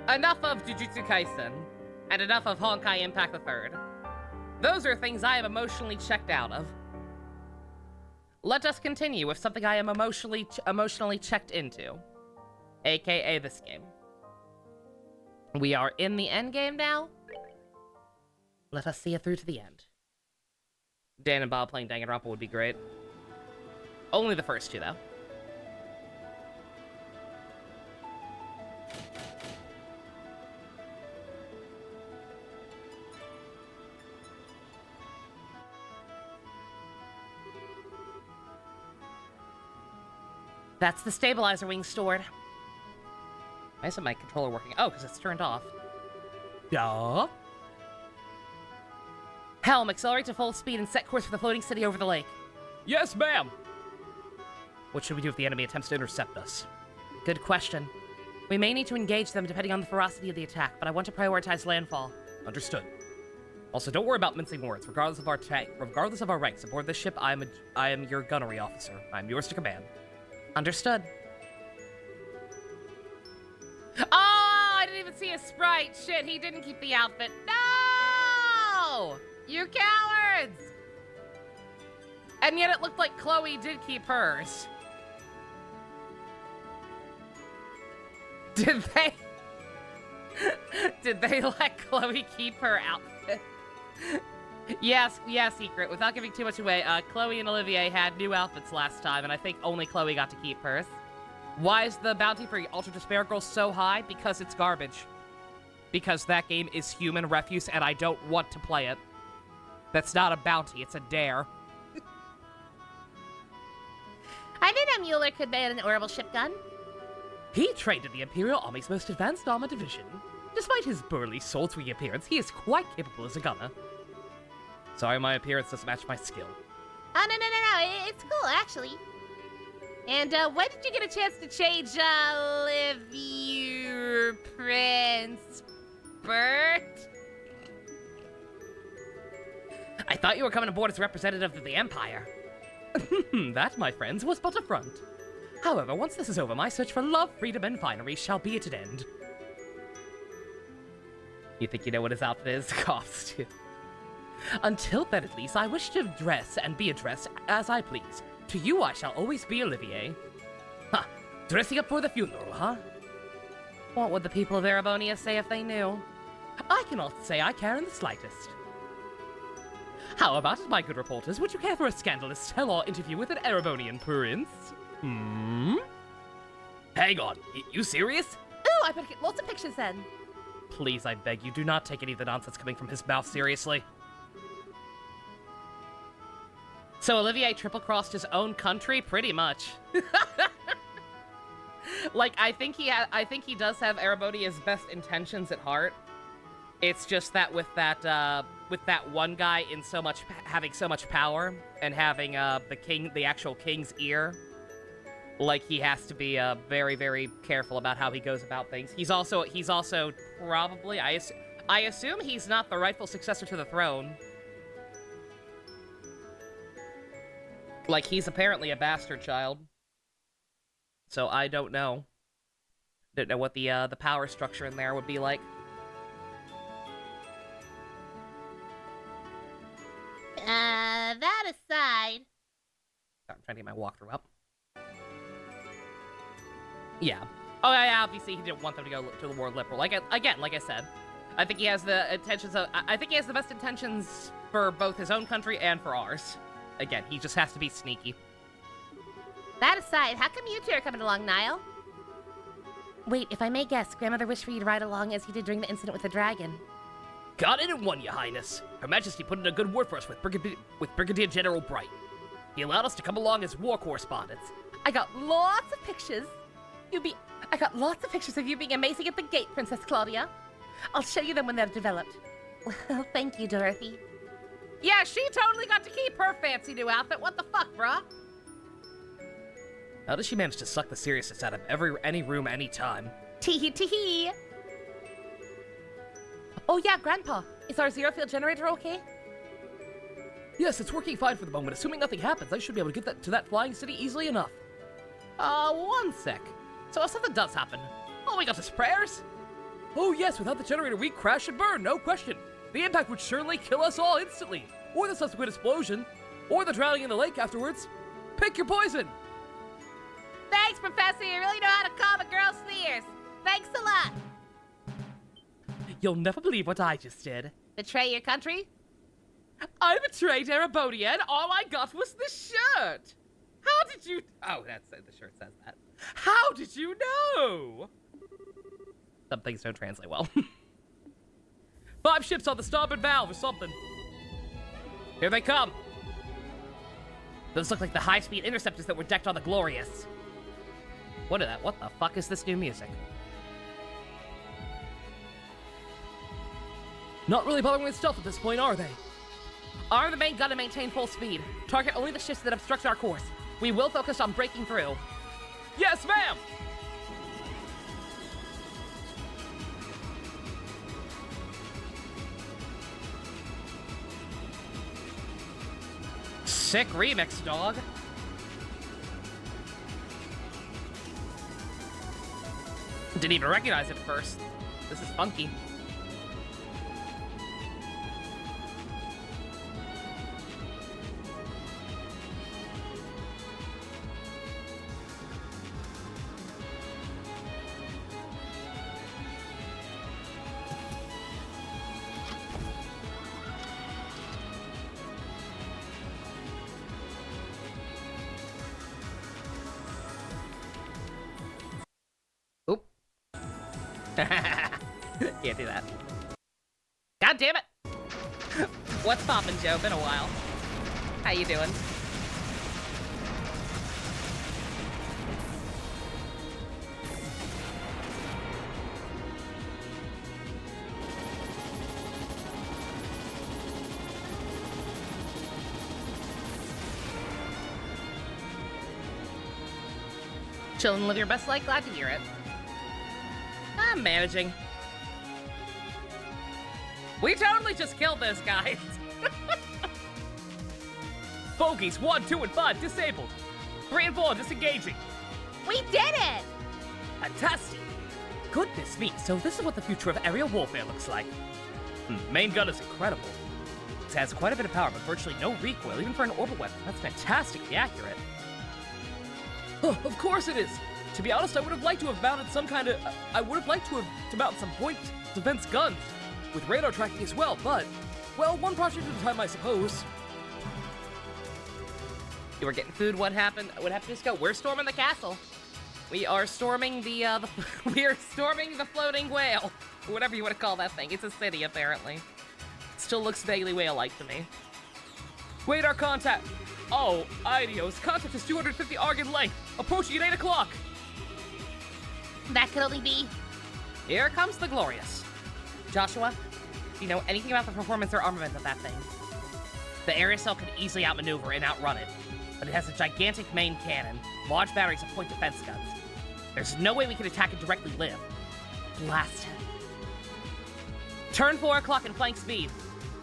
Enough of Jujutsu Kaisen, and enough of Honkai Impact III. Those are things I am emotionally checked out of. Let us continue with something I am emotionally checked into, aka this game. We are in the end game now. Let us see it through to the end. Dan and Bob playing Danganronpa would be great. Only the first two, though. That's the stabilizer wing stored. Why isn't my controller working? Oh, because it's turned off. Duh. Helm, accelerate to full speed and set course for the floating city over the lake. Yes, ma'am. What should we do if the enemy attempts to intercept us? Good question. We may need to engage them depending on the ferocity of the attack, but I want to prioritize landfall. Understood. Also, don't worry about mincing words. Regardless of our ranks aboard this ship, I am your gunnery officer. I am yours to command. Understood. Oh, I didn't even see his sprite. Shit, he didn't keep the outfit. No! You cowards! And yet it looked like Chloe did keep hers. Did they? Did they let Chloe keep her outfit? Yes, Secret. Without giving too much away, Chloe and Olivier had new outfits last time, and I think only Chloe got to keep hers. Why is the bounty for Ultra Despair Girl so high? Because it's garbage. Because that game is human refuse, and I don't want to play it. That's not a bounty, it's a dare. I didn't know Mueller could man an orbital ship gun. He trained in the Imperial Army's most advanced armor division. Despite his burly, sultry appearance, he is quite capable as a gunner. Sorry, my appearance doesn't match my skill. Oh, no. It's cool, actually. And, when did you get a chance to change, Olivier Prince Bert? I thought you were coming aboard as a representative of the Empire. That, my friends, was but a front. However, once this is over, my search for love, freedom, and finery shall be at an end. You think you know what his outfit is? Costume. Until then, at least, I wish to dress and be addressed as I please. To you, I shall always be Olivier. Ha! Dressing up for the funeral, huh? What would the people of Erebonia say if they knew? I cannot say I care in the slightest. How about it, my good reporters? Would you care for a scandalous tell-all interview with an Erebonian prince? Hang on, you serious? Ooh, I better get lots of pictures then. Please, I beg you, do not take any of the nonsense coming from his mouth seriously. So Olivier triple-crossed his own country? Pretty much. Like, I think he does have Erebonia's best intentions at heart. It's just that with that one guy in having so much power and having the actual king's ear, like, he has to be very, very careful about how he goes about things. He's also probably, I assume he's not the rightful successor to the throne. Like, he's apparently a bastard child. So I don't know. Don't know what the power structure in there would be like. That aside... I'm trying to get my walkthrough up. Yeah. Oh, yeah, obviously he didn't want them to go to the war liberal. Like I said, I think he has the intentions of... I think he has the best intentions for both his own country and for ours. Again, he just has to be sneaky. That aside, how come you two are coming along, Niall? Wait, if I may guess, Grandmother wished for you to ride along as you did during the incident with the dragon. Got it in one, Your Highness. Her Majesty put in a good word for us with Brigadier General Bright. He allowed us to come along as war correspondents. I got lots of pictures. I got lots of pictures of you being amazing at the gate, Princess Claudia. I'll show you them when they're developed. Well, thank you, Dorothy. Yeah, she totally got to keep her fancy new outfit. What the fuck, bruh? How does she manage to suck the seriousness out of any room, any time? Tee-hee, tee-hee. Oh yeah, Grandpa, is our zero field generator okay? Yes, it's working fine for the moment. Assuming nothing happens, I should be able to get to that flying city easily enough. One sec. So if something does happen, all we got is prayers? Oh yes, without the generator we'd crash and burn, no question. The impact would surely kill us all instantly. Or the subsequent explosion. Or the drowning in the lake afterwards. Pick your poison! Thanks, Professor. You really know how to calm a girl's fears. Thanks a lot. You'll never believe what I just did. Betray your country? I betrayed Erebonia and all I got was the shirt! How did you... Oh, the shirt says that. How did you know? Some things don't translate well. 5 ships on the starboard valve or something. Here they come. Those look like the high-speed interceptors that were decked on the Glorious. What the fuck is this new music? Not really bothering with stealth at this point, are they? Arm the main gun and maintain full speed. Target only the ships that obstruct our course. We will focus on breaking through. Yes, ma'am! Sick remix, dog. Didn't even recognize it at first. This is funky. Oop. Can't do that. God damn it! What's poppin', Joe? Been a while. How you doing? Chillin', live your best life. Glad to hear it. I'm managing. We totally just killed those guys. Bogies 1, 2, and 5 disabled. 3 and 4 disengaging. We did it! Fantastic. Goodness me, so this is what the future of aerial warfare looks like. Main gun is incredible. It has quite a bit of power, but virtually no recoil, even for an orbital weapon. That's fantastically accurate. Oh, of course it is. To be honest, I would have liked to have mounted some kind of... I would have liked to mount some point defense guns with radar tracking as well, but... Well, one project at a time, I suppose. You were getting food. What happened? What happened to Disco? We're storming the castle. We are storming the we are storming the floating whale. Or whatever you want to call that thing. It's a city, apparently. Still looks vaguely whale-like to me. Wait, our contact... Oh, Idios. Contact is 250 arg in length. Approaching at 8 o'clock. That could only be... Here comes the Glorious. Joshua, do you know anything about the performance or armament of that thing? The area cell can easily outmaneuver and outrun it, but it has a gigantic main cannon, large batteries, and point defense guns. There's no way we can attack it directly live. Blast him. Turn 4 o'clock and flank speed.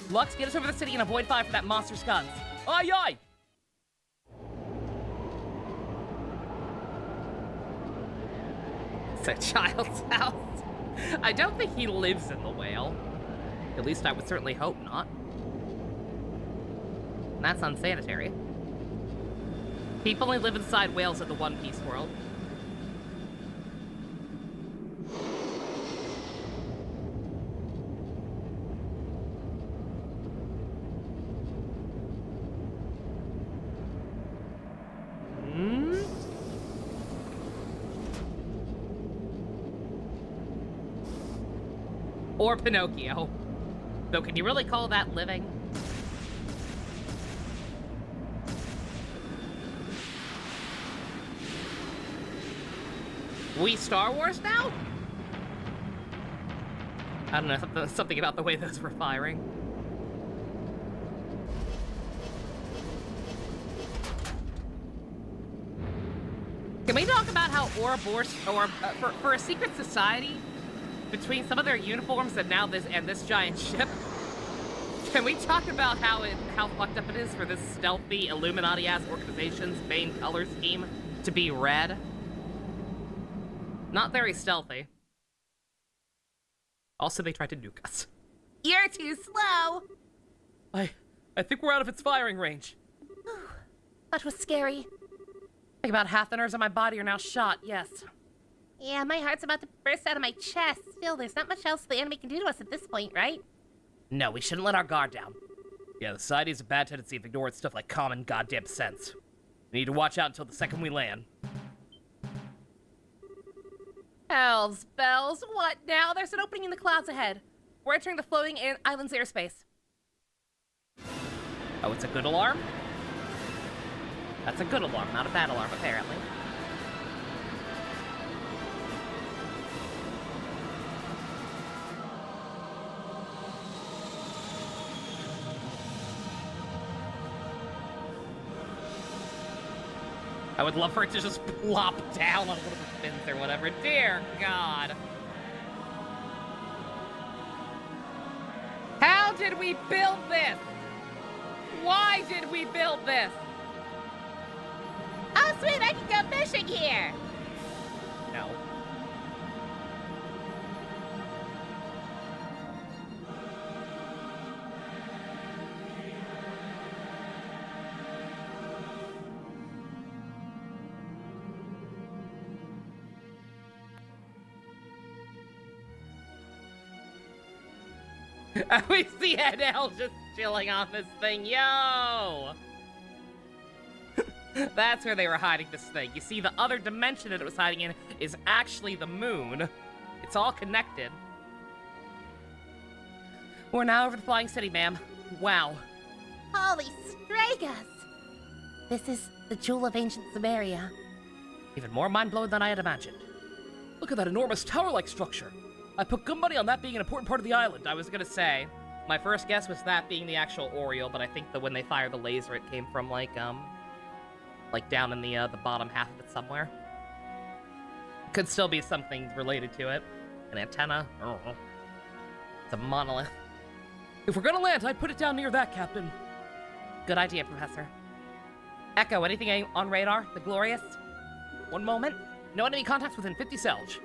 Lux, get us over the city and avoid fire for that monster's guns. Aye, aye! It's a child's house. I don't think he lives in the whale. At least I would certainly hope not. That's unsanitary. People only live inside whales in the One Piece world. Or Pinocchio. Though, can you really call that living? We Star Wars now? I don't know, something about the way those were firing. Can we talk about how Ouroboros, for a secret society, between some of their uniforms and now this giant ship, can we talk about how fucked up it is for this stealthy Illuminati-ass organization's main color scheme to be red? Not very stealthy. Also, they tried to nuke us. You're too slow. I think we're out of its firing range. That was scary. I think about half the nerves in my body are now shot, yes. Yeah, my heart's about to burst out of my chest. Still, there's not much else the enemy can do to us at this point, right? No, we shouldn't let our guard down. Yeah, the society has a bad tendency of ignoring stuff like common goddamn sense. We need to watch out until the second we land. Hells bells, what now? There's an opening in the clouds ahead. We're entering the floating island's airspace. Oh, it's a good alarm? That's a good alarm, not a bad alarm, apparently. I would love for it to just plop down on one of the fins or whatever. Dear God. How did we build this? Why did we build this? Oh, sweet, I can go fishing here. No. We see NL just chilling on this thing. Yo! That's where they were hiding this thing. You see, the other dimension that it was hiding in is actually the moon. It's all connected. We're now over the flying city, ma'am. Wow. Holy Stragus! This is the Jewel of Ancient Samaria. Even more mind-blowing than I had imagined. Look at that enormous tower-like structure. I put good money on that being an important part of the island. I was gonna say, my first guess was that being the actual Oriole, but I think that when they fired the laser, it came from, like down in the bottom half of it somewhere. Could still be something related to it. An antenna? I don't know. It's a monolith. If we're gonna land, I'd put it down near that, Captain. Good idea, Professor. Echo, anything on radar? The Glorious? One moment. No enemy contacts within 50 Selge.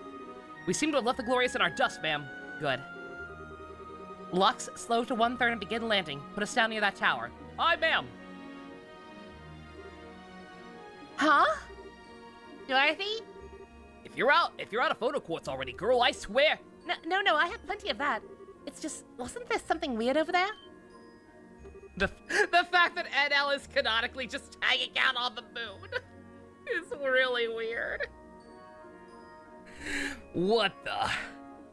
We seem to have left the Glorious in our dust, ma'am. Good. Lux, slow to 1/3 and begin landing. Put us down near that tower. Aye, ma'am. Huh? Dorothy? If you're out of photo quartz already, girl, I swear. No, I have plenty of that. It's just, wasn't there something weird over there? The fact that NL is canonically just hanging out on the moon is really weird. What the?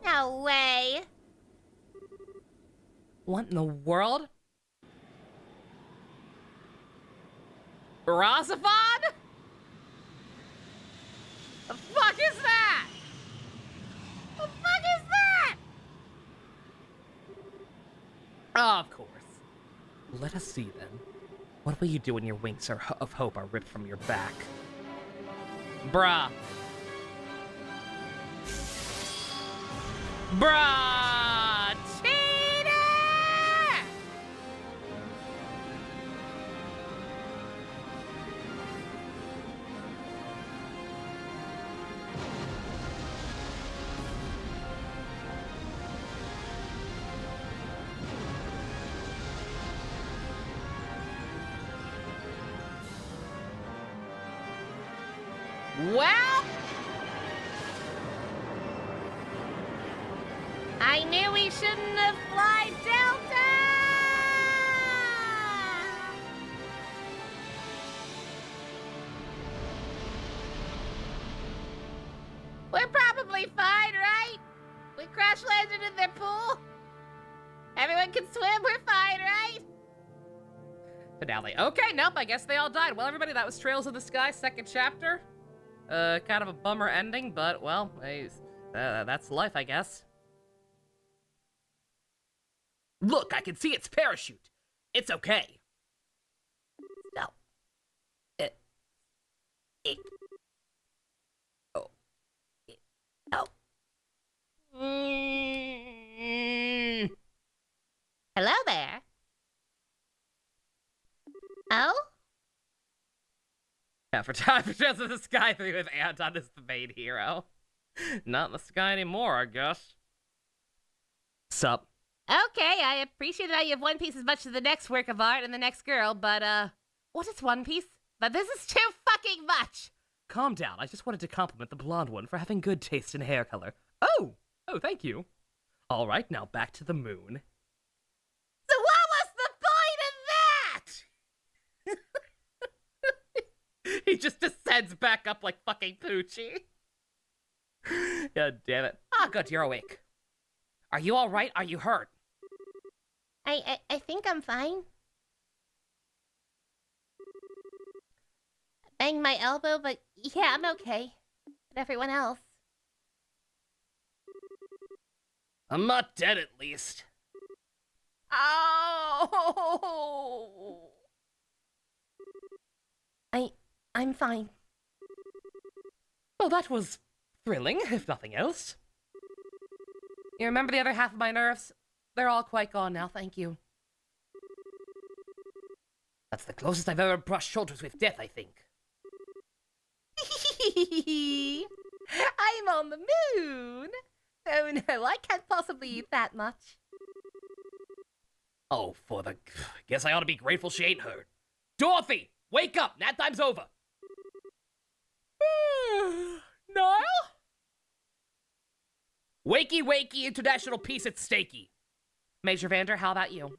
No way. What in the world? Rosafon? The fuck is that? The fuck is that? Of course. Let us see, then. What will you do when your wings of hope are ripped from your back? Bruh. Bruh! Cheater! Well, I knew we shouldn't have flied Delta! We're probably fine, right? We crash landed in their pool. Everyone can swim, we're fine, right? Finale. Okay, nope, I guess they all died. Well, everybody, that was Trails of the Sky, second chapter. Kind of a bummer ending, but, well, that's life, I guess. Look, I can see its parachute. It's okay. No. Oh. Hello there. Oh? Yeah, for Trails of the Sky 3 with Anton as the main hero. Not in the sky anymore, I guess. Sup? Okay, I appreciate that you have One Piece as much as the next work of art and the next girl, but, what is One Piece? But this is too fucking much! Calm down. I just wanted to compliment the blonde one for having good taste in hair color. Oh, thank you. All right, now back to the moon. So what was the point of that? He just descends back up like fucking Poochie. God damn it. Ah, good, you're awake. Are you all right? Are you hurt? I think I'm fine. Banged my elbow, but yeah, I'm okay. But everyone else. I'm not dead, at least. Oh! I'm fine. Well, that was thrilling, if nothing else. You remember the other half of my nerves? They're all quite gone now, thank you. That's the closest I've ever brushed shoulders with death, I think. I'm on the moon! Oh no, I can't possibly eat that much. Oh, guess I ought to be grateful she ain't hurt. Dorothy! Wake up! Nap time's over! Niall? Wakey, wakey, international peace at stakey. Major Vander, how about you?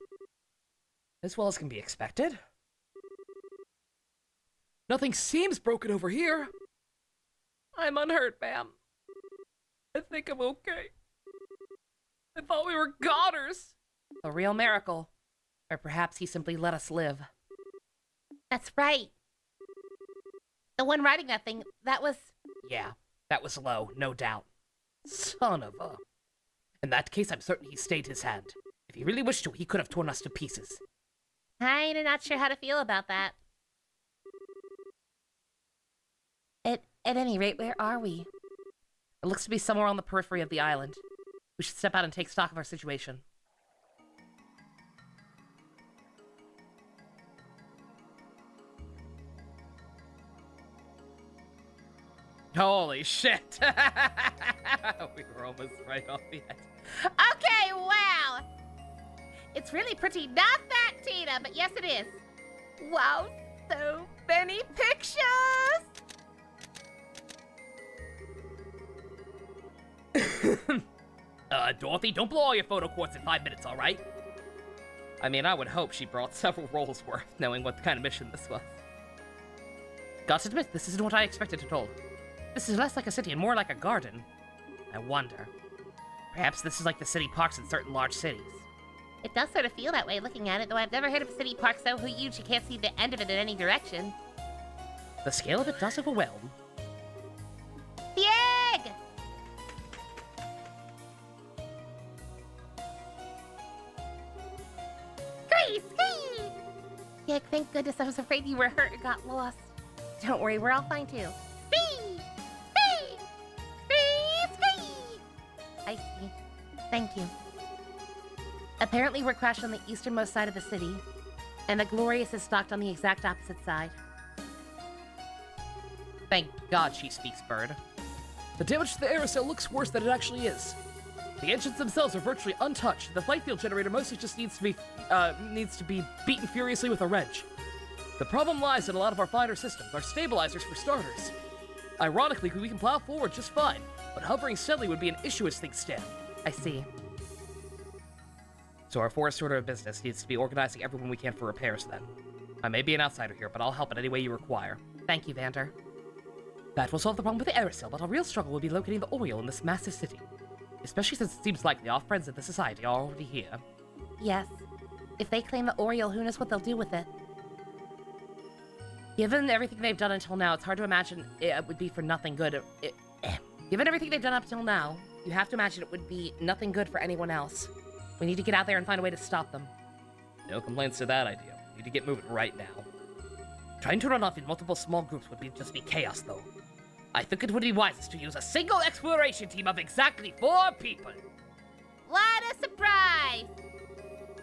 As well as can be expected. Nothing seems broken over here. I'm unhurt, ma'am. I think I'm okay. I thought we were goners. A real miracle. Or perhaps he simply let us live. That's right. The one writing that thing, that was... Yeah, that was low, no doubt. Son of a... In that case, I'm certain he stayed his hand. If he really wished to, he could have torn us to pieces. I'm not sure how to feel about that. At any rate, where are we? It looks to be somewhere on the periphery of the island. We should step out and take stock of our situation. Holy shit! We were almost right off the edge. Okay, wow! It's really pretty. Not that, Tina, but yes, it is. Wow, so many pictures! Dorothy, don't blow all your photo quartz in 5 minutes, alright? I mean, I would hope she brought several rolls worth, knowing what kind of mission this was. Got to admit, this isn't what I expected at all. This is less like a city and more like a garden. I wonder. Perhaps this is like the city parks in certain large cities. It does sort of feel that way looking at it, though I've never heard of a city park so huge you can't see the end of it in any direction. The scale of it does overwhelm. The egg! Squeeze! Yeah, thank goodness. I was afraid you were hurt and got lost. Don't worry, we're all fine too. I see. Thank you. Apparently we're crashed on the easternmost side of the city, and the Glorious is docked on the exact opposite side. Thank God she speaks bird. The damage to the aerosol looks worse than it actually is. The engines themselves are virtually untouched. The flight field generator mostly just needs to be beaten furiously with a wrench. The problem lies in a lot of our finer systems, our stabilizers for starters. Ironically, we can plow forward just fine, but hovering steadily would be an issue as things stand. I see. So our forest order of business needs to be organizing everyone we can for repairs then. I may be an outsider here, but I'll help in any way you require. Thank you, Vander. That will solve the problem with the aerosol, but our real struggle will be locating the Oriole in this massive city. Especially since it seems likely our friends in the society are already here. Yes. If they claim the Oriole, who knows what they'll do with it. Given everything they've done until now, it's hard to imagine it would be for nothing good. Given everything they've done up till now, you have to imagine it would be nothing good for anyone else. We need to get out there and find a way to stop them. No complaints to that idea. We need to get moving right now. Trying to run off in multiple small groups would just be chaos, though. I think it would be wisest to use a single exploration team of exactly 4 people. What a surprise!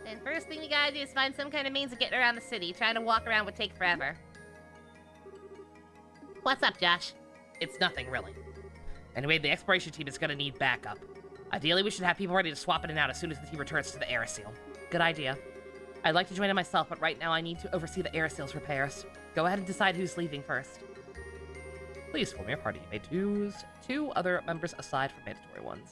Then first thing we gotta do is find some kind of means of getting around the city. Trying to walk around would take forever. What's up, Josh? It's nothing, really. Anyway, the exploration team is gonna need backup. Ideally, we should have people ready to swap in and out as soon as the team returns to the Aeroseal. Good idea. I'd like to join in myself, but right now I need to oversee the Aeroseal's repairs. Go ahead and decide who's leaving first. Please form your party. You may choose 2 other members aside from mandatory ones.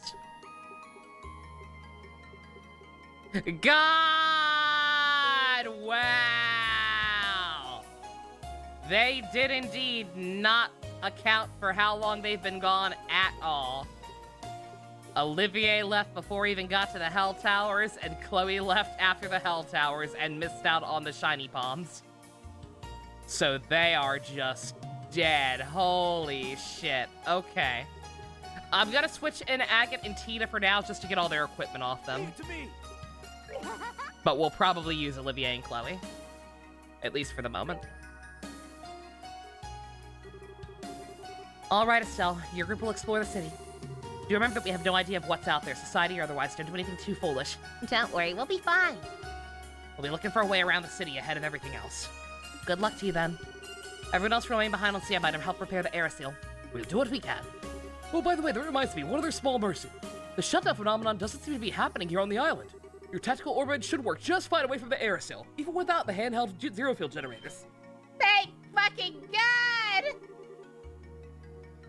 God! Wow! They did indeed not account for how long they've been gone at all. Olivier left before he even got to the Hell Towers, and Chloe left after the Hell Towers and missed out on the Shiny Palms. So they are just dead. Holy shit. Okay. I'm gonna switch in Agate and Tina for now just to get all their equipment off them. But we'll probably use Olivier and Chloe. At least for the moment. Alright, Estelle. Your group will explore the city. Do you remember that we have no idea of what's out there, society or otherwise? Don't do anything too foolish. Don't worry, we'll be fine. We'll be looking for a way around the city ahead of everything else. Good luck to you then. Everyone else remain behind on standby to help repair the Aeroseal. We'll do what we can. Oh, by the way, that reminds me, one other small mercy. The shutdown phenomenon doesn't seem to be happening here on the island. Your tactical orbit should work just fine away from the Aeroseal, even without the handheld zero-field generators. Thank fucking God!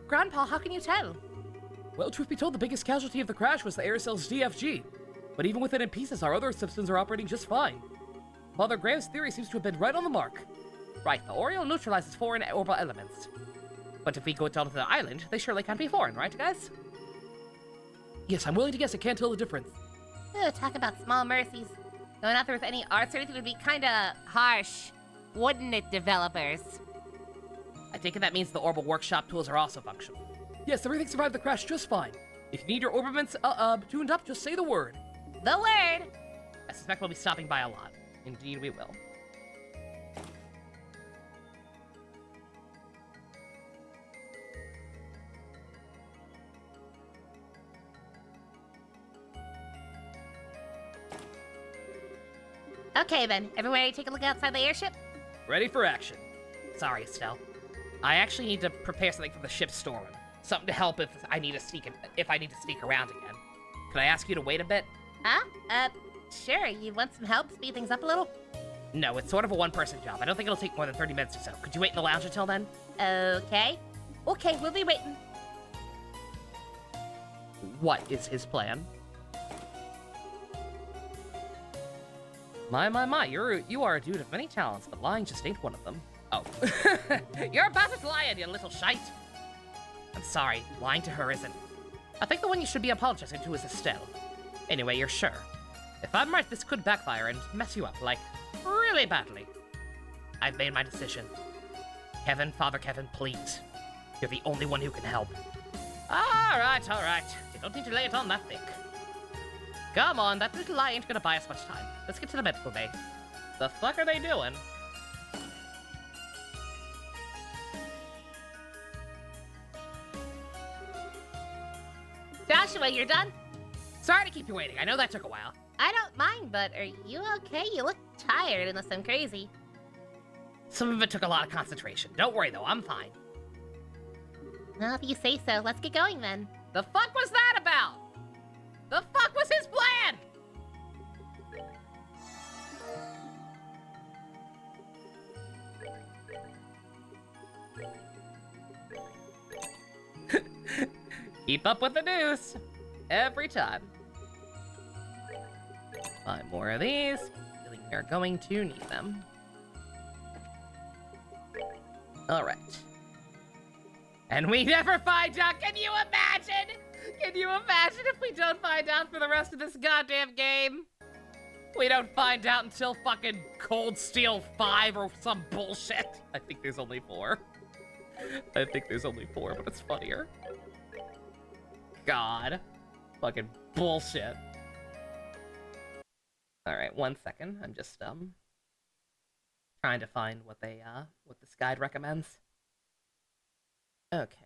Grandpa, how can you tell? Well, truth be told, the biggest casualty of the crash was the Aeroseal's DFG. But even with it in pieces, our other systems are operating just fine. Father Graham's theory seems to have been right on the mark. Right, the Oriole neutralizes foreign orbital elements. But if we go down to the island, they surely can't be foreign, right, guys? Yes, I'm willing to guess I can't tell the difference. Ooh, talk about small mercies. Going out there with any arts or anything would be kinda harsh, wouldn't it, developers? I take it that means the Orbital Workshop tools are also functional. Yes, everything survived the crash just fine. If you need your orbiments tuned up, just say the word. The word! I suspect we'll be stopping by a lot. Indeed, we will. Okay then, everyone ready to take a look outside the airship? Ready for action. Sorry, Estelle. I actually need to prepare something for the ship's storeroom. Something to help if I need to sneak around again. Could I ask you to wait a bit? Huh? Sure. You want some help speed things up a little? No, it's sort of a one-person job. I don't think it'll take more than 30 minutes or so. Could you wait in the lounge until then? Okay. Okay, we'll be waiting. What is his plan? My, you are a dude of many talents, but lying just ain't one of them. Oh. You're a perfect liar, you little shite. I'm sorry, lying to her isn't. I think the one you should be apologizing to is Estelle. Anyway, you're sure. If I'm right, this could backfire and mess you up, like, really badly. I've made my decision. Kevin, Father Kevin, please. You're the only one who can help. All right. You don't need to lay it on that thick. Come on, that little lie ain't gonna buy us much time. Let's get to the medical bay. The fuck are they doing? Joshua, you're done? Sorry to keep you waiting. I know that took a while. I don't mind, but are you okay? You look tired unless I'm crazy. Some of it took a lot of concentration. Don't worry, though. I'm fine. Well, if you say so, let's get going then. The fuck was that about? The fuck was his plan? Keep up with the news. Every time. 5 more of these. Feeling we're going to need them. Alright. And we never find out! Can you imagine? Can you imagine if we don't find out for the rest of this goddamn game? We don't find out until fucking Cold Steel 5 or some bullshit. I think there's only 4. I think there's only 4, but it's funnier. God. Fucking bullshit. Alright, 1 second. I'm just, trying to find what they, what this guide recommends. Okay.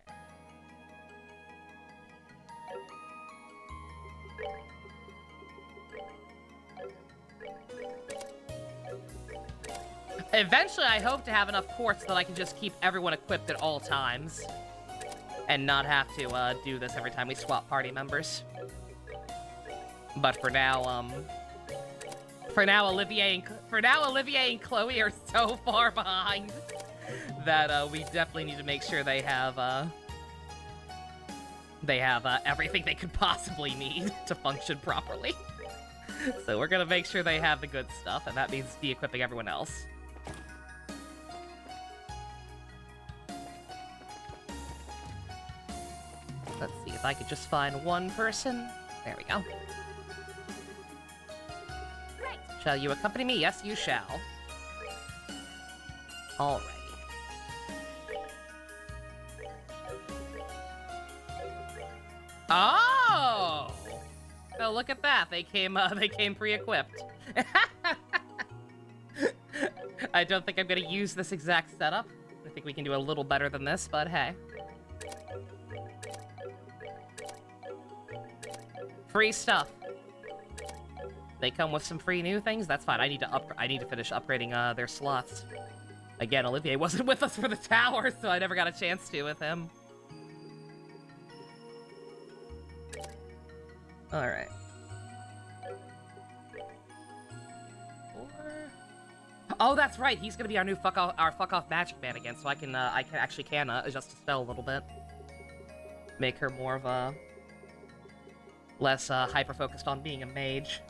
Eventually, I hope to have enough ports that I can just keep everyone equipped at all times. And not have to, do this every time we swap party members. But for now, Olivier and Chloe are so far behind that we definitely need to make sure they have everything they could possibly need to function properly. So we're gonna make sure they have the good stuff, and that means de-equipping everyone else. Let's see if I could just find one person. There we go. Right. Shall you accompany me? Yes, you shall. Alrighty. Oh! Oh, look at that. They came pre-equipped. I don't think I'm gonna use this exact setup. I think we can do a little better than this, but hey. Free stuff. They come with some free new things. That's fine. I need to finish upgrading their slots. Again, Olivier wasn't with us for the tower, so I never got a chance to with him. All right. Oh, that's right. He's gonna be our new fuck off magic man again, so I can actually adjust the spell a little bit, make her more of a less hyper focused on being a mage.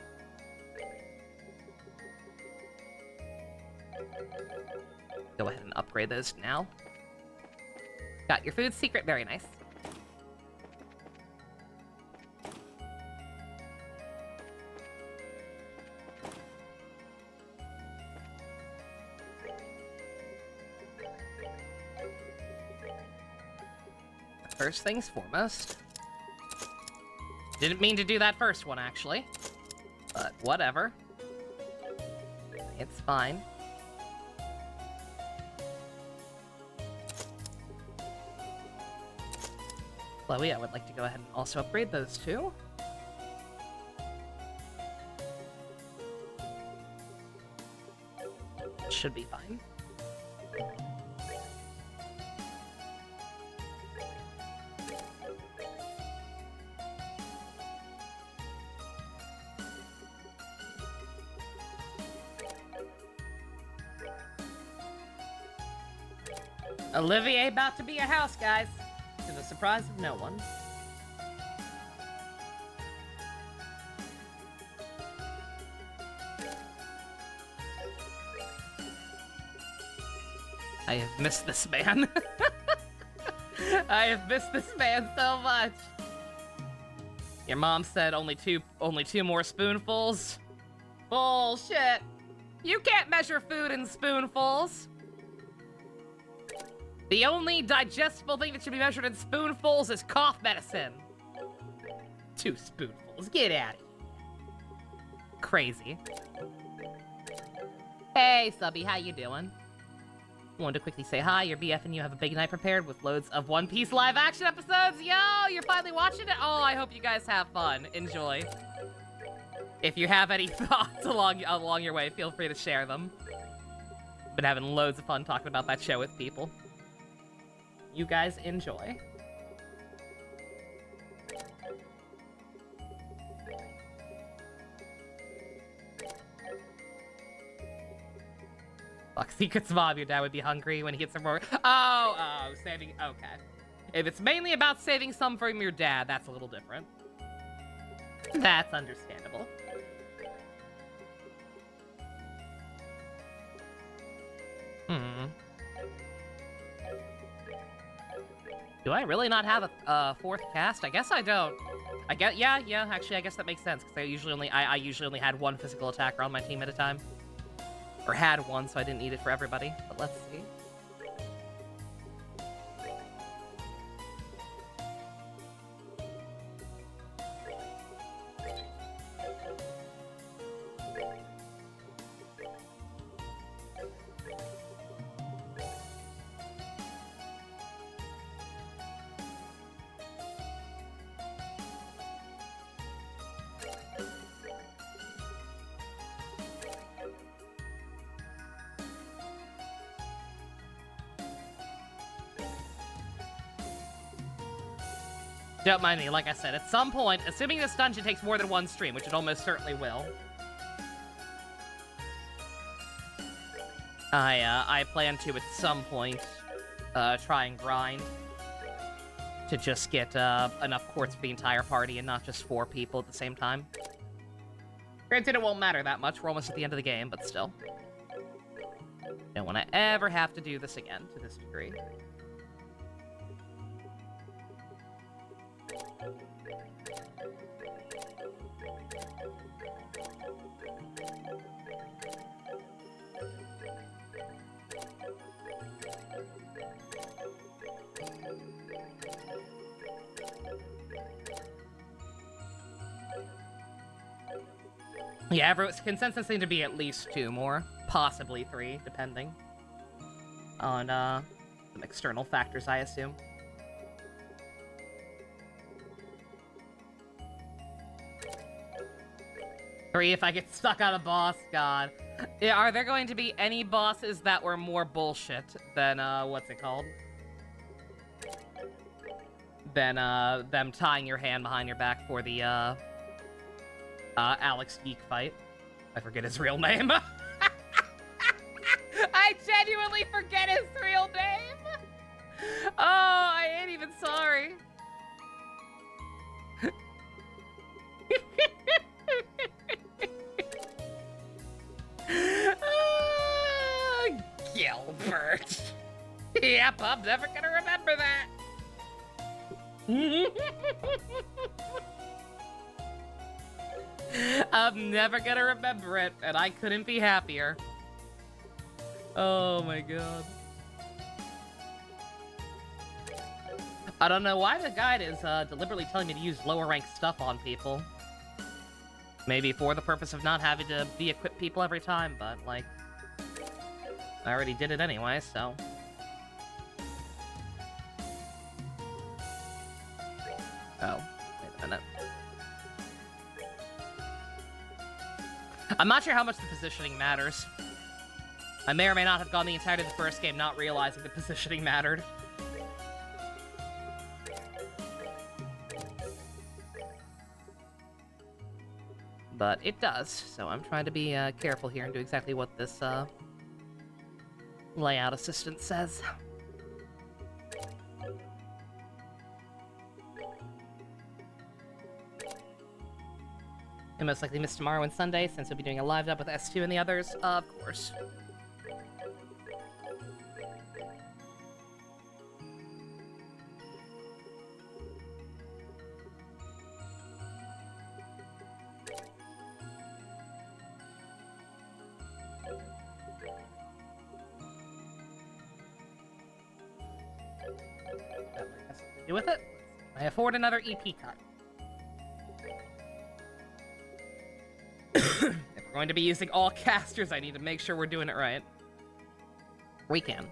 Go ahead and upgrade those now. Got your food secret. Very nice. First things foremost. Didn't mean to do that first one, actually. But whatever. It's fine. Chloe, I would like to go ahead and also upgrade those two. Should be fine. Olivier about to be a house, guys. To the surprise of no one. I have missed this man. I have missed this man so much. Your mom said only two more spoonfuls. Bullshit. You can't measure food in spoonfuls. The only digestible thing that should be measured in spoonfuls is cough medicine. 2 spoonfuls. Get out of here. Crazy. Hey, Subby, how you doing? Wanted to quickly say hi. Your BF and you have a big night prepared with loads of One Piece live action episodes. Yo, you're finally watching it? Oh, I hope you guys have fun. Enjoy. If you have any thoughts along your way, feel free to share them. Been having loads of fun talking about that show with people. You guys enjoy. Fuck, Secrets Mom, your dad would be hungry when he gets some more. Oh, saving. Okay. If it's mainly about saving some from your dad, that's a little different. That's understandable. Do I really not have a 4th cast? I guess I don't. Yeah, actually, I guess that makes sense, because I usually only had 1 physical attacker on my team at a time. Or had 1, so I didn't need it for everybody, but let's see. Don't mind me, like I said, at some point, assuming this dungeon takes more than one stream, which it almost certainly will, I plan to, at some point, try and grind to just get enough quartz for the entire party and not just 4 people at the same time. Granted, it won't matter that much. We're almost at the end of the game, but still. Don't want to ever have to do this again to this degree. Yeah, consensus seemed to be at least 2 more, possibly 3, depending on some external factors, I assume. Three if I get stuck on a boss, God. Yeah, are there going to be any bosses that were more bullshit than, what's it called? Than, them tying your hand behind your back for the, Alex Geek fight. I forget his real name. I genuinely forget his real name! Oh, I ain't even sorry. Gilbert. Yep, I'm never gonna remember that. I'm never gonna remember it, and I couldn't be happier. Oh my god. I don't know why the guide is deliberately telling me to use lower ranked stuff on people. Maybe for the purpose of not having to de-equip people every time, but like, I already did it anyway, so. Oh, wait a minute. I'm not sure how much the positioning matters. I may or may not have gone the entirety of the first game not realizing the positioning mattered. But it does, so I'm trying to be careful here and do exactly what this layout assistant says. And most likely miss tomorrow and Sunday, since we'll be doing a live dub with S2 and the others, of course. That has something to do with it. I afford another EP cut. If we're going to be using all casters, I need to make sure we're doing it right. We can.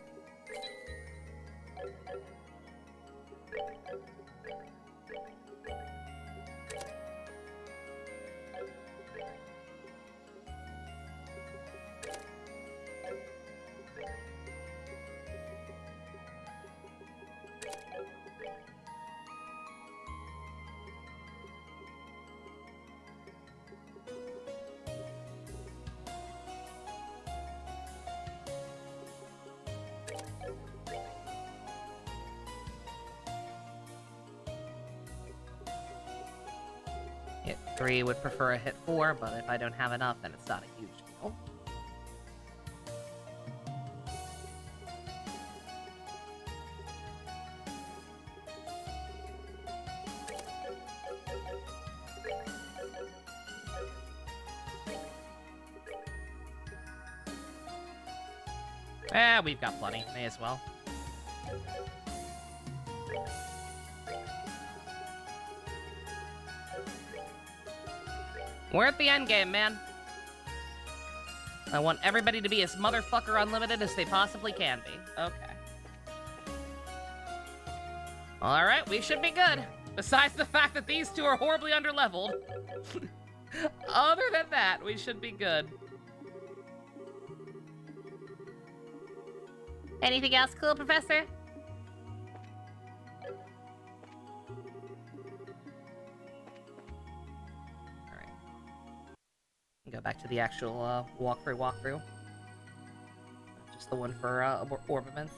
Hit 3 would prefer a hit 4, but if I don't have enough, then it's not a huge deal. We've got plenty. May as well. We're at the end game, man. I want everybody to be as motherfucker unlimited as they possibly can be. Okay. Alright, we should be good. Besides the fact that these two are horribly underleveled. Other than that, we should be good. Anything else cool, Professor? Go back to the actual walkthrough. Just the one for orbiments.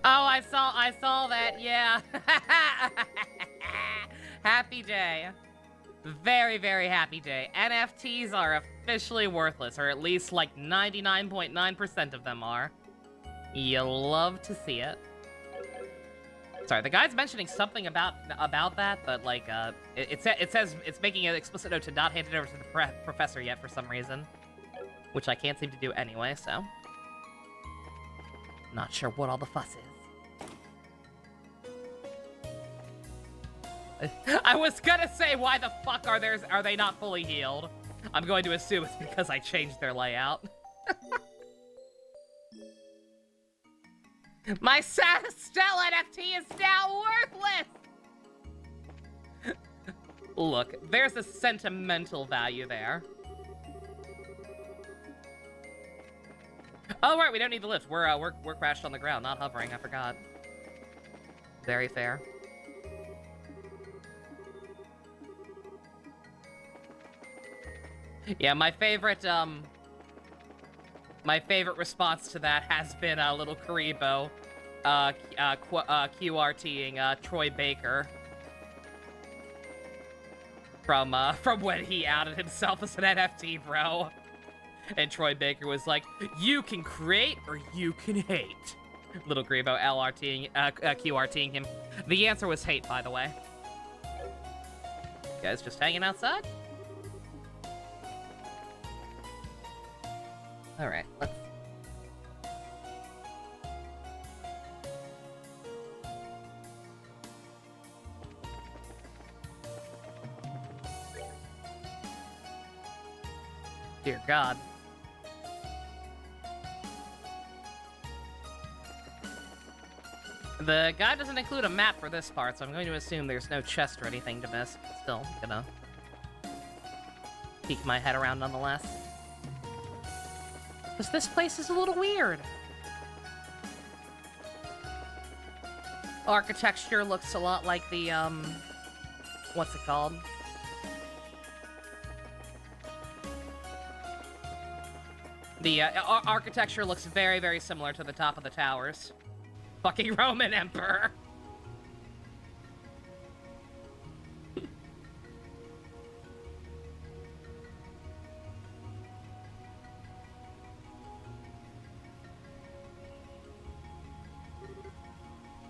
Oh, I saw that, yeah. Happy day. Very, very happy day. NFTs are officially worthless, or at least like 99.9% of them are. You'll love to see it. Sorry, the guy's mentioning something about that, but like, it says it's making an explicit note to not hand it over to the professor yet for some reason. Which I can't seem to do anyway, so. Not sure what all the fuss is. I was gonna say, why the fuck are they not fully healed? I'm going to assume it's because I changed their layout. My Stella NFT is now worthless! Look, there's a sentimental value there. Oh, right, we don't need the lift. We're crashed on the ground, not hovering. I forgot. Very fair. Yeah, my favorite response to that has been little Karibo, QRTing Troy Baker from when he outed himself as an NFT, bro. And Troy Baker was like, "You can create or you can hate." Little Grebo QRTing him. The answer was hate, by the way. You guys just hanging outside? Alright, let's... Dear God. The guide doesn't include a map for this part, so I'm going to assume there's no chest or anything to miss. Still, gonna peek my head around nonetheless. Because this place is a little weird. Architecture looks a lot like the, what's it called? The, architecture looks very, very similar to the top of the towers. Fucking Roman Emperor.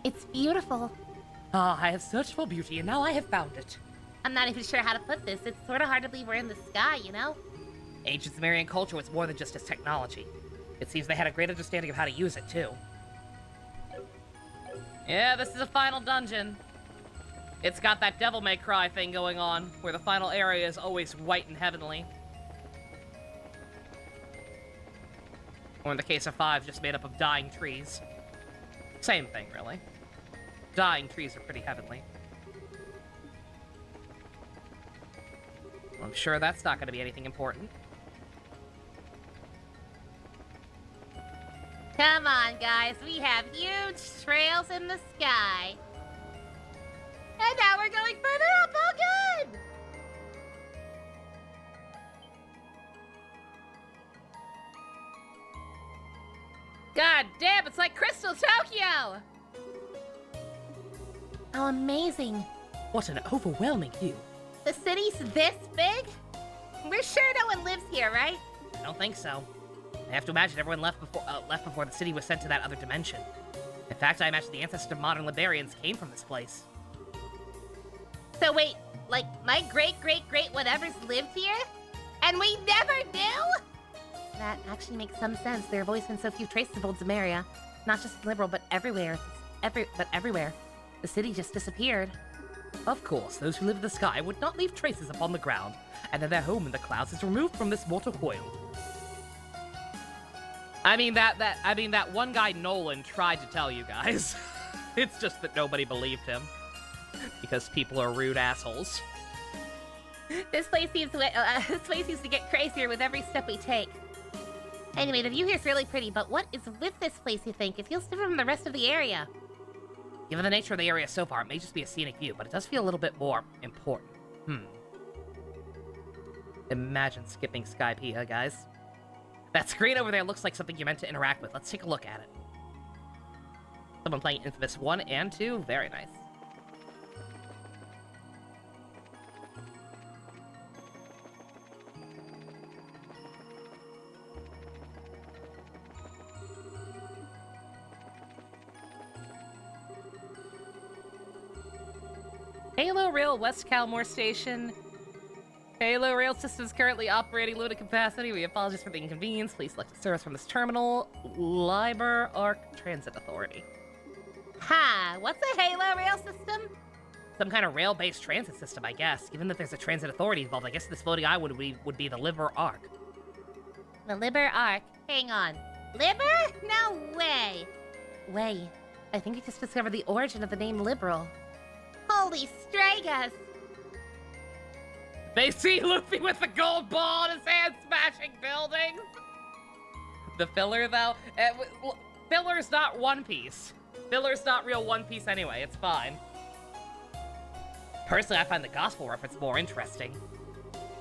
It's beautiful. Ah, I have searched for beauty, and now I have found it. I'm not even sure how to put this. It's sort of hard to believe we're in the sky, you know? Ancient Sumerian culture was more than just its technology. It seems they had a great understanding of how to use it, too. Yeah, this is a final dungeon. It's got that Devil May Cry thing going on, where the final area is always white and heavenly. Or in the case of 5, just made up of dying trees. Same thing, really. Dying trees are pretty heavenly. I'm sure that's not going to be anything important. Come on, guys. We have huge trails in the sky. And now we're going further up. All good! God damn, it's like Crystal Tokyo! How amazing. What an overwhelming view. The city's this big? We're sure no one lives here, right? I don't think so. I have to imagine everyone left before the city was sent to that other dimension. In fact, I imagine the ancestors of modern Liberians came from this place. So wait, like my great-great-great whatever's lived here? And we never knew? That actually makes some sense. There have always been so few traces of old Zemeria. Not just liberal, but everywhere. Everywhere. The city just disappeared. Of course, those who live in the sky would not leave traces upon the ground, and then their home in the clouds is removed from this mortal coil. I mean that one guy Nolan tried to tell you guys. It's just that nobody believed him. Because people are rude assholes. This place seems to get crazier with every step we take. Anyway, the view here's really pretty, but what is with this place, you think? It feels different from the rest of the area. Given the nature of the area so far, it may just be a scenic view, but it does feel a little bit more important. Imagine skipping Skypiea, guys. That screen over there looks like something you meant to interact with. Let's take a look at it. Someone playing Infamous 1 and 2. Very nice. Halo Rail West Calmore Station. Halo Rail system is currently operating limited capacity. We apologize for the inconvenience. Please select a service from this terminal. Liber Arc Transit Authority. Ha! What's a Halo Rail system? Some kind of rail-based transit system, I guess. Given that there's a transit authority involved, I guess this floating island would be the Liber Arc. The Liber Arc? Hang on. Liber? No way! Way. I think I just discovered the origin of the name Liberal. Holy Stragus! They see Luffy with the gold ball in his hand smashing buildings! The filler, though? Filler's not One Piece. Filler's not real One Piece anyway, it's fine. Personally, I find the gospel reference more interesting.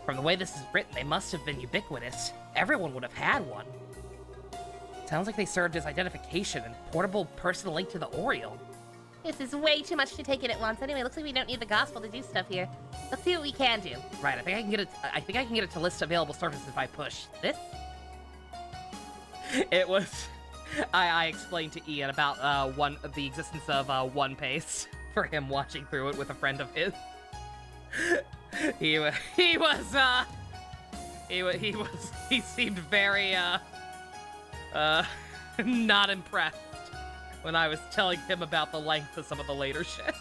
From the way this is written, they must have been ubiquitous. Everyone would have had one. Sounds like they served as identification and portable personal link to the Oriole. This is way too much to take in at once. Anyway, looks like we don't need the gospel to do stuff here. Let's see what we can do. Right, I think I can get it to list available services if I push this. It was... I explained to Ian about the existence of One Pace for him watching through it with a friend of his. He seemed very not impressed when I was telling him about the length of some of the later shit.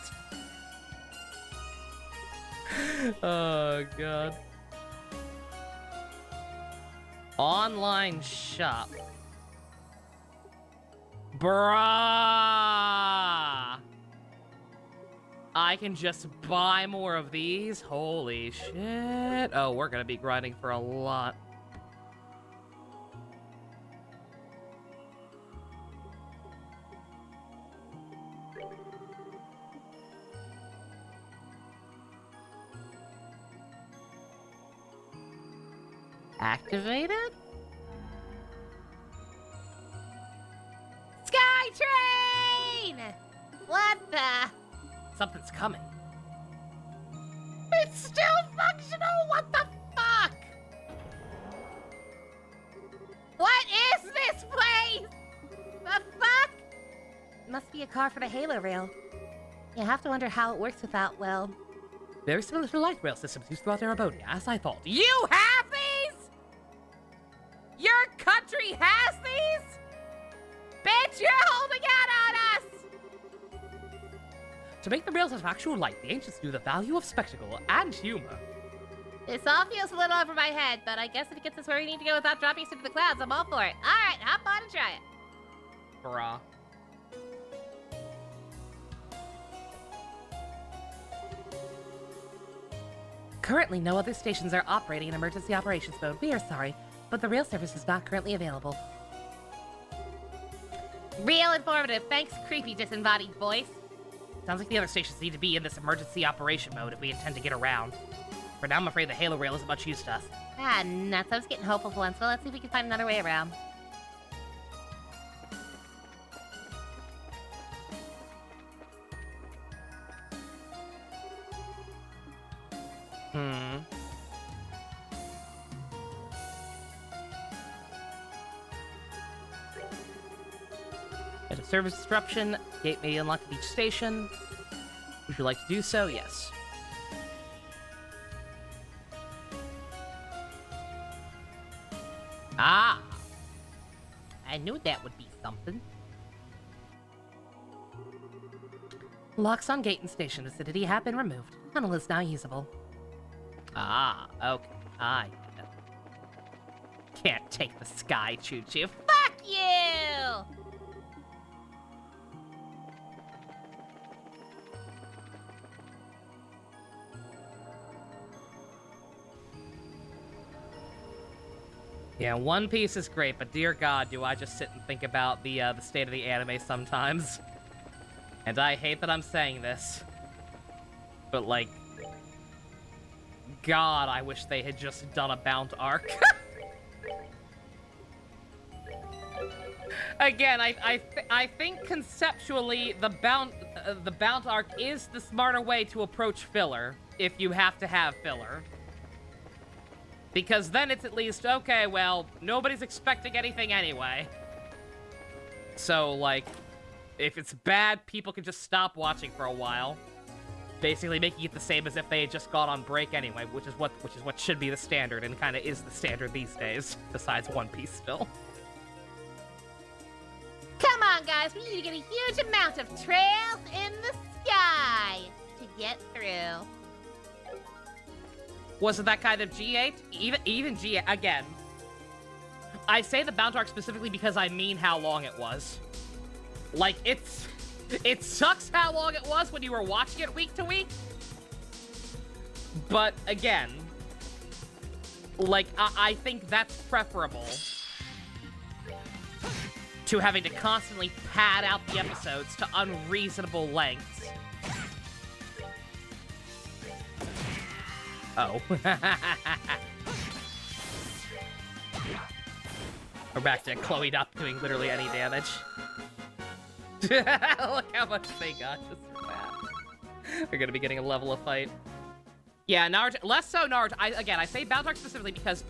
Oh god. Online shop. Bruh! I can just buy more of these? Holy shit. Oh, we're gonna be grinding for a lot. Activated? Skytrain! What the? Something's coming. It's still functional? What the fuck? What is this place? The fuck? Must be a car for the Halo Rail. You have to wonder how it works without, well... Very similar to light rail systems used throughout Erebodea, as I thought. You have these?! Your country has these?! Bitch, you're holding out on us! To make the rails have actual light, the ancients knew the value of spectacle and humor. This all feels a little over my head, but I guess if it gets us where we need to go without dropping us into the clouds, I'm all for it. Alright, hop on and try it. Bruh. Currently, no other stations are operating in emergency operations mode. We are sorry, but the rail service is not currently available. Real informative. Thanks, creepy disembodied voice. Sounds like the other stations need to be in this emergency operation mode if we intend to get around. For now, I'm afraid the Halo Rail isn't much use to us. Ah, nuts. I was getting hopeful for once. Well, let's see if we can find another way around. At a service disruption, gate may be unlocked at each station. Would you like to do so? Yes. Ah! I knew that would be something. Locks on gate and station vicinity have been removed. Tunnel is now usable. Ah, okay. I can't take the sky, choo-choo. Fuck you! Yeah, One Piece is great, but dear God, do I just sit and think about the state of the anime sometimes. And I hate that I'm saying this, but like, God, I wish they had just done a Bount arc. Again, I think conceptually the Bount arc is the smarter way to approach filler, if you have to have filler. Because then it's at least, okay, well, nobody's expecting anything anyway. So, like, if it's bad, people can just stop watching for a while. Basically making it the same as if they had just gone on break anyway, which is what should be the standard, and kind of is the standard these days, besides One Piece still. Come on, guys, we need to get a huge amount of trails in the sky to get through. Was it that kind of G8? Even G8, again. I say the Bount arc specifically because I mean how long it was. Like, it sucks how long it was when you were watching it week to week. But, again, like, I think that's preferable to having to constantly pad out the episodes to unreasonable lengths. Oh. We're back to Chloe not doing literally any damage. Look how much they got just for that. They're gonna be getting a level of fight. Yeah, Naruto, less so Naruto. I say Bount arc specifically because,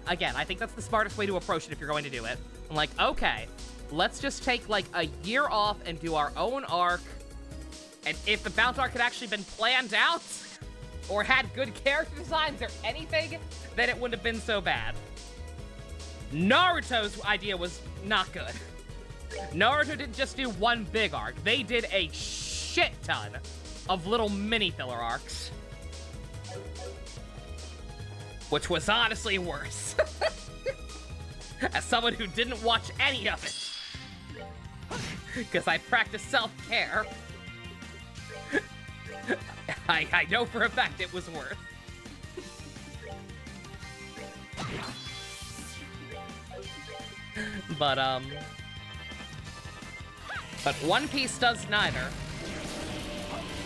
again, I think that's the smartest way to approach it if you're going to do it. I'm like, okay, let's just take, like, a year off and do our own arc. And if the Bount arc had actually been planned out, or had good character designs or anything, then it wouldn't have been so bad. Naruto's idea was not good. Naruto didn't just do one big arc. They did a shit ton of little mini filler arcs. Which was honestly worse. As someone who didn't watch any of it. Because I practice self-care. I know for a fact it was worse. But One Piece does neither.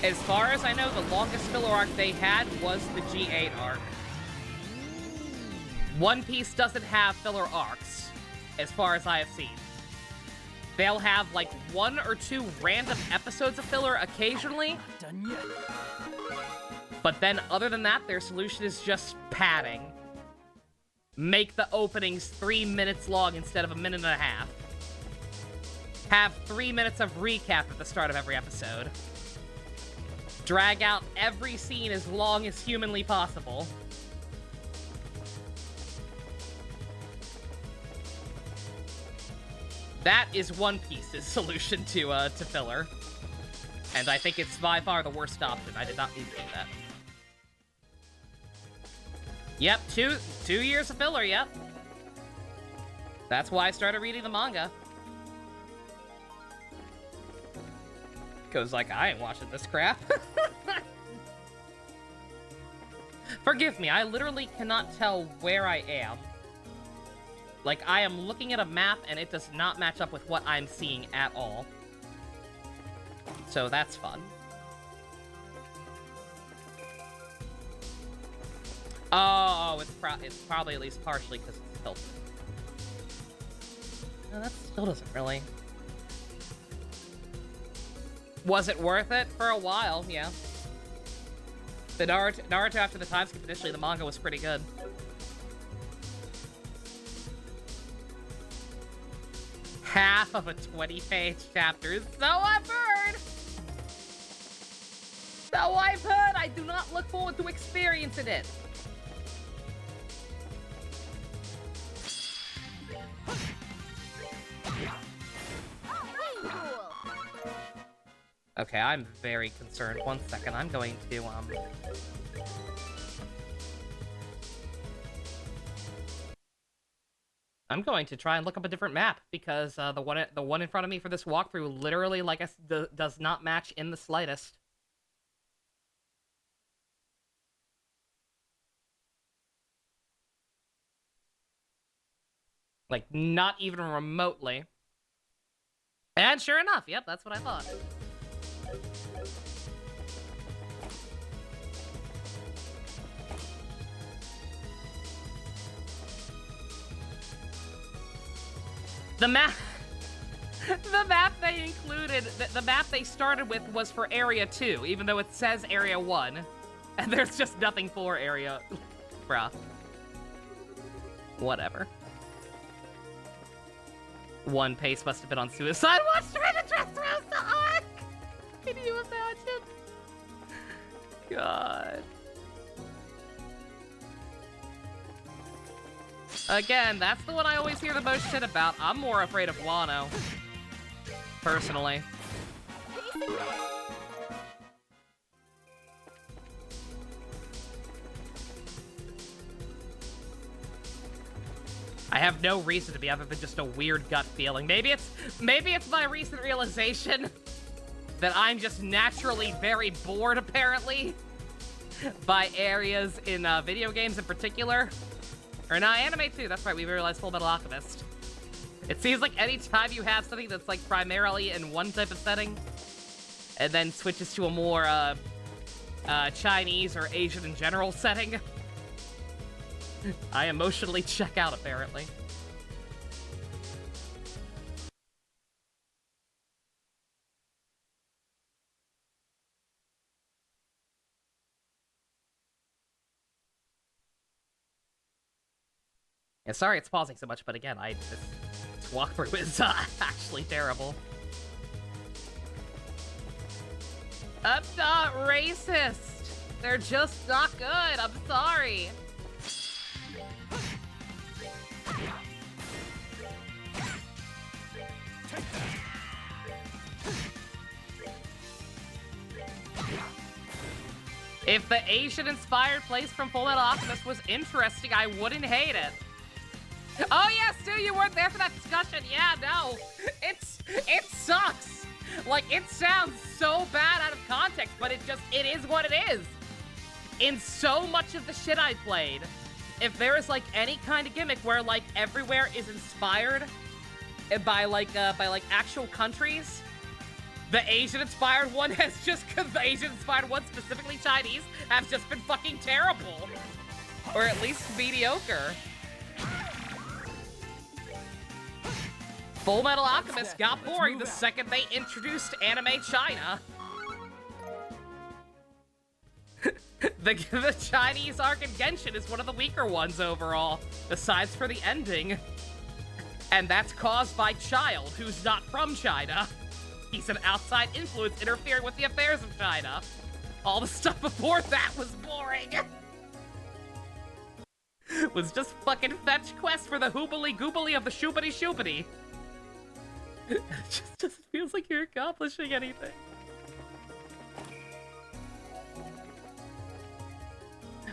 As far as I know, the longest filler arc they had was the G8 arc. One Piece doesn't have filler arcs, as far as I have seen. They'll have, like, 1 or 2 random episodes of filler occasionally. Not done yet. But then, other than that, their solution is just padding. Make the openings 3 minutes long instead of 1.5 minutes. Have 3 minutes of recap at the start of every episode. Drag out every scene as long as humanly possible. That is One Piece's solution to filler. And I think it's by far the worst option. I did not mean to do that. Yep, two years of filler, yep. That's why I started reading the manga. Because, like, I ain't watching this crap. Forgive me, I literally cannot tell where I am. Like, I am looking at a map, and it does not match up with what I'm seeing at all. So that's fun. Oh, it's probably at least partially because it's tilted. No, that still doesn't really... Was it worth it? For a while, yeah. The Naruto after the time skip initially, the manga was pretty good. Half of a 20-page chapter, so I've heard! So I've heard! I do not look forward to experiencing it. Okay, I'm very concerned. 1 second, I'm going to, I'm going to try and look up a different map, because the one in front of me for this walkthrough literally, like I said, does not match in the slightest. Like, not even remotely. And sure enough, yep, that's what I thought. The map... the map they included, the map they started with was for Area 2, even though it says Area 1. And there's just nothing for Area... Bruh. Whatever. One Pace must have been on Suicide Watch trying to dress Rosa Ark! Can you imagine? God. Again, that's the one I always hear the most shit about. I'm more afraid of Wano. Personally. I have no reason to be other than just a weird gut feeling. Maybe it's my recent realization that I'm just naturally very bored, apparently, by areas in video games in particular. Or not, anime too, that's right, we realized Full Metal Alchemist. It seems like any time you have something that's like primarily in one type of setting, and then switches to a more Chinese or Asian in general setting, I emotionally check out, apparently. Yeah, sorry it's pausing so much, but again, this walkthrough is actually terrible. I'm not racist. They're just not good. I'm sorry. If the Asian-inspired place from Fullmetal Alchemist was interesting, I wouldn't hate it. Oh yeah, Stu, you weren't there for that discussion. Yeah, no. It sucks. Like, it sounds so bad out of context, but it is what it is. In so much of the shit I played, if there is, like, any kind of gimmick where, like, everywhere is inspired by actual countries, the Asian-inspired one has just, because the Asian-inspired one, specifically Chinese, have just been fucking terrible. Or at least mediocre. Full Metal Alchemist got boring the second they introduced Anime China. The Chinese arc in Genshin is one of the weaker ones overall, besides for the ending. And that's caused by Child, who's not from China. He's an outside influence interfering with the affairs of China. All the stuff before that was boring. Was just fucking fetch quests for the hoobly goobly of the shoobity shoobity. It just doesn't feel like you're accomplishing anything.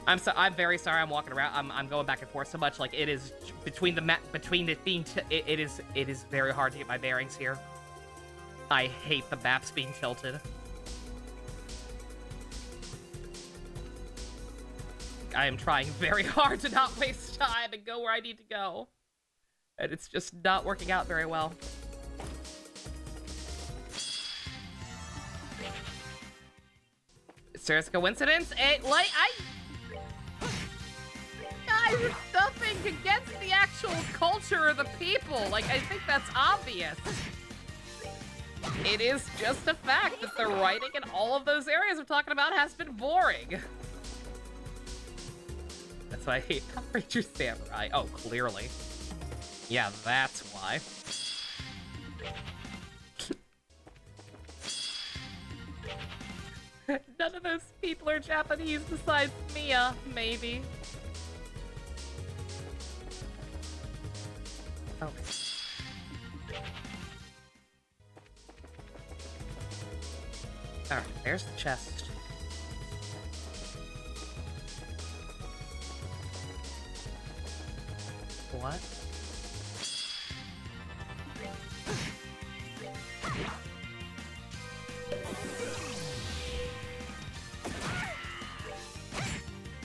I'm very sorry. I'm walking around. I'm going back and forth so much. Like, it is between it being it is very hard to get my bearings here. I hate the maps being tilted. I am trying very hard to not waste time and go where I need to go, and it's just not working out very well. Serious coincidence? There's nothing against the actual culture or the people. Like, I think that's obvious. It is just a fact that the writing in all of those areas we're talking about has been boring. That's why I hate Power Rangers Samurai. Oh, clearly. Yeah, that's why. None of those people are Japanese besides Mia, maybe. Oh. Alright, there's the chest. What?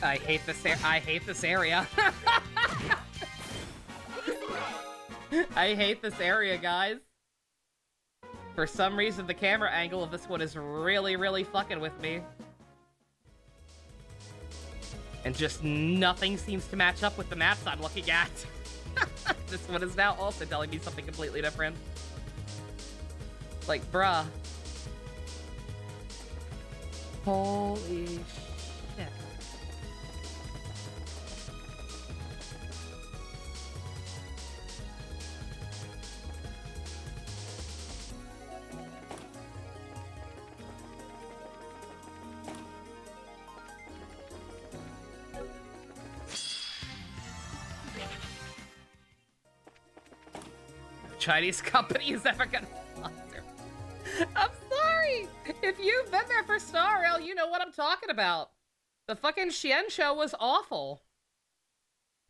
I hate this area. I hate this area, guys. For some reason, the camera angle of this one is really, really fucking with me. And just nothing seems to match up with the maps I'm looking at. This one is now also telling me something completely different. Like, bruh. Holy shit. Chinese company is ever gonna sponsor. I'm sorry! If you've been there for Star Rail, you know what I'm talking about. The fucking Xian show was awful.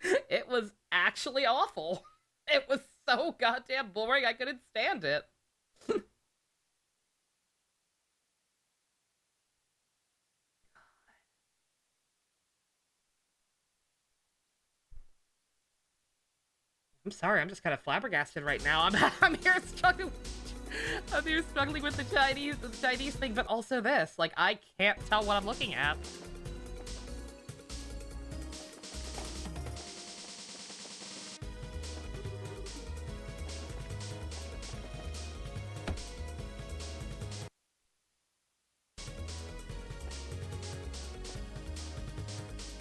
It was actually awful. It was so goddamn boring, I couldn't stand it. I'm sorry, I'm just kind of flabbergasted right now. I'm here struggling. I'm here struggling with the Chinese thing, but also this. Like, I can't tell what I'm looking at.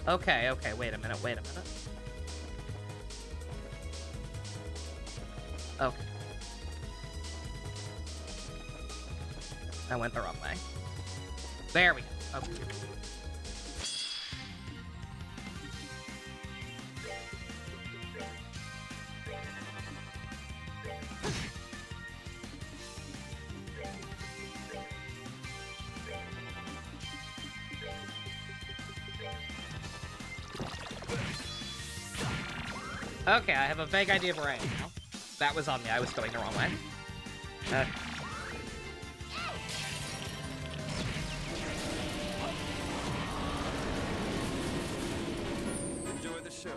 Okay, wait a minute. Okay. I went the wrong way. There we go. Okay. Okay, I have a vague idea of where I am now. That was on me. I was going the wrong way. Enjoy the show.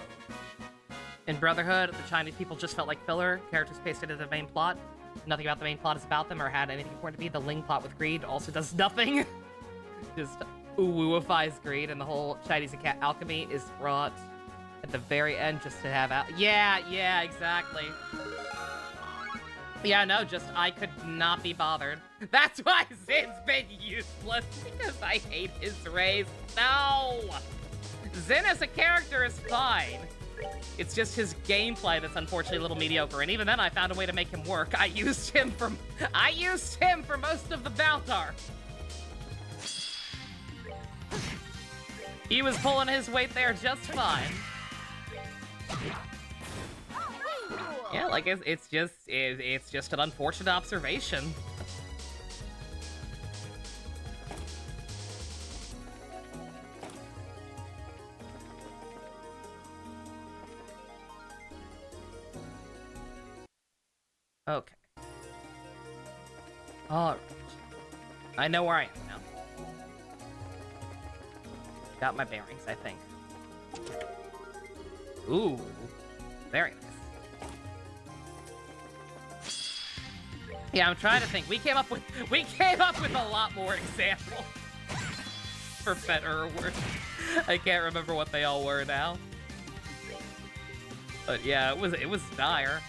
In Brotherhood, the Chinese people just felt like filler. Characters pasted into the main plot. Nothing about the main plot is about them or had anything important to be. The Ling plot with greed also does nothing. Just wooifies greed, and the whole Chinese alchemy is brought at the very end just to have out. Yeah, exactly. Yeah, no, just I could not be bothered. That's why Zin's been useless, because I hate his race. No! Zin as a character is fine. It's just his gameplay that's unfortunately a little mediocre, and even then I found a way to make him work. I used him for most of the Baltar. He was pulling his weight there just fine. Yeah, like it's just an unfortunate observation. Okay. Alright. I know where I am now. Got my bearings, I think. Ooh. Very nice. Yeah, I'm trying to think. We came up with a lot more examples. For better or worse. I can't remember what they all were now. But yeah, it was dire.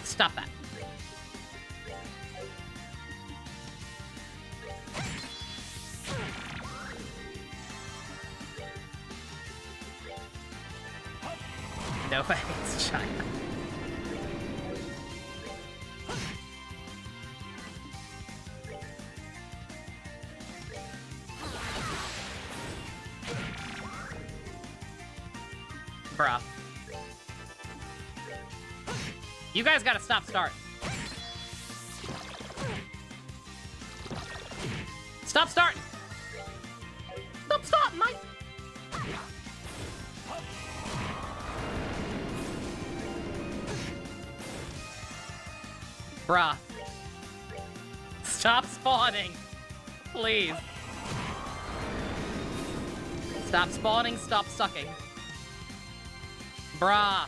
Stop that. No thanks, China. Bruh. You guys gotta stop starting. Stop starting! Stop starting, Mike! Bruh. Stop spawning. Please. Stop spawning, stop sucking. Bruh.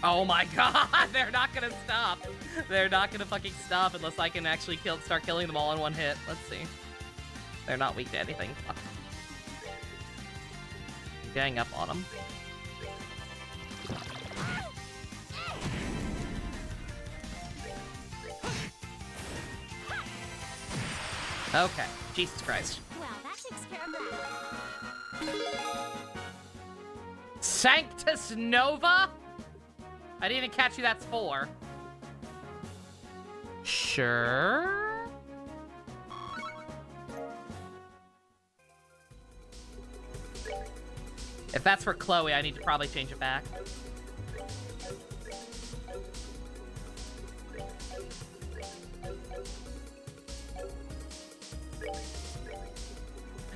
Oh my god, they're not gonna stop. They're not gonna fucking stop unless I can actually start killing them all in one hit. Let's see. They're not weak to anything. Fuck. Gang up on them. Okay, Jesus Christ. Well, that takes care of that. Sanctus Nova? I didn't even catch you that's for. Sure. If that's for Chloe, I need to probably change it back.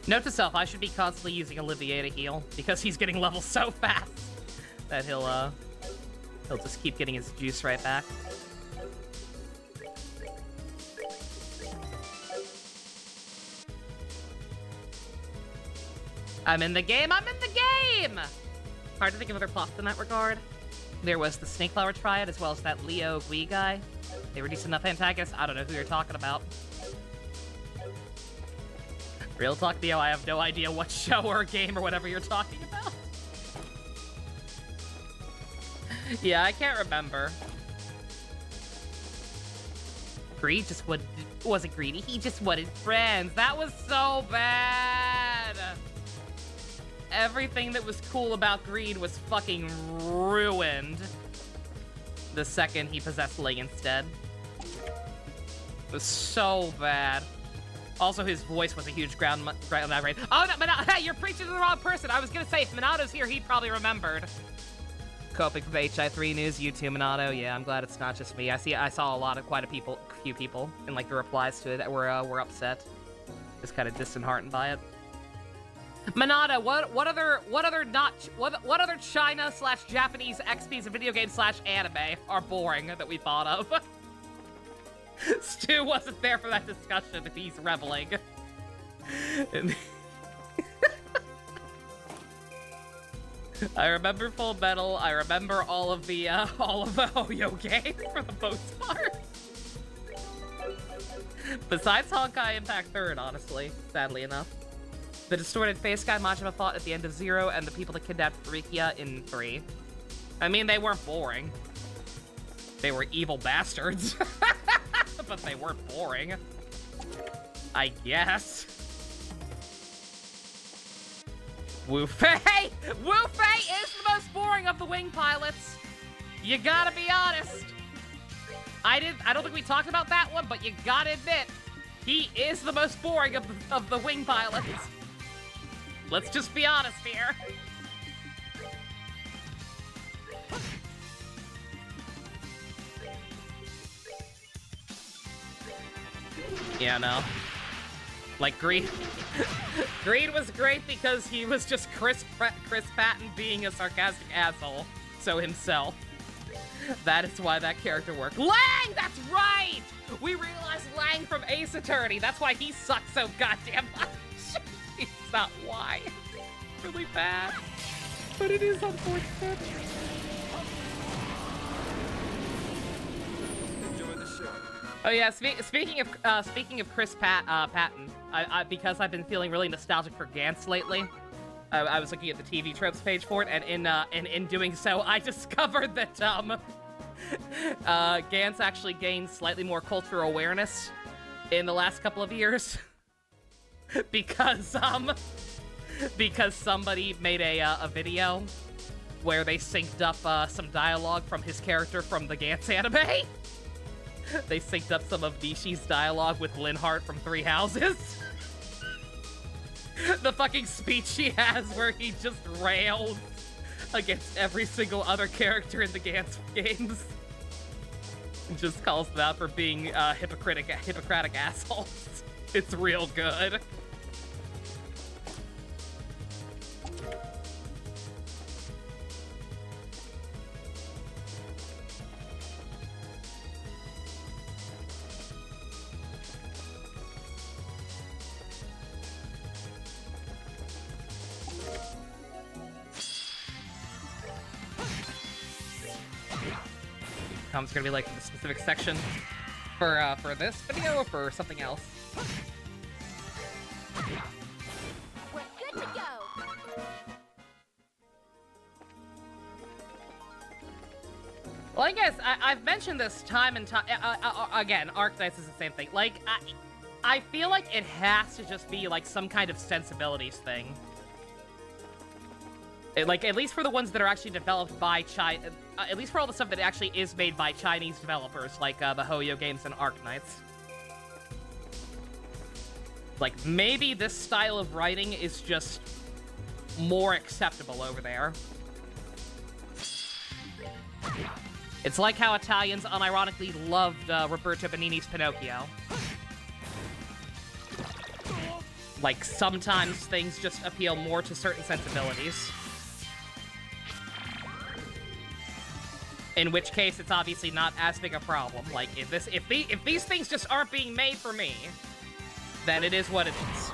Note to self, I should be constantly using Olivier to heal, because he's getting level so fast that he'll just keep getting his juice right back. I'm in the game, I'm in the game! Hard to think of other plots in that regard. There was the Snakeflower Triad, as well as that Leo Gui guy. They were decent enough antagonists. I don't know who you're talking about. Real talk, Theo, I have no idea what show or game or whatever you're talking about. Yeah, I can't remember. Greed just wasn't greedy, he just wanted friends. That was so bad! Everything that was cool about Greed was fucking ruined the second he possessed Ling instead. It was so bad. Also, his voice was a huge ground rate. Oh, no, hey, you're preaching to the wrong person. I was gonna say, if Monato's here, he'd probably remembered. Coping with HI3 news, you too, Monato. Yeah, I'm glad it's not just me. I saw quite a few people in like the replies to it that were upset, just kind of disheartened by it. Monato, what other China/Japanese XPs and video games /anime are boring that we thought of? Stu wasn't there for that discussion. He's reveling. I remember Full Metal. I remember all of the Oyo games for the most part. Besides Honkai Impact 3rd, honestly, sadly enough. The distorted face guy Majima fought at the end of 0, and the people that kidnapped Rikia in 3. I mean, they weren't boring. They were evil bastards. But they weren't boring. I guess. Wu Fei! Wu Fei is the most boring of the wing pilots. You gotta be honest. I don't think we talked about that one, but you gotta admit, he is the most boring of the wing pilots. Let's just be honest here. Yeah, no. Like, Greed... Greed was great because he was just Chris Patton being a sarcastic asshole. So himself. That is why that character worked. Lang! That's right! We realized Lang from Ace Attorney. That's why he sucks so goddamn much. It's not why. It's really bad. But it is unfortunate. Enjoy the show. Oh yeah, speaking of Chris Patton, because I've been feeling really nostalgic for Gantz lately, I was looking at the TV tropes page for it, and in doing so, I discovered that Gantz actually gained slightly more cultural awareness in the last couple of years because somebody made a video where they synced up some dialogue from his character from the Gantz anime. They synced up some of Nishi's dialogue with Linhardt from Three Houses. The fucking speech he has where he just rails against every single other character in the Gantz games. And just calls them out for being Hippocratic assholes. It's real good. com's gonna be like the specific section for this video or for something else. We're good to go. Well, I guess I've mentioned this time and time again. Arknights is the same thing. Like, I feel like it has to just be like some kind of sensibilities thing. Like, at least for the ones that are actually developed by China, at least for all the stuff that actually is made by Chinese developers, like the Hoyo games and Arknights. Like, maybe this style of writing is just more acceptable over there. It's like how Italians unironically loved Roberto Benigni's Pinocchio. Like, sometimes things just appeal more to certain sensibilities. In which case, it's obviously not as big a problem. Like, if these things just aren't being made for me, then it is what it is.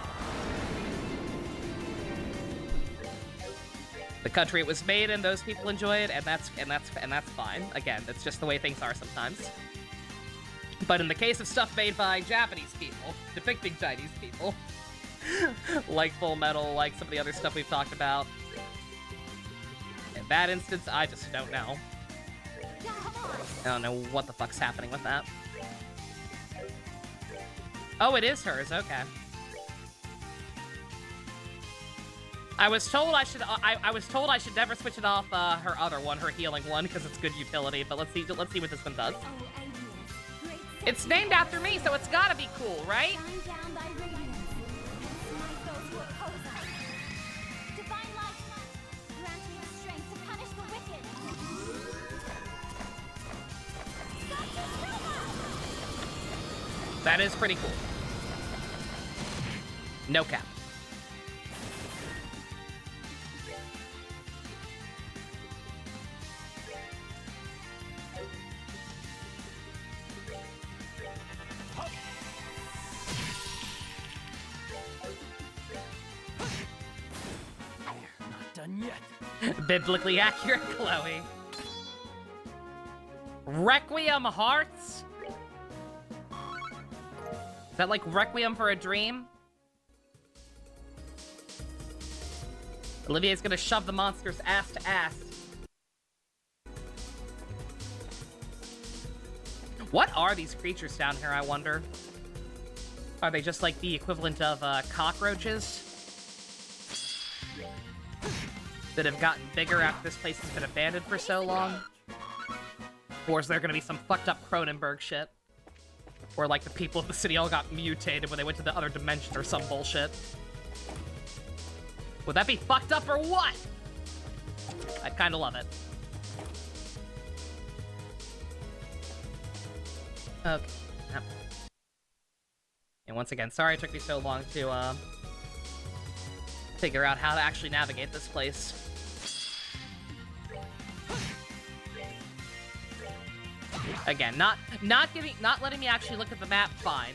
The country it was made in, those people enjoy it, and that's fine. Again, that's just the way things are sometimes. But in the case of stuff made by Japanese people, depicting Chinese people, like Full Metal, like some of the other stuff we've talked about, in that instance, I just don't know. I don't know what the fuck's happening with that. Oh, it is hers. Okay. I was told I should. I was told I should never switch it off her other one, her healing one, because it's good utility. But let's see what this one does. It's named after me, so it's gotta be cool, right? That is pretty cool. No cap. Not done yet. Biblically accurate, Chloe. Requiem Hearts? Is that like Requiem for a Dream? Olivier's gonna shove the monster's ass to ass. What are these creatures down here, I wonder? Are they just like the equivalent of cockroaches? That have gotten bigger after this place has been abandoned for so long? Or is there gonna be some fucked up Cronenberg shit? Or like the people of the city all got mutated when they went to the other dimension or some bullshit. Would that be fucked up or what? I'd kinda love it. Okay. Yep. And once again, sorry it took me so long to figure out how to actually navigate this place. Again, not letting me actually look at the map, fine.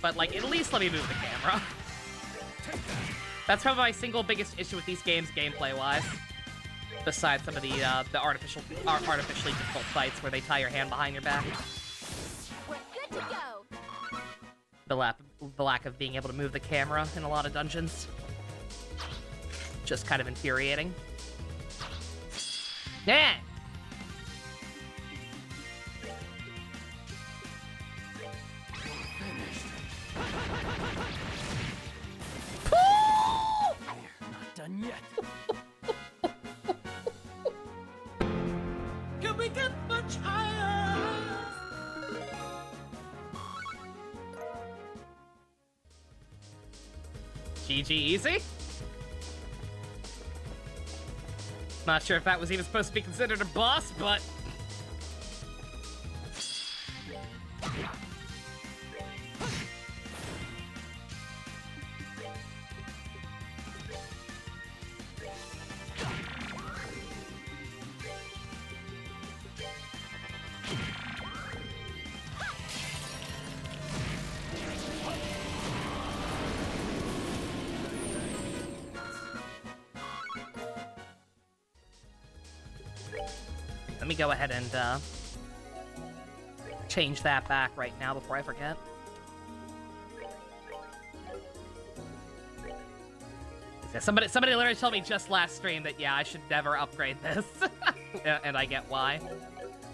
But like, at least let me move the camera. That's probably my single biggest issue with these games, gameplay-wise. Besides some of the artificially difficult fights where they tie your hand behind your back. We're good to go. The lack of being able to move the camera in a lot of dungeons. Just kind of infuriating. Yeah. Not done yet. Can we get much higher? GG easy? Not sure if that was even supposed to be considered a boss, but... Let me go ahead and change that back right now before I forget. Yeah, somebody literally told me just last stream that, yeah, I should never upgrade this. And I get why.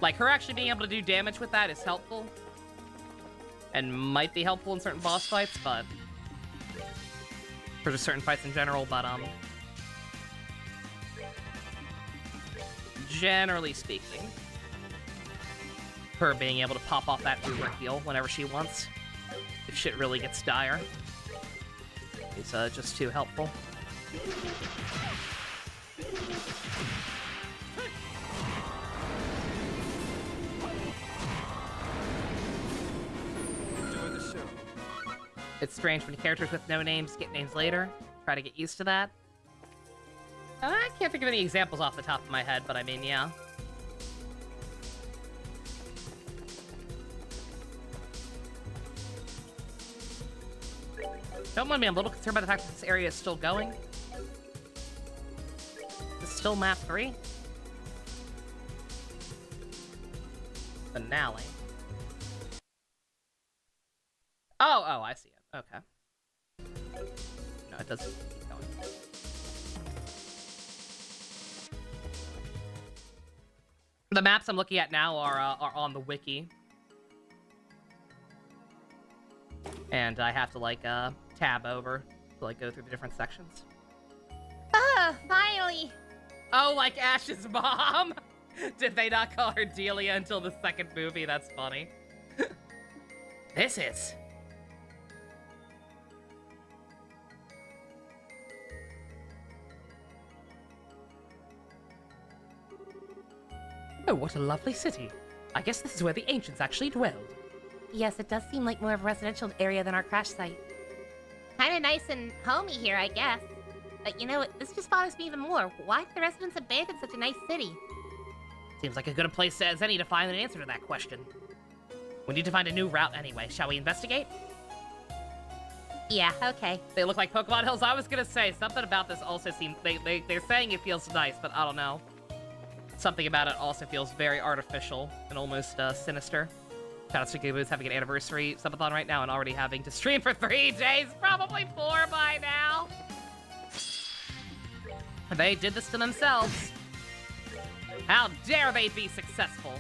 Like, her actually being able to do damage with that is helpful. And might be helpful in certain boss fights, but... for just certain fights in general, but, generally speaking, her being able to pop off that Uber heal whenever she wants, if shit really gets dire, is, just too helpful. Enjoy the show. It's strange when characters with no names get names later. Try to get used to that. I can't think of any examples off the top of my head, but I mean, yeah. Don't mind me, I'm a little concerned by the fact that this area is still going. It's still map 3. Finale. Oh, I see it. Okay. No, it doesn't keep going. The maps I'm looking at now are on the wiki. And I have to, like, tab over to, like, go through the different sections. Ah, finally! Oh, like Ash's mom? Did they not call her Delia until the second movie? That's funny. This is... Oh, what a lovely city. I guess this is where the ancients actually dwelled. Yes, it does seem like more of a residential area than our crash site. Kinda nice and homey here, I guess. But you know what, this just bothers me even more. Why did the residents abandon such a nice city? Seems like a good a place as any to find an answer to that question. We need to find a new route anyway. Shall we investigate? Yeah, okay. They look like Pokemon Hills. I was gonna say, something about this also seems... They're saying it feels nice, but I don't know. Something about it also feels very artificial and almost sinister. Shout out to Gooboo's having an anniversary subathon right now and already having to stream for 3 days. Probably 4 by now. They did this to themselves. How dare they be successful?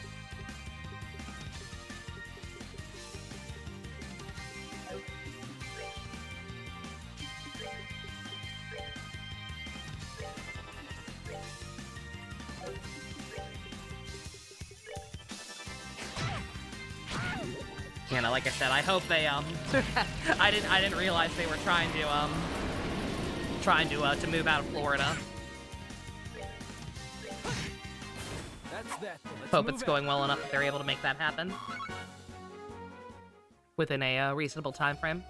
You know, like I said, I hope they I didn't realize they were trying to move out of Florida. That's that. Let's Hope move it's out. going well enough that they're able to make that happen within a reasonable time frame.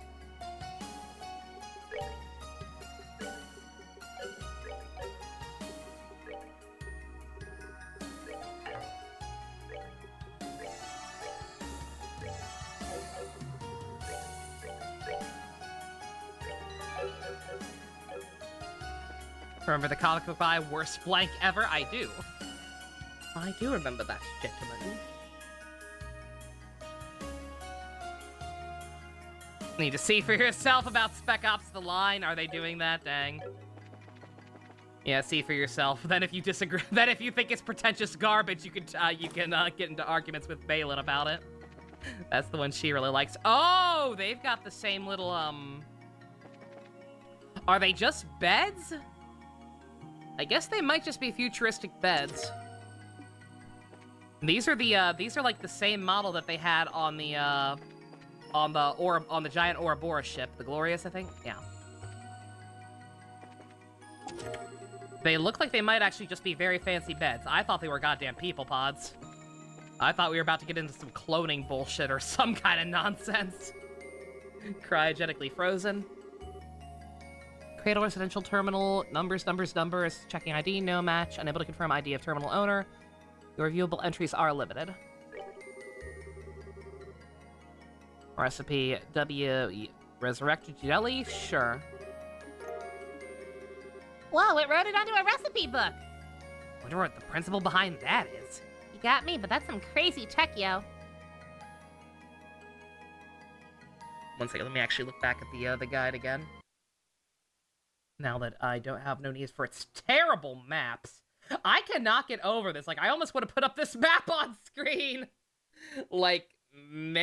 Remember the comic book by worst blank ever? I do. I do remember that, gentlemen. Need to see for yourself about Spec Ops The Line. Are they doing that? Dang. Yeah, see for yourself. Then if you disagree, then if you think it's pretentious garbage, you can get into arguments with Balin about it. That's the one she really likes. Oh, they've got the same little, Are they just beds? I guess they might just be futuristic beds. These are like the same model that they had on the giant Ouroboros ship, the Glorious, I think. Yeah. They look like they might actually just be very fancy beds. I thought they were goddamn people pods. I thought we were about to get into some cloning bullshit or some kind of nonsense. Cryogenically frozen. Cradle residential terminal. Numbers. Checking ID. No match. Unable to confirm ID of terminal owner. Your viewable entries are limited. Recipe W. Resurrected jelly? Sure. Whoa, it wrote it onto a recipe book. Wonder what the principle behind that is. You got me, but that's some crazy tech, yo. One second, let me actually look back at the guide again. Now that I don't have no need for its terrible maps. I cannot get over this. Like, I almost want to put up this map on screen. Like, maybe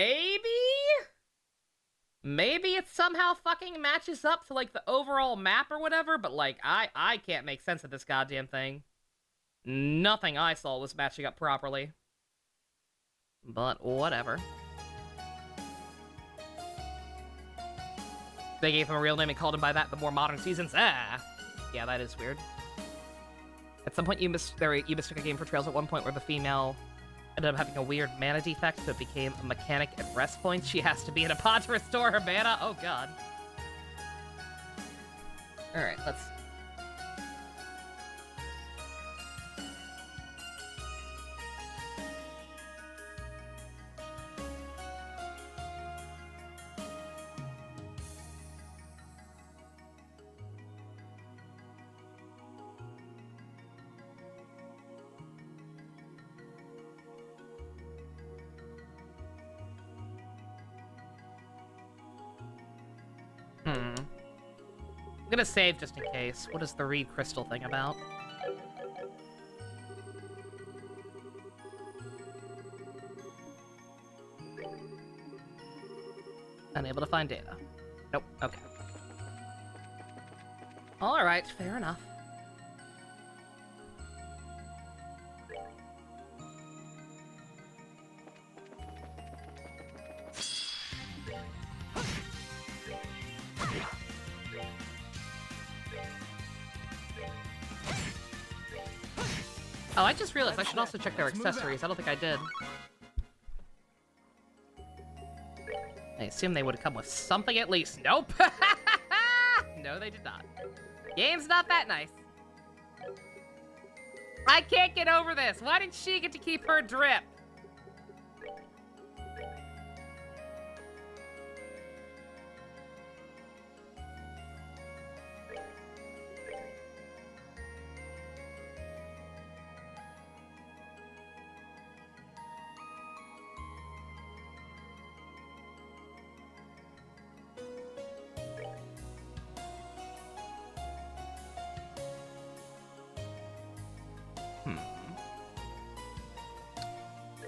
it somehow fucking matches up to, like, the overall map or whatever, but, like, I can't make sense of this goddamn thing. Nothing I saw was matching up properly. But whatever. They gave him a real name and called him by that in the more modern seasons. Ah! Yeah, that is weird. At some point, you mistook a game for Trails at one point where the female ended up having a weird mana defect, so it became a mechanic at rest points. She has to be in a pod to restore her mana. Oh, God. Alright, let's... I'm gonna save just in case. What is the Reed Crystal thing about? Unable to find data. Nope, okay. Alright, fair enough. Oh, I just realized I should also check their accessories. I don't think I did. I assume they would have come with something at least. Nope! No, they did not. Game's not that nice. I can't get over this. Why did she get to keep her drip?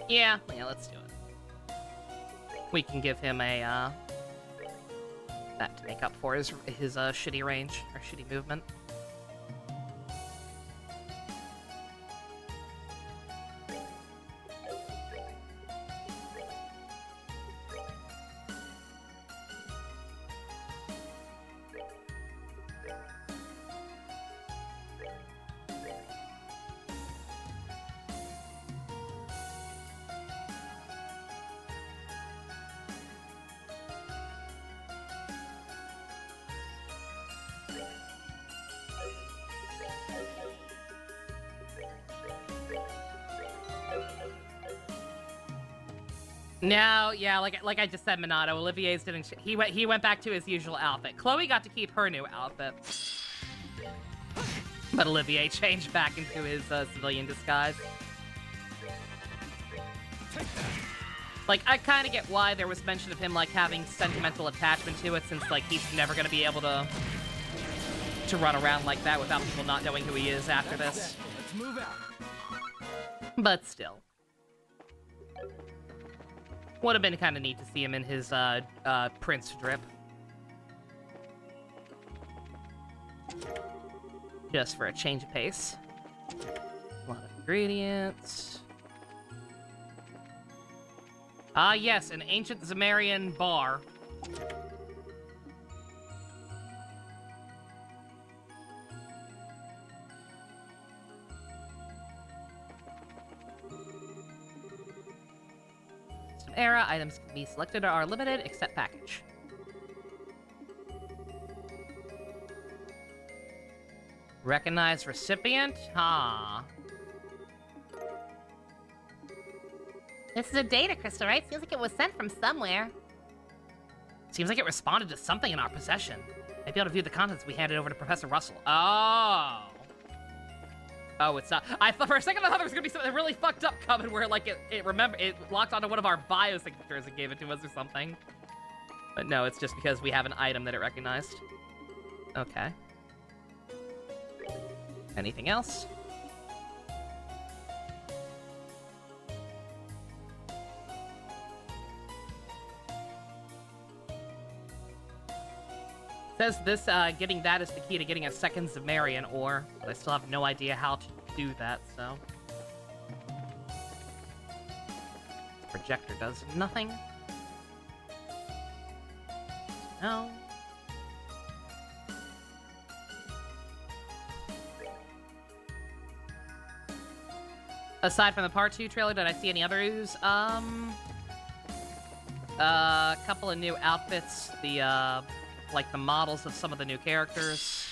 Yeah, let's do it. We can give him a, that to make up for his shitty range, or shitty movement. No, yeah, like I just said, Minato. Olivier's didn't. He went back to his usual outfit. Chloe got to keep her new outfit, but Olivier changed back into his civilian disguise. Like, I kind of get why there was mention of him like having sentimental attachment to it, since like he's never gonna be able to run around like that without people not knowing who he is after this. Let's move out. But still. Would have been kind of neat to see him in his, Prince drip. Just for a change of pace. A lot of ingredients. Ah, yes, an ancient Zemarian bar. Era items can be selected or are limited, except package. Recognize recipient? Ah. This is a data crystal, right? Seems like it was sent from somewhere. Seems like it responded to something in our possession. Might be able to view the contents we handed over to Professor Russell. Oh. Oh, it's not. I thought for a second I thought there was gonna be something really fucked up coming where like it locked onto one of our biosignatures and gave it to us or something. But no, it's just because we have an item that it recognized. Okay. Anything else? Says this, getting that is the key to getting a second Zemarian ore, but I still have no idea how to do that, so... Projector does nothing. No. Aside from the Part 2 trailer, did I see any others? A couple of new outfits, like the models of some of the new characters.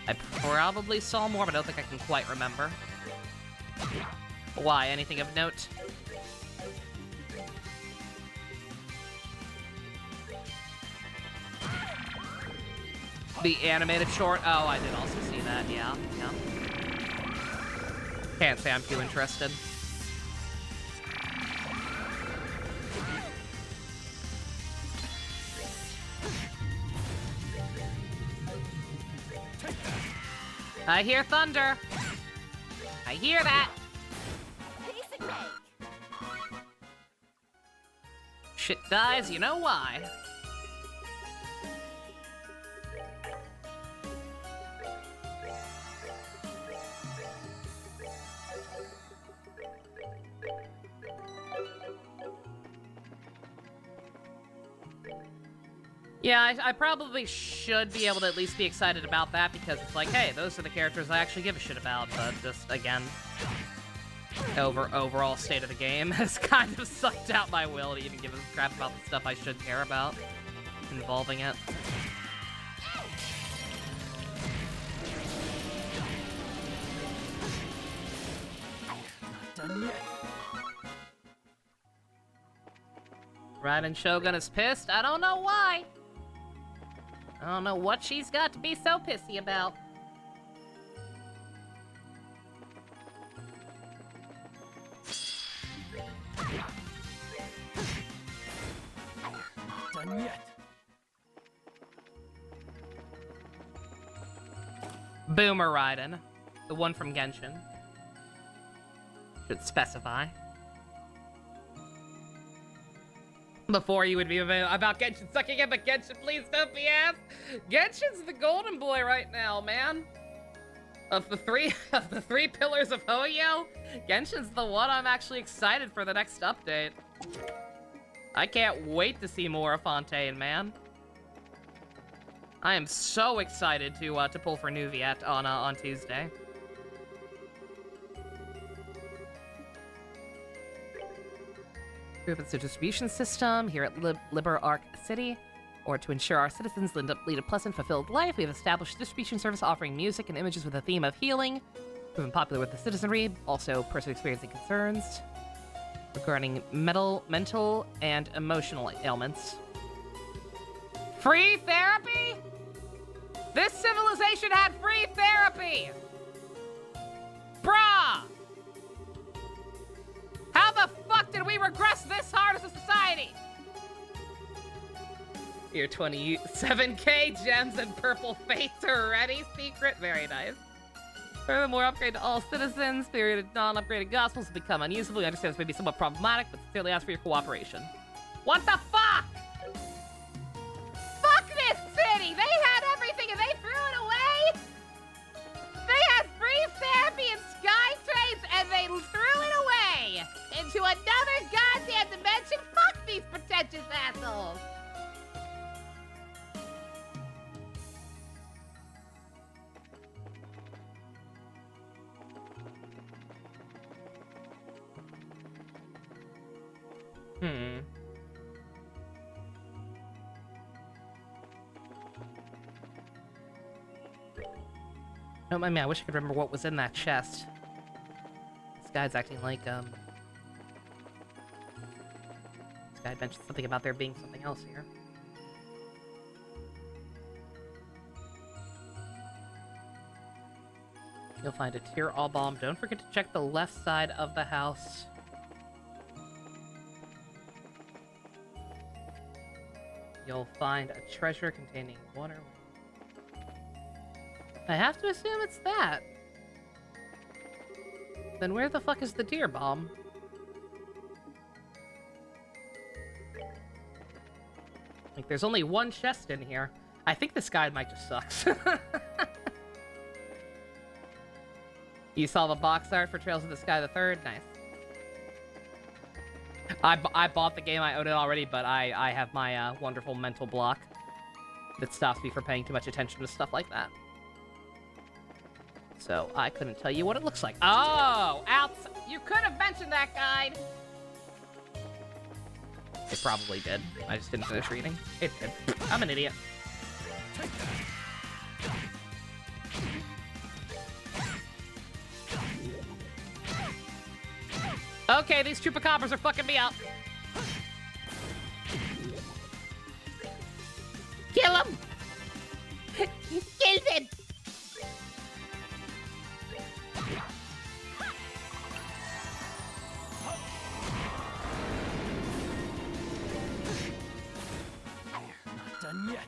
I probably saw more, but I don't think I can quite remember. Why? Anything of note? The animated short? Oh, I did also see that, yeah. Can't say I'm too interested. I hear thunder. I hear that. Piece of cake. Shit dies, you know why. Yeah, I probably should be able to at least be excited about that, because it's like, hey, those are the characters I actually give a shit about, but just, again, overall state of the game has kind of sucked out my will to even give a crap about the stuff I should care about involving it. Not done yet. Raiden Shogun is pissed. I don't know why. I don't know what she's got to be so pissy about. Not done yet. Boomer Raiden. The one from Genshin. Should specify. Before you would be about Genshin sucking in, but Genshin, please don't be asked. Genshin's the golden boy right now, man. Of the three pillars of Hoyo, Genshin's the one I'm actually excited for the next update. I can't wait to see more of Fontaine, man. I am so excited to pull for Nuviet on Tuesday. It's a distribution system here at Liber Arc City, or to ensure our citizens lead a pleasant, fulfilled life. We have established a distribution service offering music and images with a theme of healing, proven popular with the citizenry, also person experiencing concerns regarding mental and emotional ailments. Free therapy? This civilization had free therapy! Bruh! How the fuck did we regress this hard as a society? Your 27k gems and purple fates are ready. Secret, very nice. Furthermore, upgrade to all citizens. Period of non-upgraded gospels will become unusable. We understand this may be somewhat problematic, but sincerely ask for your cooperation. What the fuck? Fuck this city! They had everything and they threw it away? They had free therapy and sky trades and they threw it away into another goddamn dimension? Fuck these pretentious assholes! Don't mind me, I wish I could remember what was in that chest. This guy's acting like, This guy mentioned something about there being something else here. You'll find a Tear All Balm. Don't forget to check the left side of the house. you'll find a treasure containing water. I have to assume it's that. Then where the fuck is the deer bomb? Like, there's only one chest in here. I think this guide might just sucks. You saw the box art for Trails of the Sky the Third? Nice. I bought the game, I own it already, but I have my wonderful mental block that stops me from paying too much attention to stuff like that. So I couldn't tell you what it looks like. Oh, you could have mentioned that guide. It probably did. I just didn't finish reading. It did. I'm an idiot. Okay, these chupacabras are fucking me up. Kill him! Kill him! Not done yet.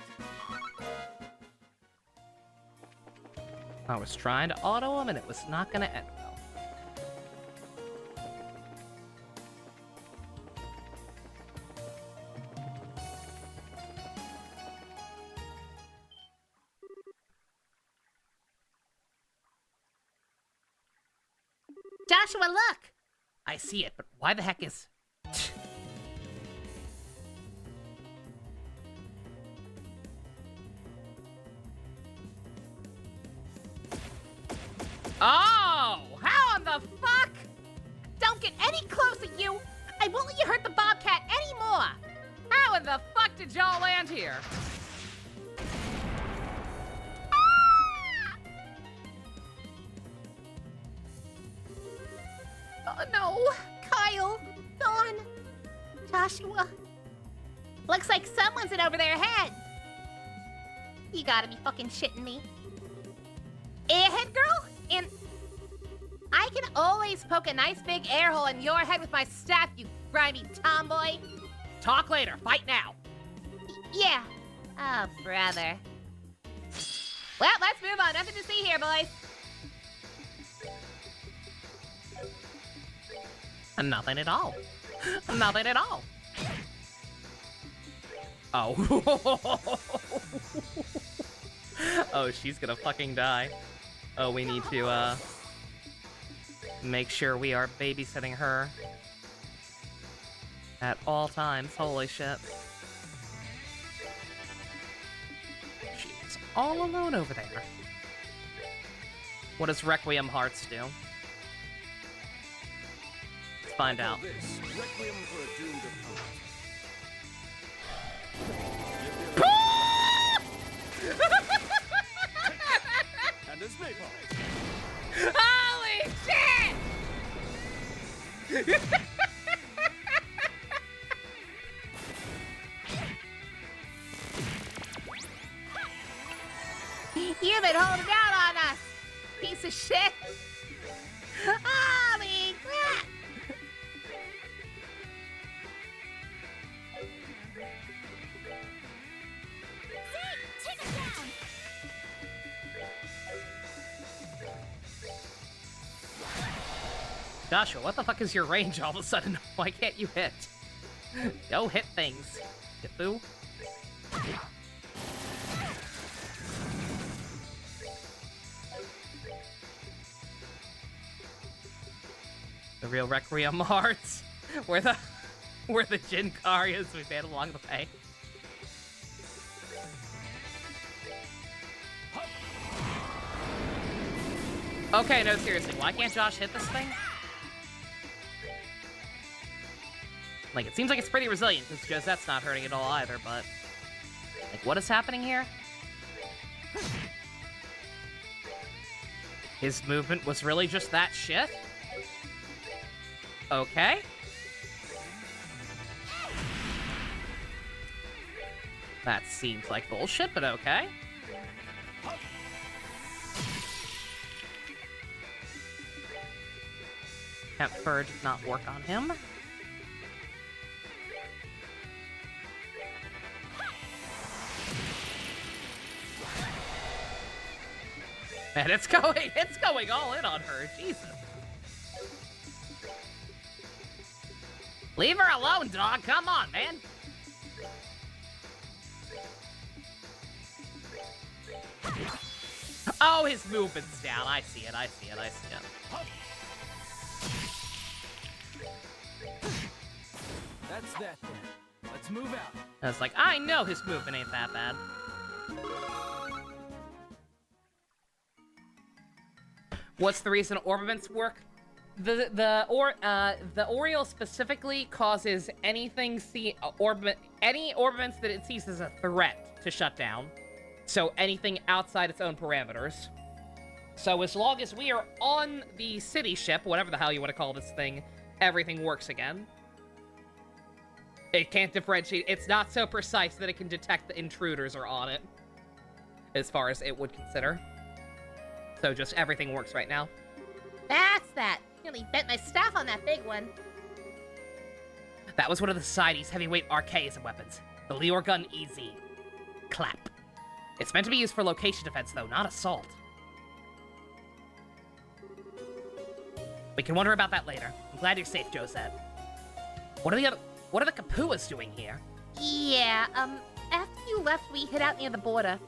I was trying to auto him and it was not gonna end well. Joshua, look! I see it, but why the heck is... Oh! How in the fuck? Don't get any closer, you! I won't let you hurt the Bobcat anymore! How in the fuck did y'all land here? Oh no! Kyle! Dawn! Joshua! Looks like someone's in over their head! You gotta be fucking shitting me. Airhead girl? And I can always poke a nice big air hole in your head with my staff, you grimy tomboy. Talk later. Fight now. Yeah. Oh, brother. Well, let's move on. Nothing to see here, boys. Nothing at all. Nothing at all. Oh. Oh, she's gonna fucking die. Oh, we need to, make sure we are babysitting her at all times. Holy shit. She's all alone over there. What does Requiem Hearts do? Let's find out. This Requiem for a doomed opponent. And this napalm. Holy shit! You've been holding out on us, piece of shit. Holy crap! Take him down. Joshua, what the fuck is your range all of a sudden? Why can't you hit? Go hit things, Gifu. The real Requiem Hearts. We're the Jinkarias we've made along the way. Okay, no, seriously, why can't Josh hit this thing? Like, it seems like it's pretty resilient, because Josette's not hurting at all either, but... Like, what is happening here? His movement was really just that shit? Okay. That seems like bullshit, but okay. Camp Fur did not work on him. Man, it's going all in on her. Jesus. Leave her alone, dog. Come on, man. Oh, his movement's down. I see it. That's that then. Let's move out. I was like, I know his movement ain't that bad. What's the reason orbaments work? The Oriole specifically causes any orbaments that it sees as a threat to shut down. So anything outside its own parameters. So as long as we are on the city ship, whatever the hell you want to call this thing, everything works again. It can't differentiate. It's not so precise that it can detect the intruders are on it, as far as it would consider. So just everything works right now. That's that. Nearly bent my staff on that big one. That was one of the Society's heavyweight archaism weapons, the Lior Gun EZ. Clap. It's meant to be used for location defense, though, not assault. We can wonder about that later. I'm glad you're safe, Josette. What are the Capuas doing here? Yeah, after you left, we hid out near the border.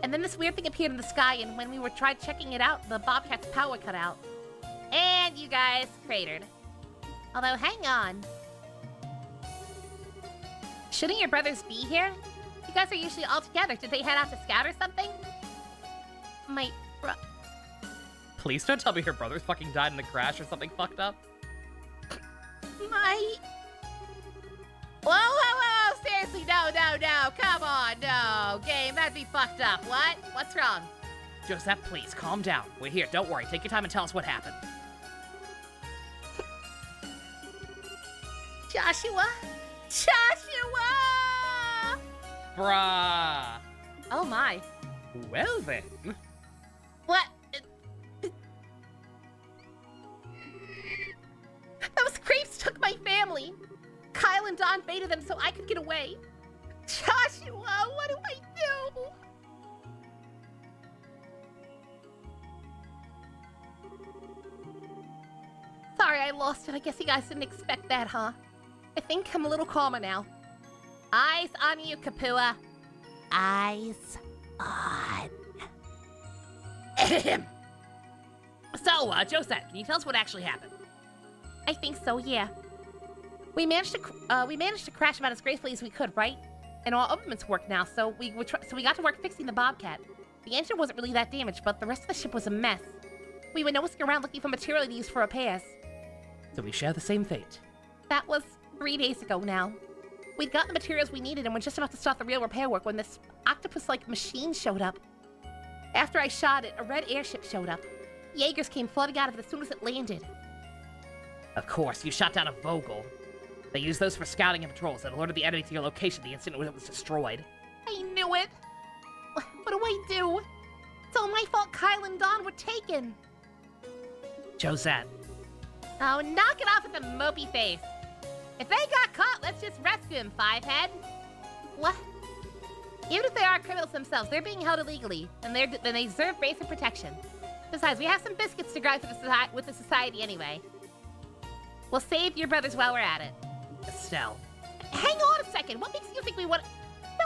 And then this weird thing appeared in the sky, and when we were tried checking it out, the Bobcat's power cut out. And you guys cratered. Although, hang on. Shouldn't your brothers be here? You guys are usually all together. Did they head out to scout or something? My Please don't tell me your brothers fucking died in a crash or something fucked up. My... Whoa, seriously, no, come on, no. Game, that'd be fucked up. What? What's wrong? Josette, please, calm down. We're here, don't worry. Take your time and tell us what happened. Joshua? Bruh. Oh my. Well then. What? Those creeps took my family. Kyle and Don baited them so I could get away. Joshua, what do I do? Sorry, I lost it. I guess you guys didn't expect that, huh? I think I'm a little calmer now. Eyes on you, Kapua. Eyes on. So, Josette, can you tell us what actually happened? I think so, yeah. We managed to crash about as gracefully as we could, right? And our armaments work now, so we got to work fixing the Bobcat. The engine wasn't really that damaged, but the rest of the ship was a mess. We were nosing around looking for material to use for repairs. So we share the same fate. That was 3 days ago now. We'd got the materials we needed and were just about to start the real repair work when this octopus-like machine showed up. After I shot it, a red airship showed up. Jaegers came flooding out of it as soon as it landed. Of course, you shot down a Vogel. They used those for scouting and patrols and alerted the enemy to your location the instant it was destroyed. I knew it! What do I do? It's all my fault Kyle and Don were taken! Josette. Oh, knock it off with a mopey face. If they got caught, let's just rescue them, Fivehead. What? Even if they are criminals themselves, they're being held illegally, and they deserve basic protection. Besides, we have some biscuits to grind with the society anyway. We'll save your brothers while we're at it. Estelle. Hang on a second. What makes you think we want?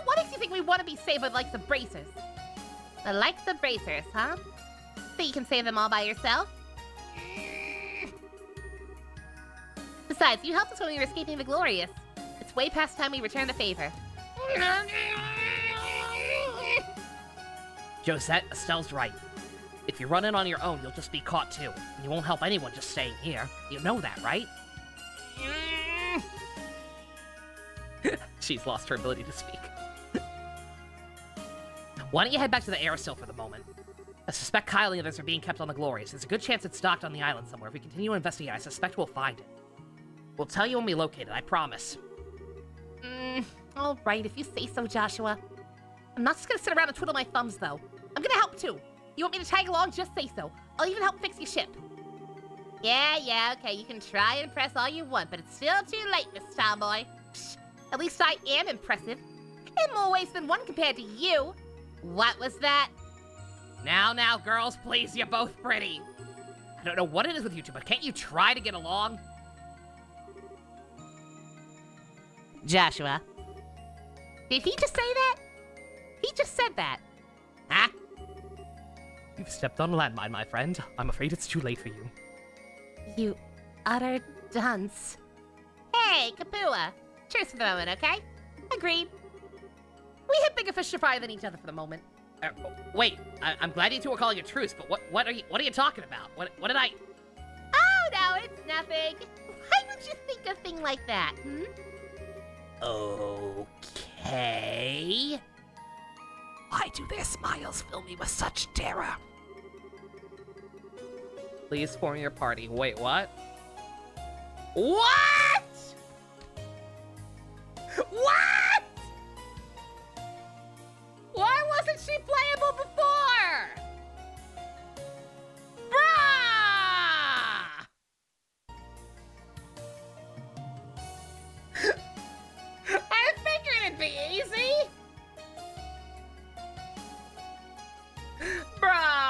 What makes you think we want to be saved by the likes of Bracers? The likes of Bracers, huh? So you can save them all by yourself? Besides, you helped us when we were escaping the Glorious. It's way past time we return the favor. Josette, Estelle's right. If you run in on your own, you'll just be caught too. And you won't help anyone just staying here. You know that, right? She's lost her ability to speak. Why don't you head back to the Aerosol for the moment? I suspect Kyle and the others are being kept on the Glorious. There's a good chance it's docked on the island somewhere. If we continue to investigate, I suspect we'll find it. We'll tell you when we locate it, I promise. All right, if you say so, Joshua. I'm not just gonna sit around and twiddle my thumbs, though. I'm gonna help, too. You want me to tag along? Just say so. I'll even help fix your ship. Yeah, okay, you can try and impress all you want, but it's still too late, Miss Tomboy. Psh, at least I am impressive. In more ways than one compared to you. What was that? Now, girls, please, you're both pretty. I don't know what it is with you two, but can't you try to get along? Joshua. Did he just say that? He just said that. Huh? You've stepped on a landmine, my friend. I'm afraid it's too late for you. You utter dunce. Hey, Kapua. Cheers for the moment, okay? Agreed. We have bigger fish to fry than each other for the moment. Wait, I'm glad you two are calling a truce, but what are you talking about? What did I... Oh, no, it's nothing. Why would you think a thing like that, hmm? Okay. Why do their smiles fill me with such terror? Please form your party. Wait, what? What? What? Why wasn't she playable before? Bruh! I figured it'd be easy. Bruh!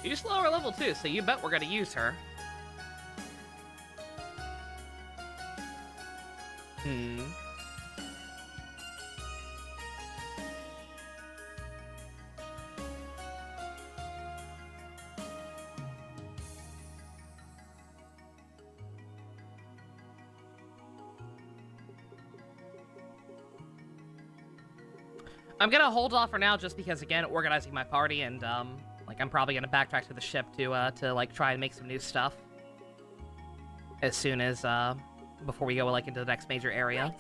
She's lower level too, so you bet we're gonna use her. I'm gonna hold off for now just because, again, organizing my party and, like, I'm probably gonna backtrack to the ship to like, try and make some new stuff. As soon as, before we go, like, into the next major area.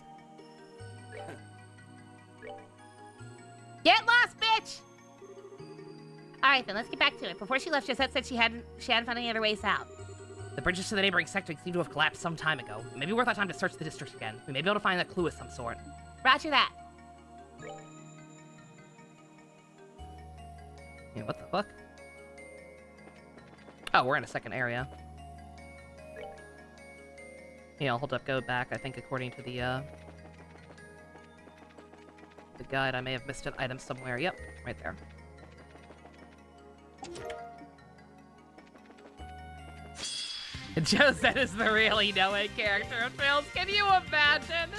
Get lost, bitch! Alright then, let's get back to it. Before she left, Josette said she hadn't found any other ways out. The bridges to the neighboring sector seem to have collapsed some time ago. It may be worth our time to search the district again. We may be able to find a clue of some sort. Roger that. Yeah, what the fuck? Oh, we're in a second area. Yeah, I'll hold up, go back. I think according to the guide, I may have missed an item somewhere. Yep, right there. Josette is the really knowing character of Fails. Can you imagine?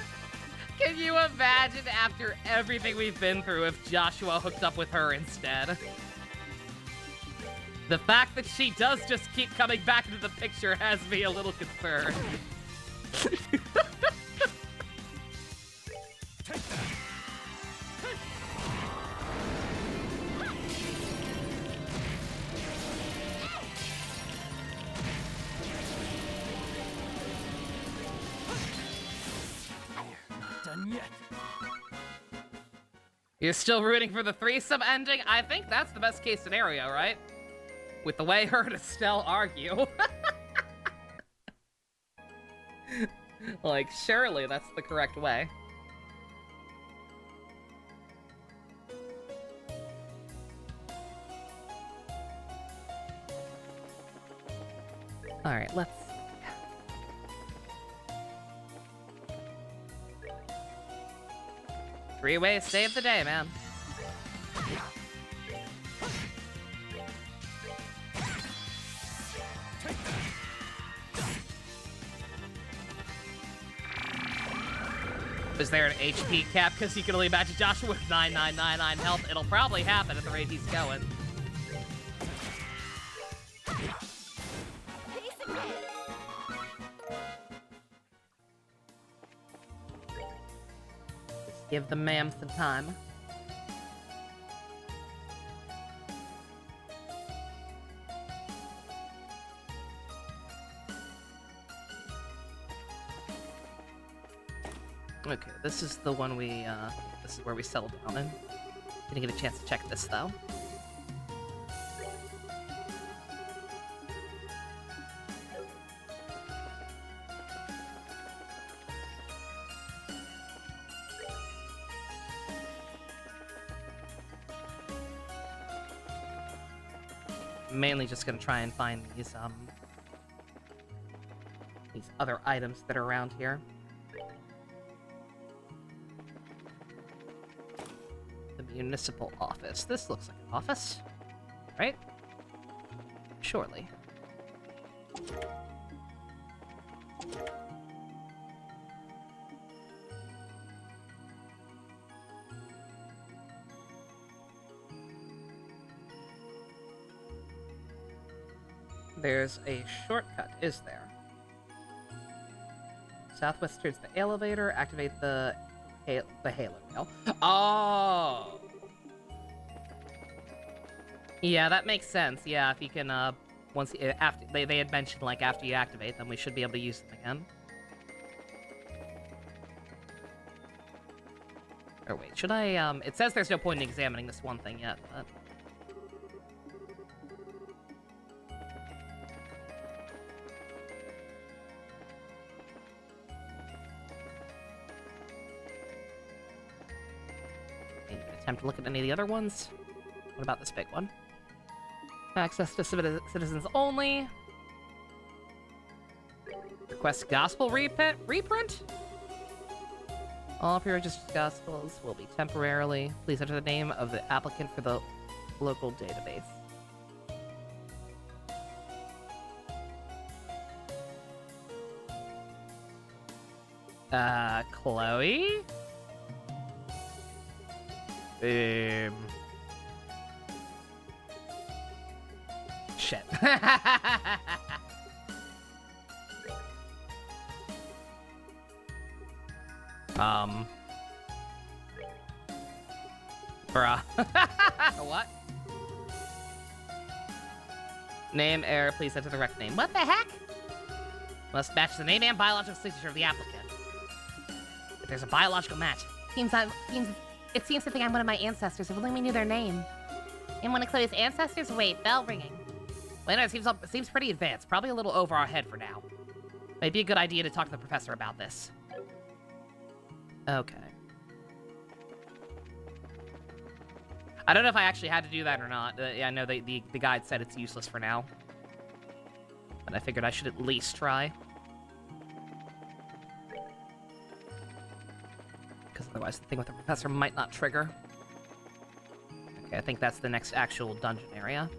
Can you imagine after everything we've been through if Joshua hooked up with her instead? The fact that she does just keep coming back into the picture has me a little concerned. Not done yet. You're still rooting for the threesome ending? I think that's the best case scenario, right? With the way her and Estelle argue. Like, surely that's the correct way. Alright, let's... Three-way save the day, man. Is there an HP cap? Because you can only imagine Joshua with 9999 health. It'll probably happen at the rate he's going. Just give the ma'am some time. Okay, this is the one we, this is where we settled down in. Didn't get a chance to check this, though. Mainly just gonna try and find these, these other items that are around here. The municipal office. This looks like an office, right? Surely. There's a shortcut, is there? Southwest towards the elevator, activate the halo rail. Oh! Yeah, that makes sense. Yeah, if you can, once, after, they had mentioned, like, after you activate them, we should be able to use them again. Or wait, should I, it says there's no point in examining this one thing yet, but... Attempt to look at any of the other ones. What about this big one? Access to citizens only. Request gospel reprint? All pre-registered gospels will be temporarily. Please enter the name of the applicant for the local database. Chloe? Shit. Bruh. What? Name error, please enter the correct name. What the heck? Must match the name and biological signature of the applicant. If there's a biological match. It seems to think I'm one of my ancestors, if only we knew their name. And one of Chloe's ancestors? Wait, bell ringing. Well, no, it seems pretty advanced. Probably a little over our head for now. Maybe a good idea to talk to the professor about this. Okay. I don't know if I actually had to do that or not. Yeah, I know the guide said it's useless for now. But I figured I should at least try. Because otherwise the thing with the professor might not trigger. Okay, I think that's the next actual dungeon area.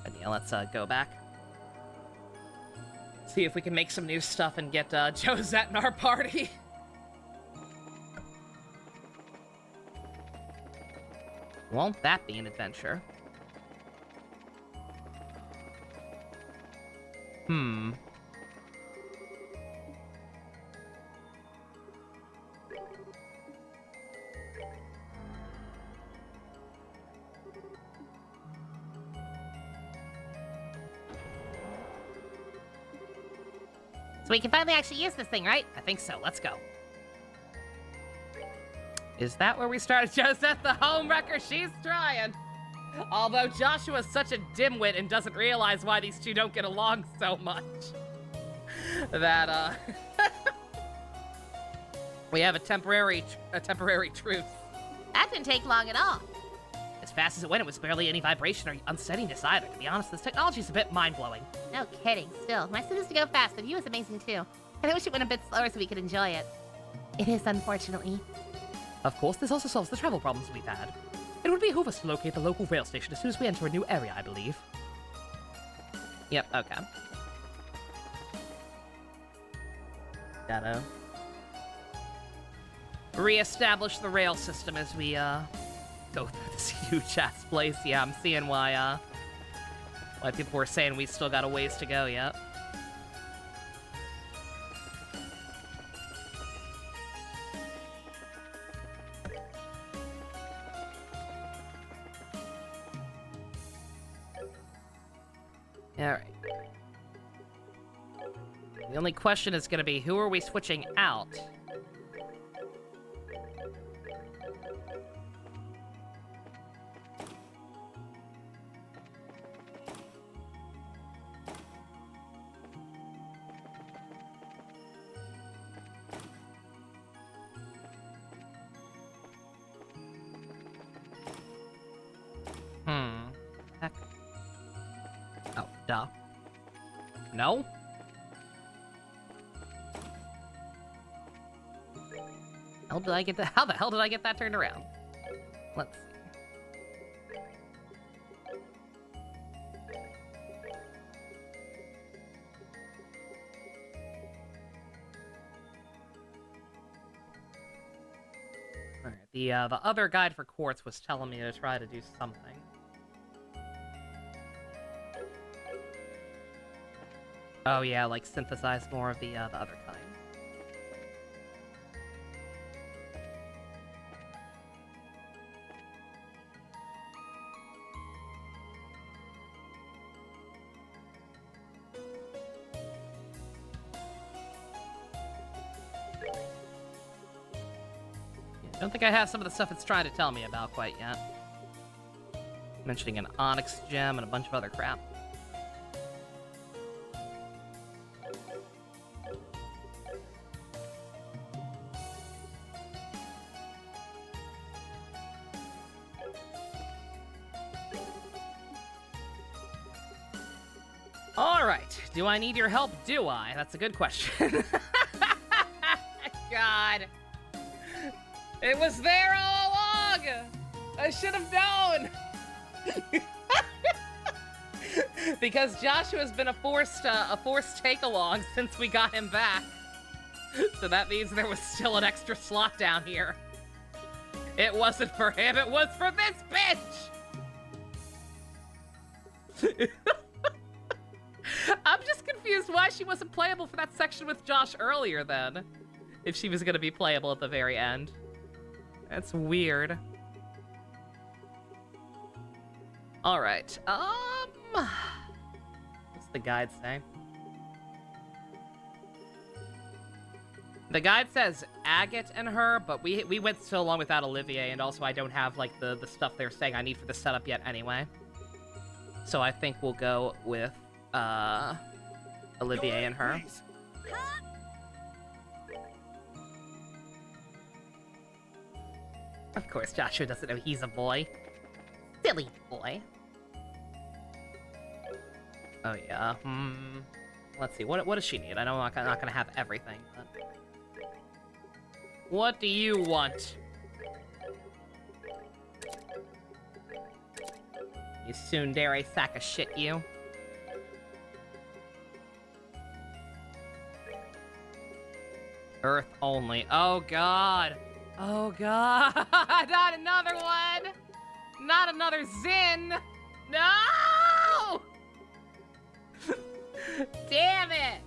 And yeah, let's go back. See if we can make some new stuff and get Josette in our party. Won't that be an adventure? So we can finally actually use this thing, right? I think so. Let's go. Is that where we started? Josette the homewrecker, she's trying. Although Joshua's such a dimwit and doesn't realize why these two don't get along so much. That, we have a temporary truce. That didn't take long at all. As fast as it went, it was barely any vibration or unsteadiness either. To be honest, this technology's a bit mind-blowing. No kidding. Still, my supposed to go fast. The view is amazing too. And I wish it went a bit slower so we could enjoy it. It is, unfortunately. Of course, this also solves the travel problems we've had. It would behoove us to locate the local rail station as soon as we enter a new area, I believe. Yep, okay. Gotta re-establish the rail system as we, go through this huge-ass place. Yeah, I'm seeing why people were saying we still got a ways to go, yep. Alright. The only question is gonna be, who are we switching out? Heck. Oh, duh. No? hell did I get that? How the hell did I get that turned around? Let's see. Alright, the other guide for quartz was telling me to try to do something. Oh yeah, like synthesize more of the other kind. I don't think I have some of the stuff it's trying to tell me about quite yet. Mentioning an onyx gem and a bunch of other crap. Alright, do I need your help? Do I? That's a good question. God. It was there all along! I should have known! Because Joshua's been a forced take-along since we got him back. So that means there was still an extra slot down here. It wasn't for him, it was for this bitch! I'm just confused why she wasn't playable for that section with Josh earlier then. If she was gonna be playable at the very end. That's weird. Alright, what's the guide say? The guide says Agate and her, but we went so long without Olivier, and also I don't have, like, the stuff they're saying I need for the setup yet anyway. So I think we'll go with, Olivier and her. Of course, Joshua doesn't know he's a boy. Silly boy. Oh, yeah. Let's see. What does she need? I know I'm not gonna have everything, but... What do you want? You tsundere sack of shit, you. Earth only. Oh, God. Oh, God. Not another one. Not another Zin. No! Damn it.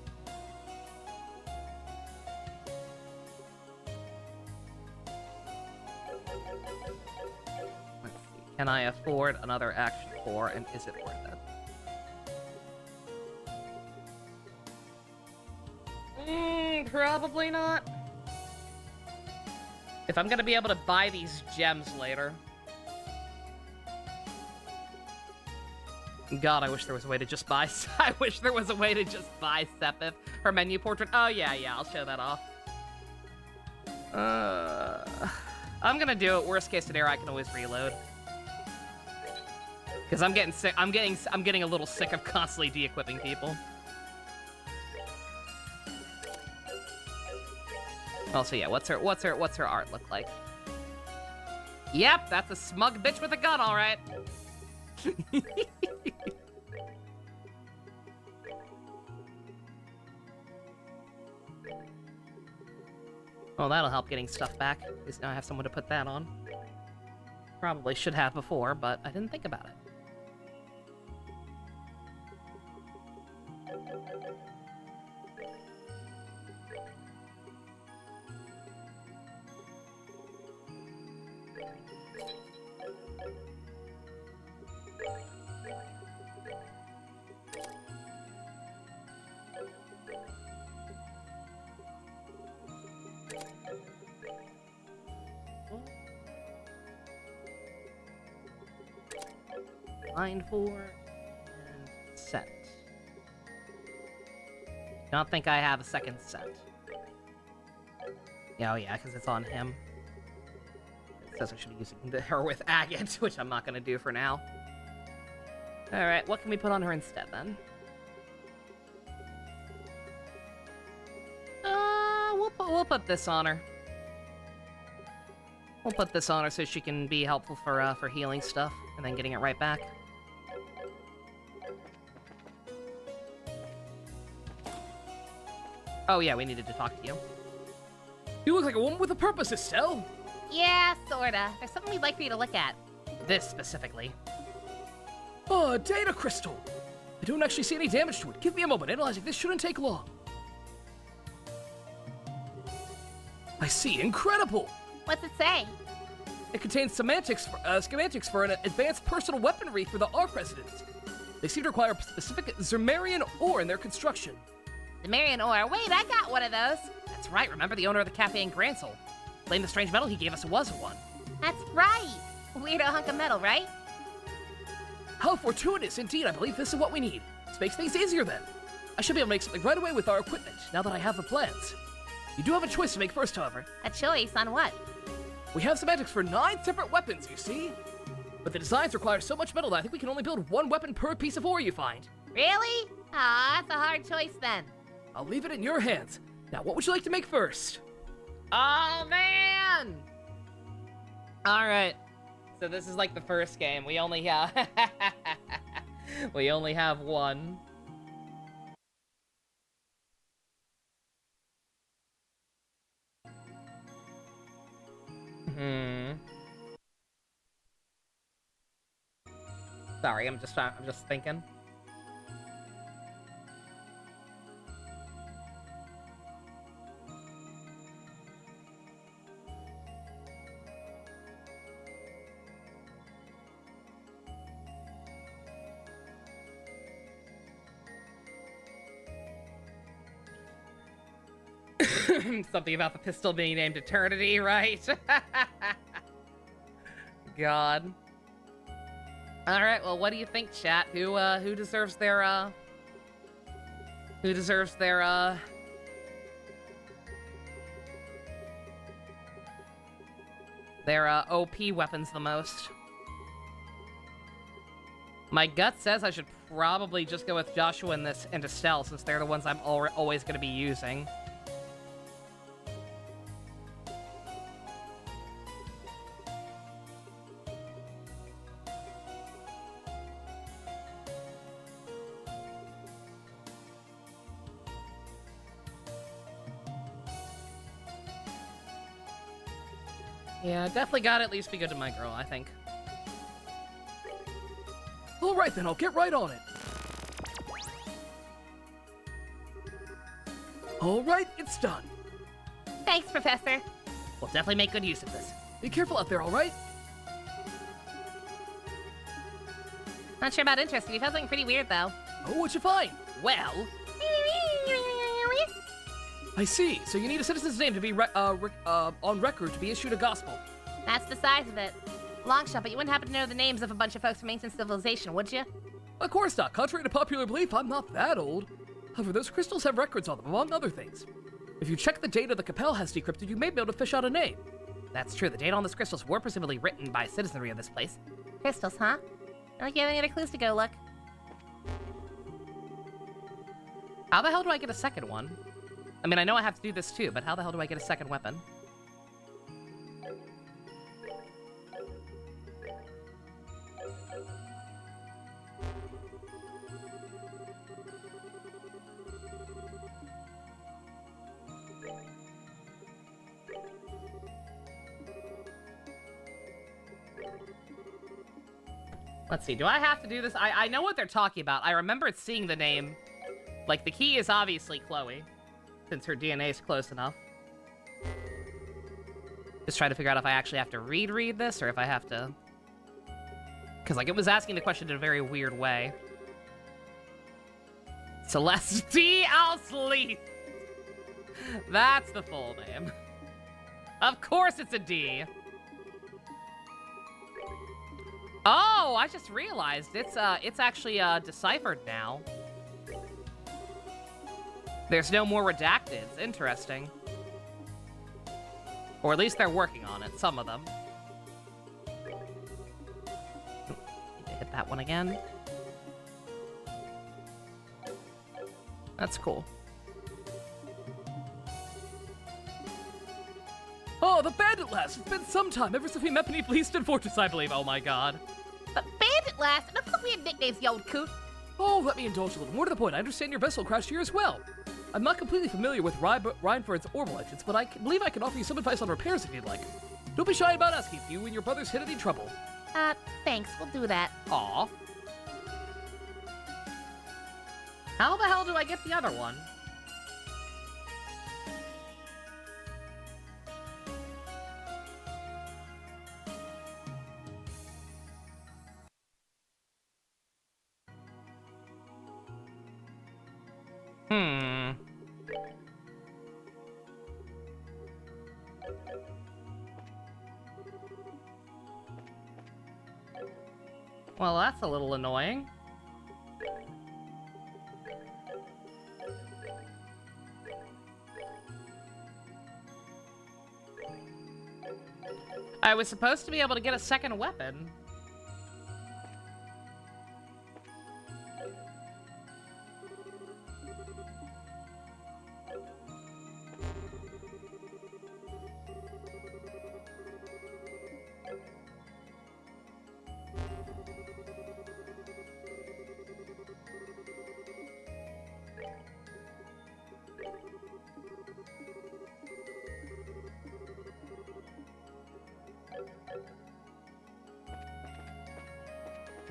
Let's see. Can I afford another action 4, and is it worth it? Probably not. If I'm gonna be able to buy these gems later. God, I wish there was a way to just buy... I wish there was a way to just buy Sepith. Her menu portrait. Oh, yeah, I'll show that off. I'm gonna do it. Worst case scenario, I can always reload. Because I'm getting sick. I'm getting a little sick of constantly de-equipping people. Also, yeah, what's her art look like? Yep, that's a smug bitch with a gun, all right. Well, that'll help getting stuff back. At least now I have someone to put that on. Probably should have before, but I didn't think about it. Line 4 and set. Don't think I have a second set. Yeah, oh yeah, because it's on him. It says I should be using her with Agate, which I'm not going to do for now. Alright, what can we put on her instead, then? We'll put this on her. We'll put this on her so she can be helpful for healing stuff, and then getting it right back. Oh yeah, we needed to talk to you. You look like a woman with a purpose, Estelle. Yeah, sorta. There's something we'd like for you to look at. This specifically. Oh, a data crystal. I don't actually see any damage to it. Give me a moment. Analyzing this shouldn't take long. I see. Incredible. What's it say? It contains schematics for an advanced personal weaponry for the ARC residents. They seem to require specific Zermarian ore in their construction. The Marion ore. Wait, I got one of those. That's right, remember the owner of the cafe in Gransel? Claimed the strange metal he gave us was one. That's right. Weirdo hunk of metal, right? How fortuitous. Indeed, I believe this is what we need. This makes things easier then. I should be able to make something right away with our equipment, now that I have the plans. You do have a choice to make first, however. A choice on what? We have semantics for 9 separate weapons, you see? But the designs require so much metal that I think we can only build 1 weapon per piece of ore you find. Really? Aw, that's a hard choice then. I'll leave it in your hands. Now, what would you like to make first? Oh, man! Alright. So this is like the first game. We only have... we only have one. Sorry, I'm just thinking. Something about the pistol being named Eternity, right? God. All right, well, what do you think, chat? Who deserves their OP weapons the most? My gut says I should probably just go with Joshua and Estelle, since they're the ones I'm always going to be using. Yeah, definitely gotta at least be good to my girl, I think. All right, then, I'll get right on it. All right, it's done. Thanks, Professor. We'll definitely make good use of this. Be careful out there, all right? Not sure about interesting. You found something pretty weird, though. Oh, what'd you find? Well, I see. So you need a citizen's name to be on record to be issued a gospel. That's the size of it. Long shot, but you wouldn't happen to know the names of a bunch of folks from ancient civilization, would you? Of course not. Contrary to popular belief, I'm not that old. However, those crystals have records on them, among other things. If you check the data the Capel has decrypted, you may be able to fish out a name. that's true. The data on those crystals were presumably written by citizenry of this place. Crystals, huh? I like you have any other clues to go look. How the hell do I get a second one? I mean, I know I have to do this too, but how the hell do I get a second weapon? Let's see, do I have to do this? I know what they're talking about. I remember seeing the name. Like, the key is obviously Chloe, since her DNA is close enough. Just trying to figure out if I actually have to read this, or if I have to... Because, like, it was asking the question in a very weird way. Celeste D. Alsleith! That's the full name. Of course it's a D! Oh, I just realized it's actually deciphered now. There's no more redacteds. Interesting. Or at least they're working on it, some of them. Need to hit that one again. That's cool. Oh, Oh, the Bandit Lass! It's been some time, ever since we met beneath Leaston Fortress, I believe. Oh my god. But Bandit Lass, and I thought we had nicknames, you old coot. Oh, let me indulge a little. More to the point, I understand your vessel crashed here as well. I'm not completely familiar with Rhineford's orbital engines, but I believe I can offer you some advice on repairs if you'd like. Don't be shy about asking if you and your brothers hit any trouble. Thanks, we'll do that. Aw. How the hell do I get the other one? Hmm. Well, that's a little annoying. I was supposed to be able to get a second weapon.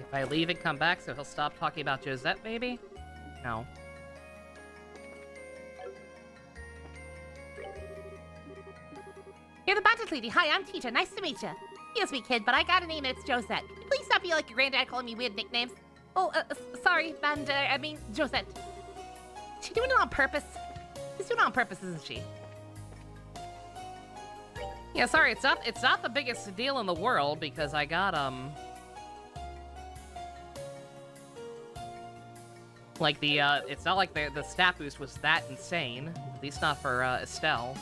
If I leave and come back, so he'll stop talking about Josette, maybe? No. You're the Bandit Lady. Hi, I'm Teacher. Nice to meet you. Excuse me, kid, but I got a name and it's Josette. Can you please stop being like your granddad calling me weird nicknames? Oh, sorry, Josette. Is she doing it on purpose? She's doing it on purpose, isn't she? Yeah, sorry, it's not the biggest deal in the world because I got, like it's not like the stat boost was that insane. At least not for, Estelle.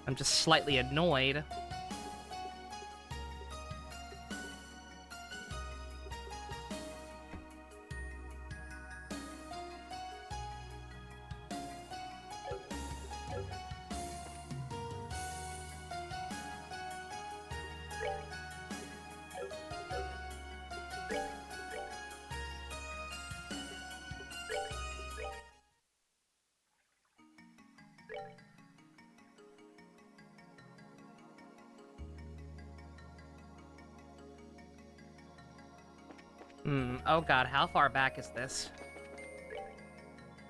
I'm just slightly annoyed. Oh god, how far back is this?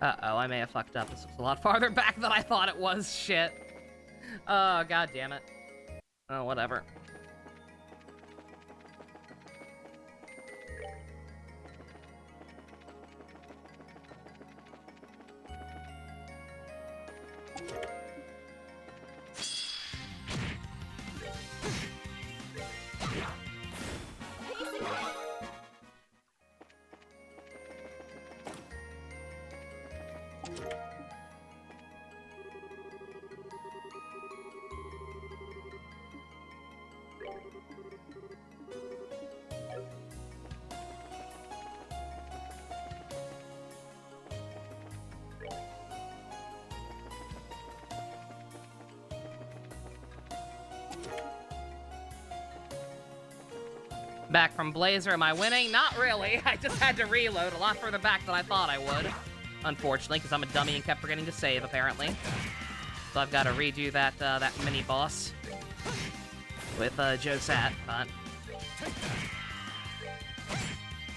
Uh-oh, I may have fucked up. This was a lot farther back than I thought it was. Shit. Oh, god damn it. Oh, whatever. Back from Blazer, am I winning? Not really. I just had to reload a lot further back than I thought I would. Unfortunately, because I'm a dummy and kept forgetting to save, apparently. So I've got to redo that, that mini-boss with, Josette, but...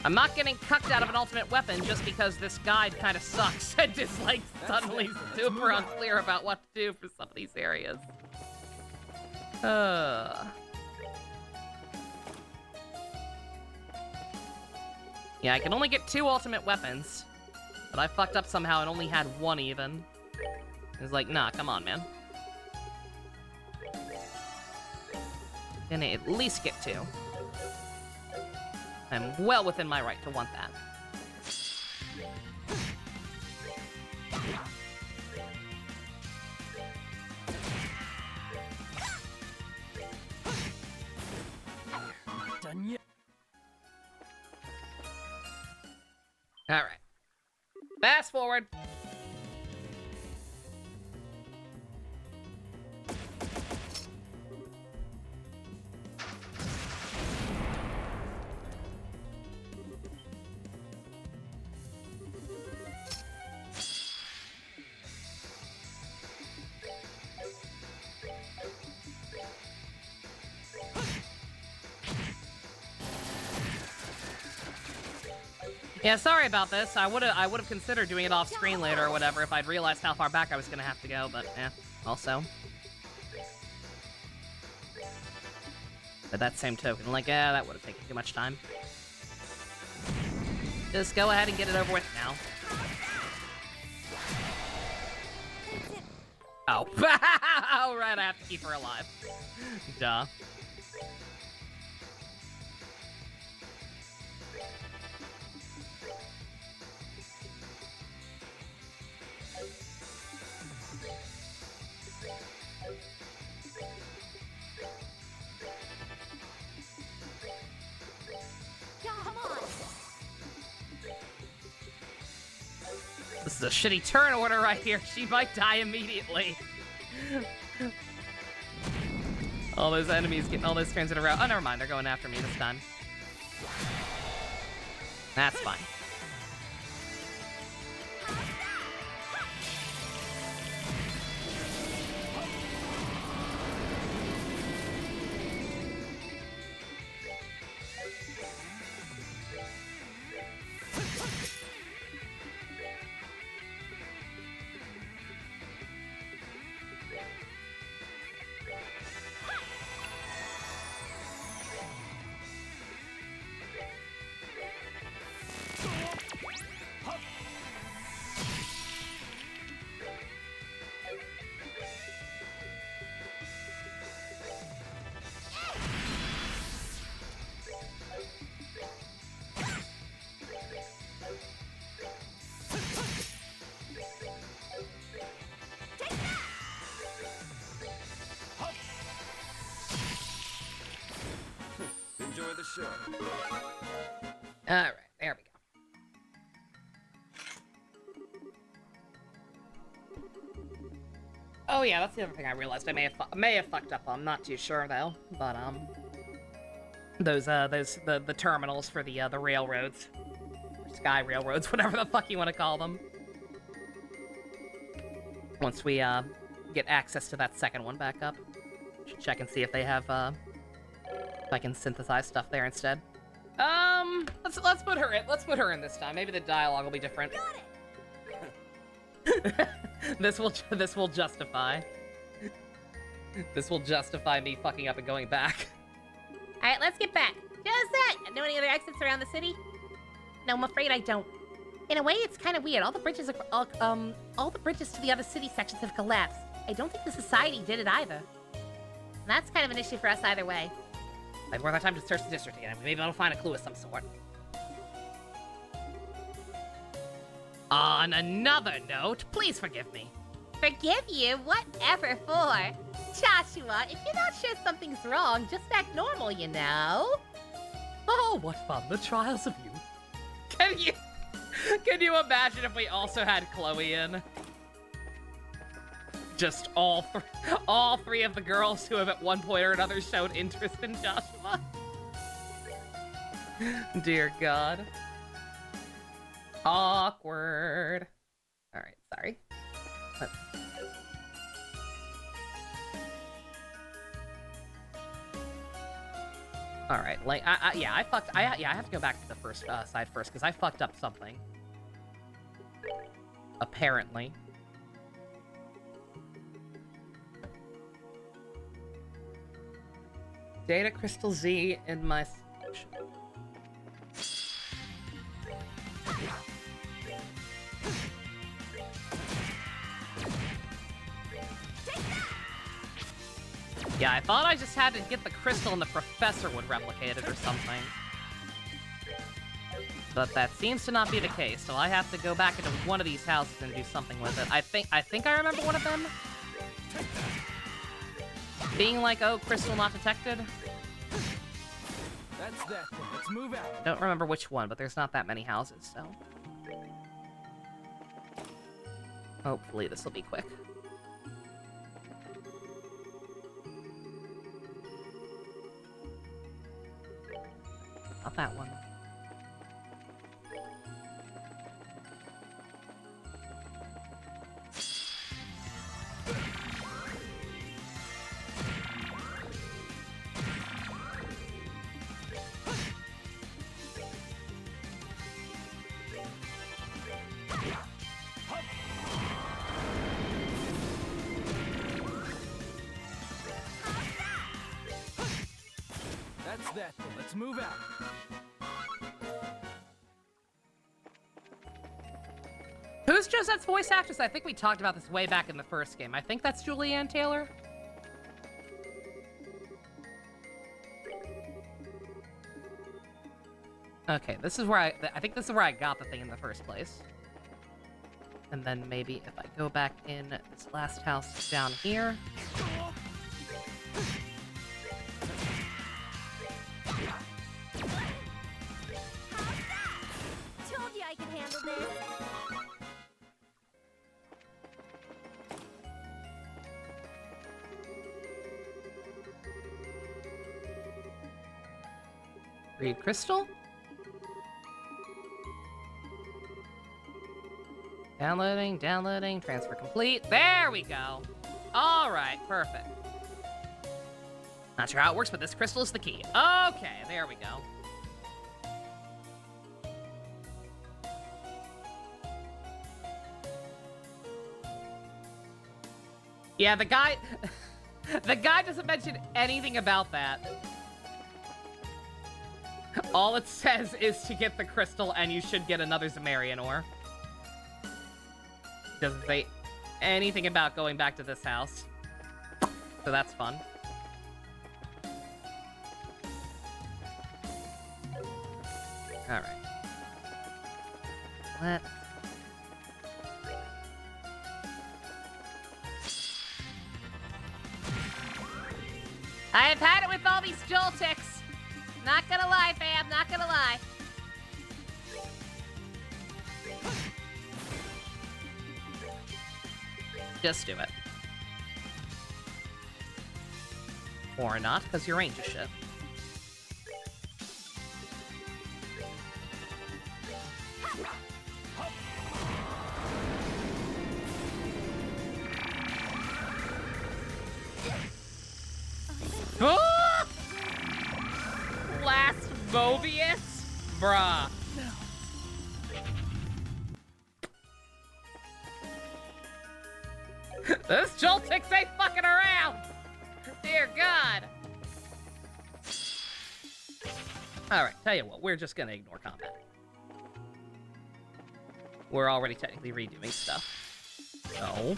I'm not getting cucked out of an ultimate weapon just because this guide kind of sucks and just, like, suddenly super unclear about what to do for some of these areas. Yeah, I can only get 2 ultimate weapons, but I fucked up somehow and only had 1 even. It's like, nah, come on, man. Gonna at least get 2. I'm well within my right to want that. Done yet? All right. Fast forward. Yeah, sorry about this. I would have considered doing it off screen later or whatever if I'd realized how far back I was gonna have to go, but yeah, also. But that same token, like, yeah, that would have taken too much time. Just go ahead and get it over with now. Oh. Oh, right, I have to keep her alive. Duh. This is a shitty turn order right here. She might die immediately. All those enemies getting all those turns in a row. Oh, never mind. They're going after me this time. That's fine. Enjoy the show. Alright, there we go. Oh yeah, that's the other thing I realized I may have fucked up on. I'm not too sure though, but the terminals for the railroads, or sky railroads, whatever the fuck you want to call them. Once we get access to that second one back up, should check and see if they have if I can synthesize stuff there instead. Let's put her in. Let's put her in this time. Maybe the dialogue will be different. This will justify. This will justify me fucking up and going back. All right, let's get back. Just that. Know any other exits around the city? No, I'm afraid I don't. In a way, it's kind of weird. All the bridges to the other city sections have collapsed. I don't think the society did it either. And that's kind of an issue for us either way. I've worth our time to search the district again. Maybe I'll find a clue of some sort. On another note, please forgive me. Forgive you? Whatever for? Joshua, if you're not sure something's wrong, just act normal, you know? Oh, what fun, the trials of youth. Can you imagine if we also had Chloe in? Just all three of the girls who have at one point or another shown interest in Joshua. Dear God. Awkward. Alright, sorry. Alright, like, I have to go back to the first side first, because I fucked up something. Apparently. Data Crystal Z in my selection. Yeah, I thought I just had to get the crystal and the professor would replicate it or something. But that seems to not be the case, so I have to go back into one of these houses and do something with it. I think I remember one of them being like, oh, crystal not detected. That's that. Let's move out. Don't remember which one, but there's not that many houses, so. Hopefully this will be quick. Not that one. That's that. Let's move out. Who's Josette's voice actress? I think we talked about this way back in the first game. I think that's Julianne Taylor. Okay, this is where I think this is where I got the thing in the first place. And then maybe if I go back in this last house down here. Told you I could handle this. Read crystal? Downloading, transfer complete. There we go. All right, perfect. Not sure how it works, but this crystal is the key. Okay, there we go. Yeah, the guy doesn't mention anything about that. All it says is to get the crystal and you should get another Zemarian ore. Doesn't say anything about going back to this house. So that's fun. Alright. Let's... I've had it with all these Joltics. Not gonna lie, fam, not gonna lie. Just do it. Or not, because your range is shit. Ah! Last Mobius? Bruh. Those Joltics ain't fucking around! Dear God! Alright, tell you what, we're just gonna ignore combat. We're already technically redoing stuff. So...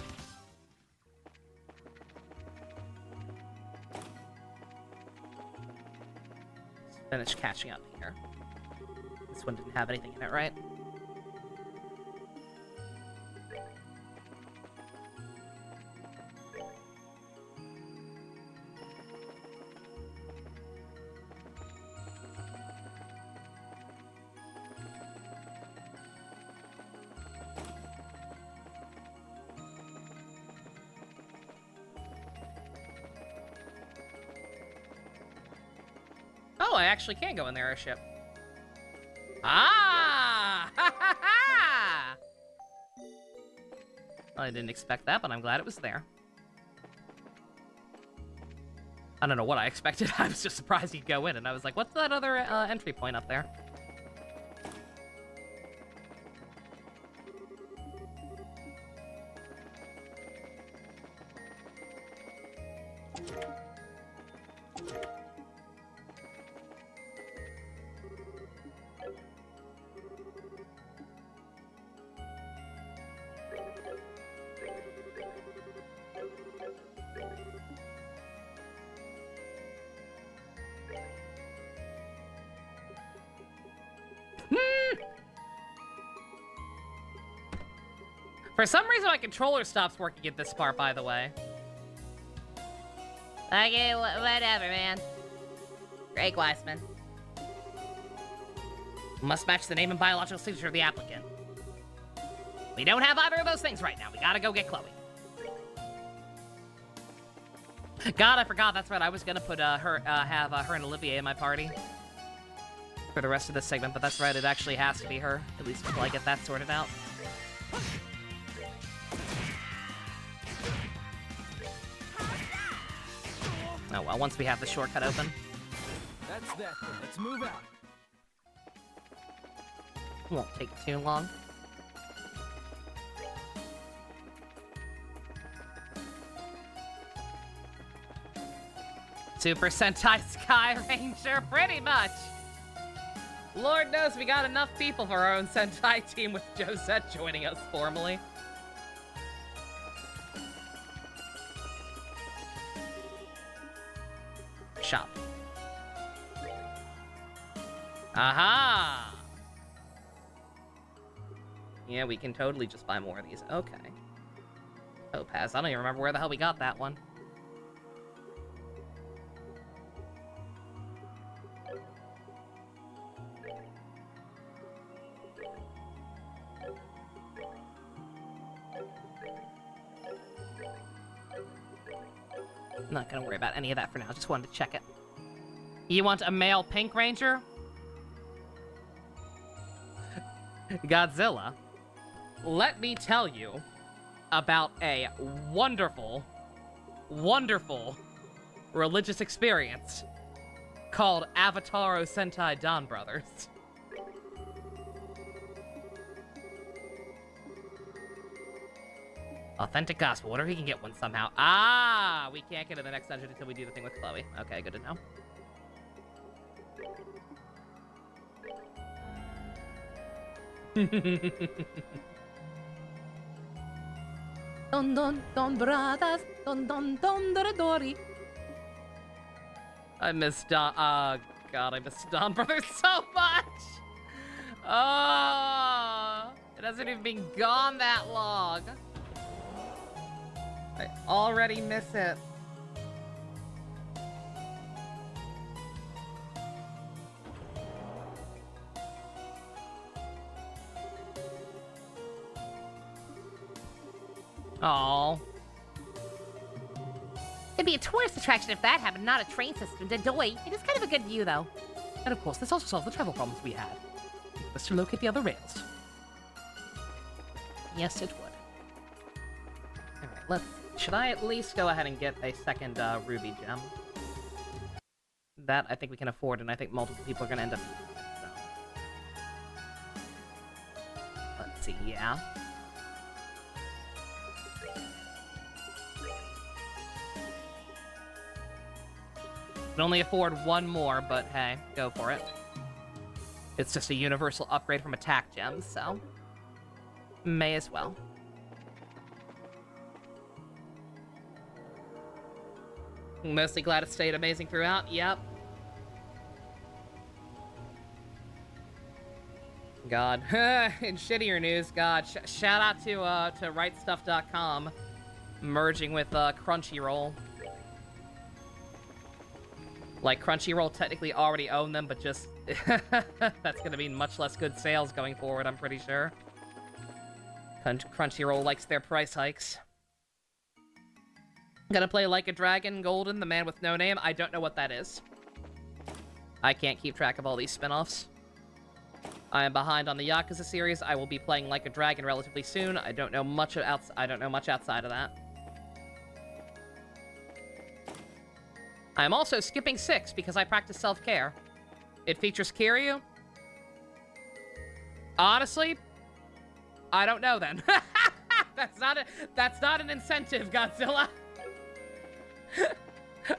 let's finish catching up here. This one didn't have anything in it, right? Oh, I actually can go in their airship. Ah! Ha ha ha! Well, I didn't expect that, but I'm glad it was there. I don't know what I expected. I was just surprised he'd go in, and I was like, what's that other entry point up there? For some reason, my controller stops working at this part, by the way. Okay, whatever, man. Greg Weissman. Must match the name and biological signature of the applicant. We don't have either of those things right now. We gotta go get Chloe. God, I forgot. That's right. I was gonna put have her and Olivier in my party for the rest of this segment, but that's right. It actually has to be her, at least until I get that sorted out. Oh well, once we have the shortcut open. That's that. Let's move out. Won't take too long. Super Sentai Sky Ranger, pretty much. Lord knows we got enough people for our own Sentai team with Josette joining us formally. Shop. Aha! Yeah, we can totally just buy more of these. Okay. Topaz, I don't even remember where the hell we got that one. I'm not gonna worry about any of that for now. Just wanted to check it. You want a male Pink Ranger? Godzilla. Let me tell you about a wonderful, wonderful religious experience called Avataro Sentai Dawn Brothers. Authentic gospel. What if we can get one somehow? Ah, we can't get to the next dungeon until we do the thing with Chloe. Okay, good to know. Don don don brothers, don don don doradori. I miss Don. God, I miss Dawn Brothers so much. Oh, it hasn't even been gone that long. I already miss it. Aww. It'd be a tourist attraction if that happened, not a train system. Dedoy. It is kind of a good view, though. And of course, this also solves the travel problems we had. Let's to locate the other rails. Yes, it would. Alright, let's... Should I at least go ahead and get a second ruby gem? That I think we can afford, and I think multiple people are going to end up using it, so... Let's see, yeah. Can only afford one more, but hey, go for it. It's just a universal upgrade from attack gems, so... May as well. Mostly glad it stayed amazing throughout. Yep. God. In shittier news, God, shout out to RightStuff.com merging with Crunchyroll. Like, Crunchyroll technically already owned them, but just... that's gonna mean much less good sales going forward, I'm pretty sure. Crunchyroll likes their price hikes. Gonna play Like a Dragon, Golden, The Man with No Name. I don't know what that is. I can't keep track of all these spin-offs. I am behind on the Yakuza series. I will be playing Like a Dragon relatively soon. I don't know much outside of that. I am also skipping 6 because I practice self-care. It features Kiryu. Honestly, I don't know then. That's not an incentive, Godzilla.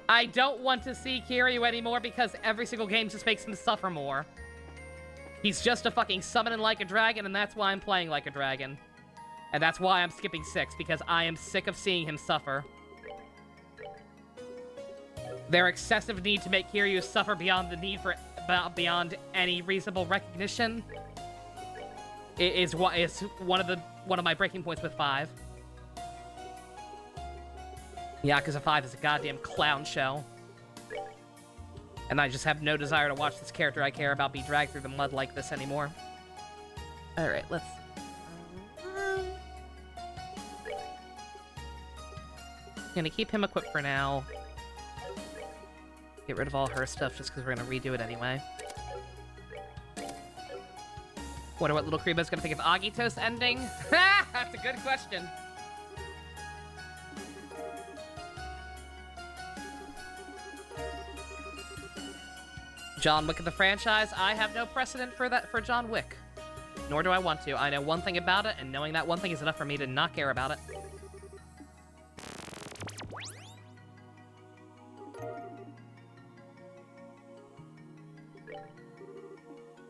I don't want to see Kiryu anymore because every single game just makes him suffer more. He's just a fucking summoning Like a Dragon, and that's why I'm playing Like a Dragon. And that's why I'm skipping 6, because I am sick of seeing him suffer. Their excessive need to make Kiryu suffer beyond the need for beyond any reasonable recognition is one of my breaking points with 5. Yakuza 5 is a goddamn clown show. And I just have no desire to watch this character I care about be dragged through the mud like this anymore. Alright, let's... Gonna keep him equipped for now. Get rid of all her stuff just because we're gonna redo it anyway. Wonder what Little Kribo's gonna think of Agito's ending? That's a good question. John Wick of the franchise, I have no precedent for that for John Wick. Nor do I want to. I know one thing about it, and knowing that one thing is enough for me to not care about it.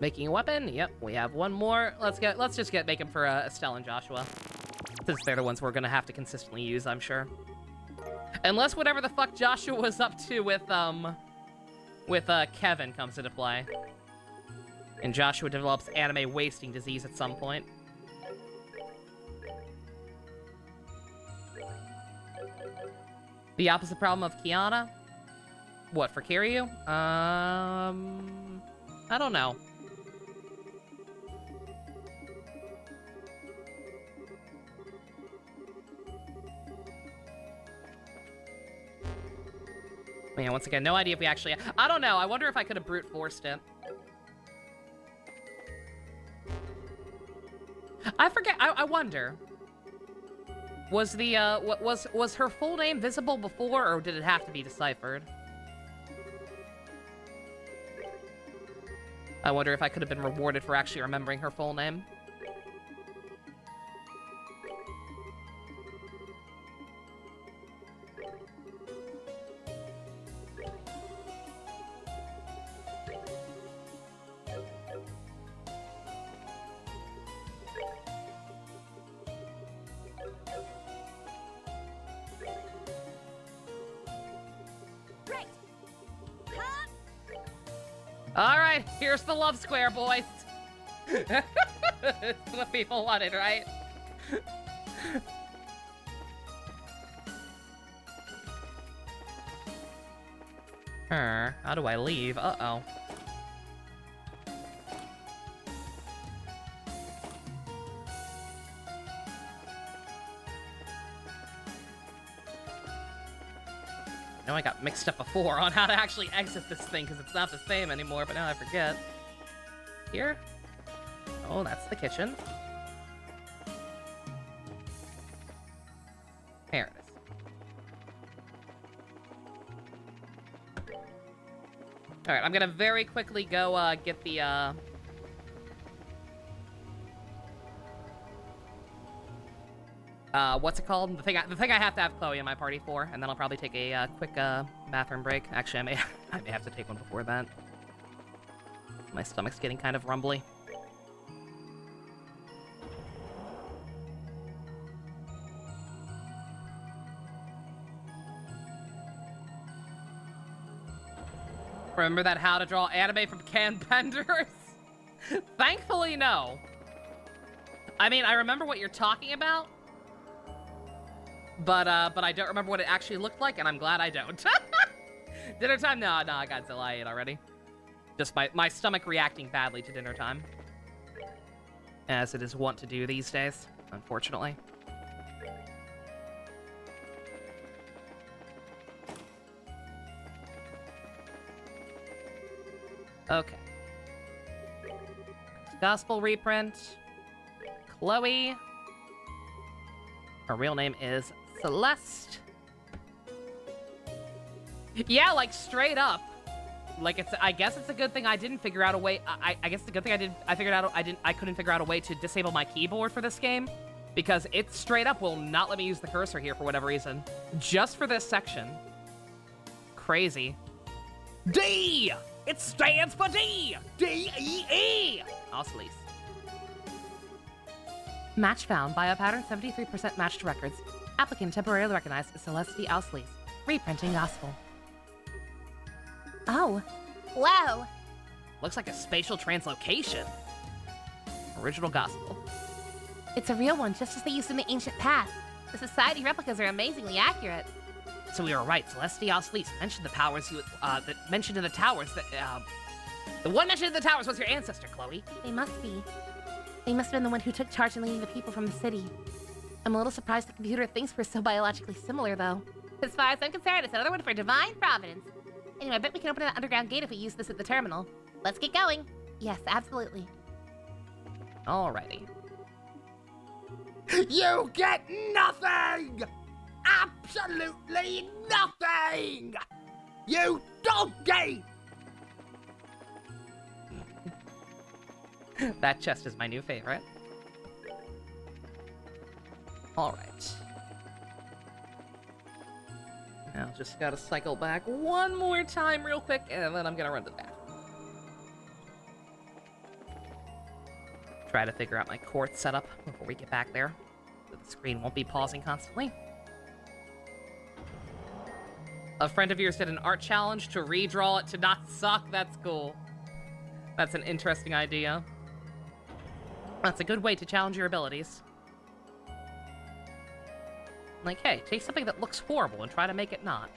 Making a weapon? Yep, we have one more. Let's just make him for Estelle and Joshua. Since they're the ones we're gonna have to consistently use, I'm sure. Unless whatever the fuck Joshua was up to with Kevin comes into play. And Joshua develops anime wasting disease at some point. The opposite problem of Kiana? What, for Kiryu? I don't know. Yeah, once again, no idea if we actually... I don't know. I wonder if I could have brute forced it. I forget. I wonder. Was the, was her full name visible before, or did it have to be deciphered? I wonder if I could have been rewarded for actually remembering her full name. Alright, here's the love square, boys. It's what people wanted, right? How do I leave? Uh-oh. I know I got mixed up before on how to actually exit this thing because it's not the same anymore, but now I forget. Here? Oh, that's the kitchen. There it is. Alright, I'm gonna very quickly go get the what's it called? The thing I have to have Chloe in my party for, and then I'll probably take a quick bathroom break. Actually, I may have to take one before that. My stomach's getting kind of rumbly. Remember that how to draw anime from can benders? Thankfully, no. I mean, I remember what you're talking about. But I don't remember what it actually looked like, and I'm glad I don't. Dinner time? No, I got Zilla. I ate already. Just my stomach reacting badly to dinner time. As it is wont to do these days, unfortunately. Okay. Gospel reprint. Chloe. Her real name is Celeste. Yeah, like straight up. Like I guess it's a good thing I didn't figure out a way. I guess it's a good thing I couldn't figure out a way to disable my keyboard for this game, because it straight up will not let me use the cursor here for whatever reason. Just for this section. Crazy. D! It stands for D! D-E-E! Auslease. Match found. Biopattern 73% matched records. Applicant temporarily recognized as Celeste Auslease. Reprinting Gospel. Oh. Whoa. Looks like a spatial translocation. Original Gospel. It's a real one, just as they used in the ancient past. The Society replicas are amazingly accurate. So we were right. Celeste Auslease mentioned the powers you that mentioned in the towers that the one mentioned in the towers was your ancestor, Chloe. They must be. They must have been the one who took charge in leading the people from the city. I'm a little surprised the computer thinks we're so biologically similar, though. As far as I'm concerned, it's another one for divine providence. Anyway, I bet we can open that underground gate if we use this at the terminal. Let's get going. Yes, absolutely. Alrighty. You get nothing! Absolutely nothing! You donkey! That chest is my new favorite. Alright. Now, just gotta cycle back one more time real quick, and then I'm gonna run to the bathroom. Try to figure out my court setup before we get back there, so the screen won't be pausing constantly. A friend of yours did an art challenge to redraw it to not suck. That's cool. That's an interesting idea. That's a good way to challenge your abilities. Like, hey, take something that looks horrible and try to make it not.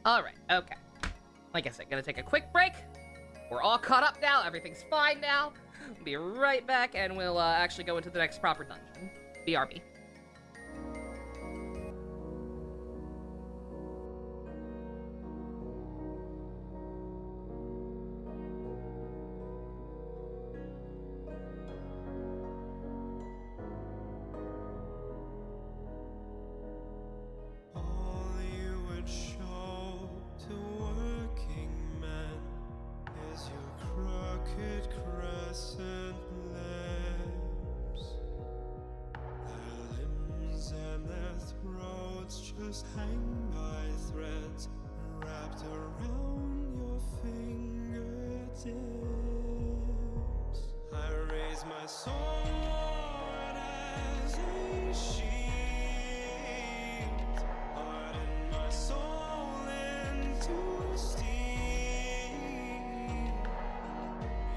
Alright, okay. Like I said, gonna take a quick break. We're all caught up now, everything's fine now. Be right back, and we'll actually go into the next proper dungeon. BRB. Just hang by threads wrapped around your fingertips. I raise my sword as a shield, harden my soul into steel.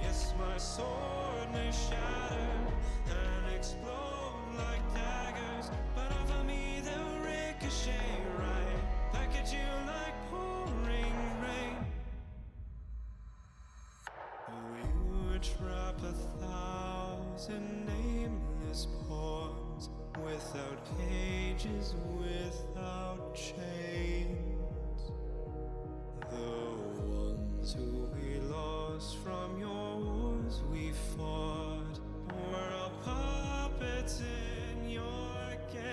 Yes, my sword may shatter and explode like daggers, but offer me the ricochet right back at you like pouring rain. We would trap 1,000 nameless pawns without cages, without chains. The ones who we lost from your wars we fought were all puppets in your game.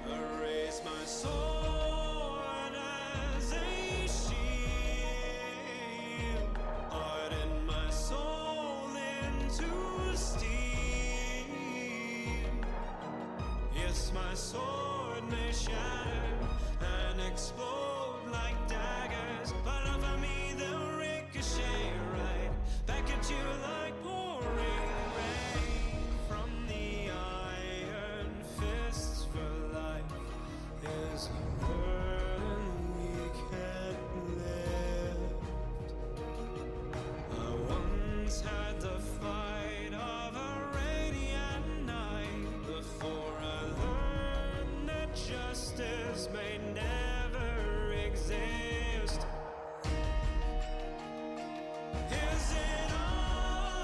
I raise my sword as a shield, harden my soul into steel. Yes, my sword may shatter and explode like daggers, but offer me the ricochet right back at you like pouring rain from the iron fists for life. Is a burden we can't lift. I once had the fight of a radiant night before I learned that justice may never exist. Is it all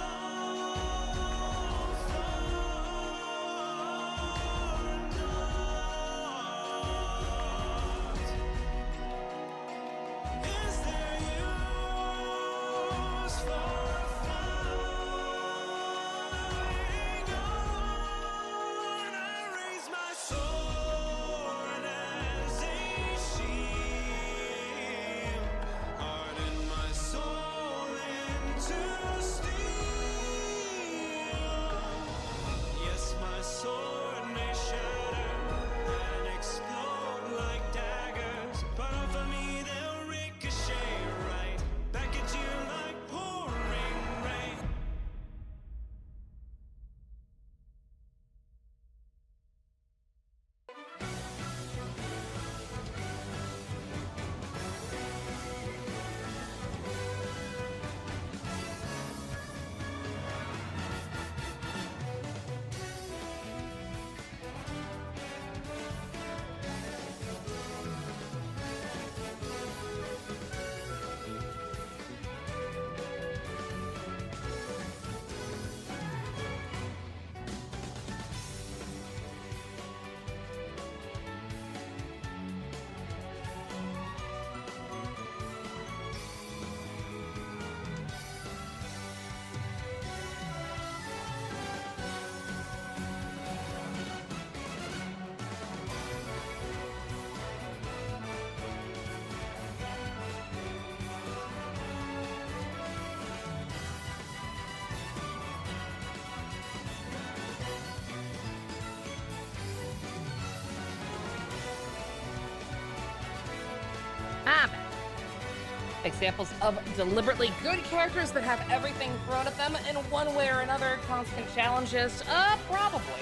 Examples of deliberately good characters that have everything thrown at them in one way or another, constant challenges? Probably.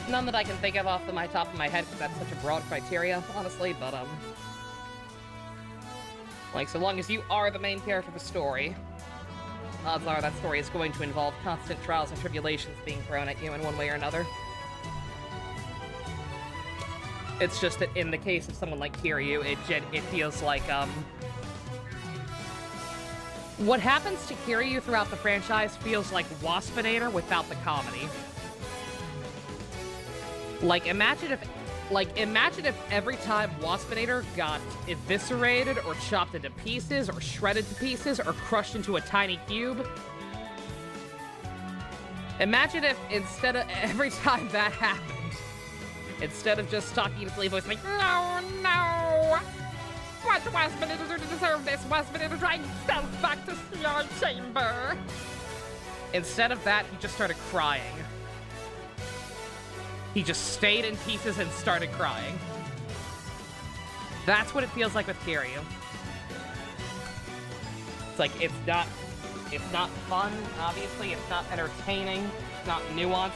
None that I can think of off my top of my head, because that's such a broad criteria, honestly, but, like, so long as you are the main character of a story, odds are that story is going to involve constant trials and tribulations being thrown at you in one way or another. It's just that in the case of someone like Kiryu, it feels like, what happens to Kiryu throughout the franchise feels like Waspinator without the comedy. Like, imagine if every time Waspinator got eviscerated or chopped into pieces or shredded to pieces or crushed into a tiny cube. Imagine if instead of every time that happened, instead of just talking into the voice like, no, no! What Waspinator do to deserve this? Waspinator trying himself back to your chamber! Instead of that, he just started crying. He just stayed in pieces and started crying. That's what it feels like with Kiryu. It's like, it's not fun, obviously, it's not entertaining, it's not nuanced.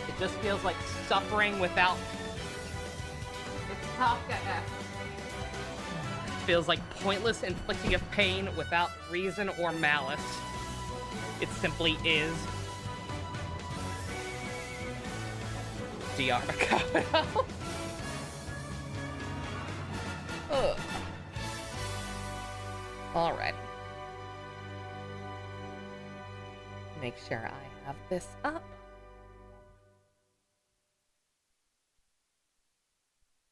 It just feels like suffering without... It feels like pointless inflicting of pain without reason or malice. It simply is. DR Makoto. Ugh. Alright. Make sure I have this up.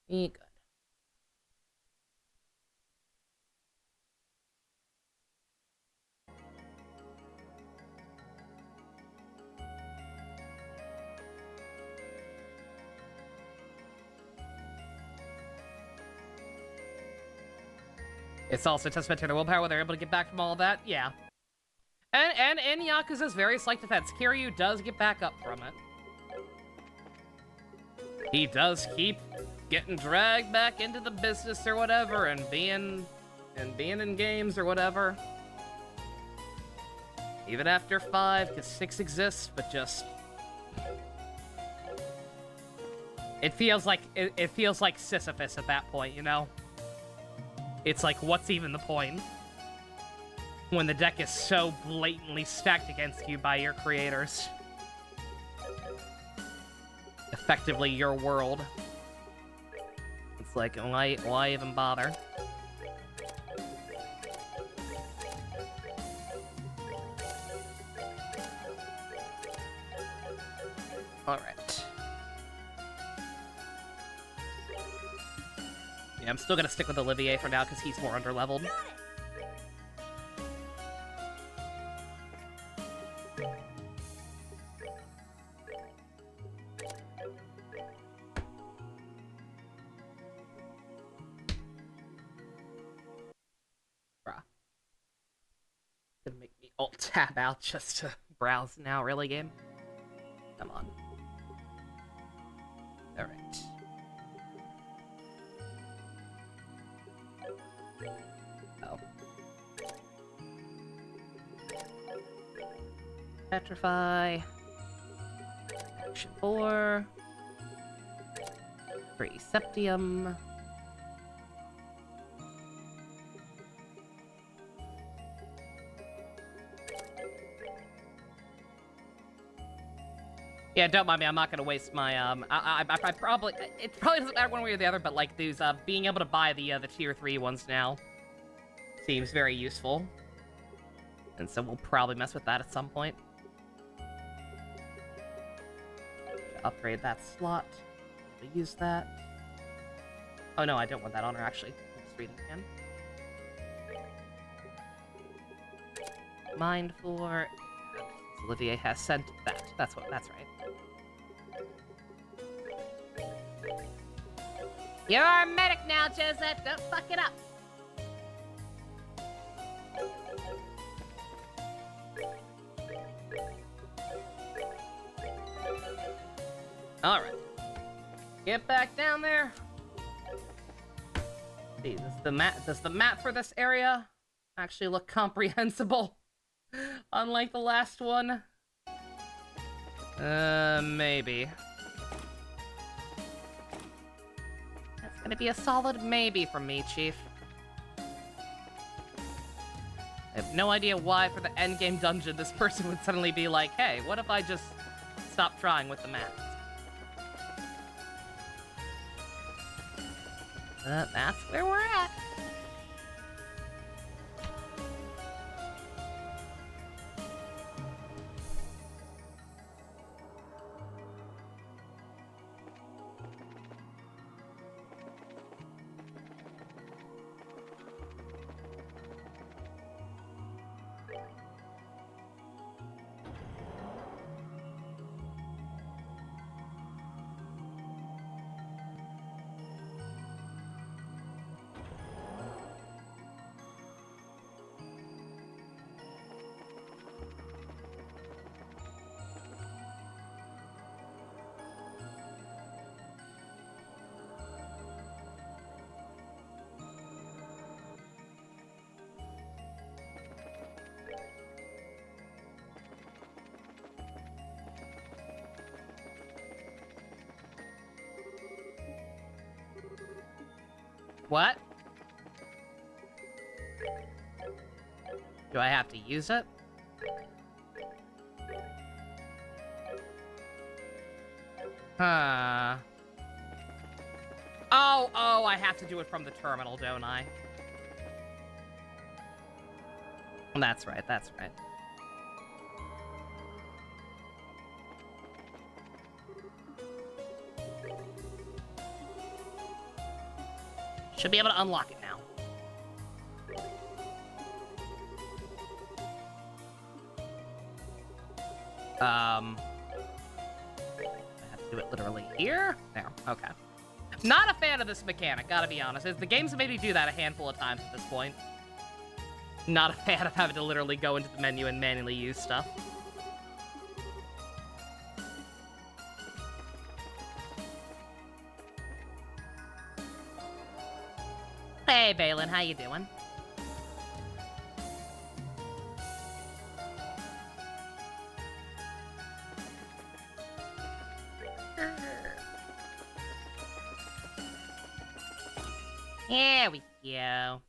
Be good. It's also a testament to their willpower when they're able to get back from all of that. Yeah. And in Yakuza's very slight defense, Kiryu does get back up from it. He does keep getting dragged back into the business or whatever and being in games or whatever. Even after 5, because 6 exists, but just... It feels like Sisyphus at that point, you know? It's like, what's even the point? When the deck is so blatantly stacked against you by your creators. Effectively your world. It's like, why even bother? Alright. Yeah, I'm still gonna stick with Olivier for now because he's more underleveled. Bruh. Gonna make me alt-tab out just to browse now, really, game? Come on. Alright. Oh. Petrify. Action 4. Free Septium. Yeah, don't mind me. I'm not gonna waste my I probably it probably doesn't matter one way or the other, but like these being able to buy the tier 3 ones now seems very useful, and so we'll probably mess with that at some point. Upgrade that slot. We'll use that. Oh no, I don't want that honor actually. I'm just reading again. Mind for Olivier has sent that. That's right. You're our medic now, Joseph. Don't fuck it up. Alright. Get back down there. See, does the map for this area actually look comprehensible? Unlike the last one? Maybe. That's gonna be a solid maybe from me, Chief. I have no idea why for the endgame dungeon this person would suddenly be like, hey, what if I just stop trying with the maps? That's where we're at. What? Do I have to use it? Huh. Oh, I have to do it from the terminal, don't I? That's right, that's right. Should be able to unlock it now. I have to do it literally here? There, okay. Not a fan of this mechanic, gotta be honest. The game's made me do that a handful of times at this point. Not a fan of having to literally go into the menu and manually use stuff. Hey, Balin, how you doing? There we go.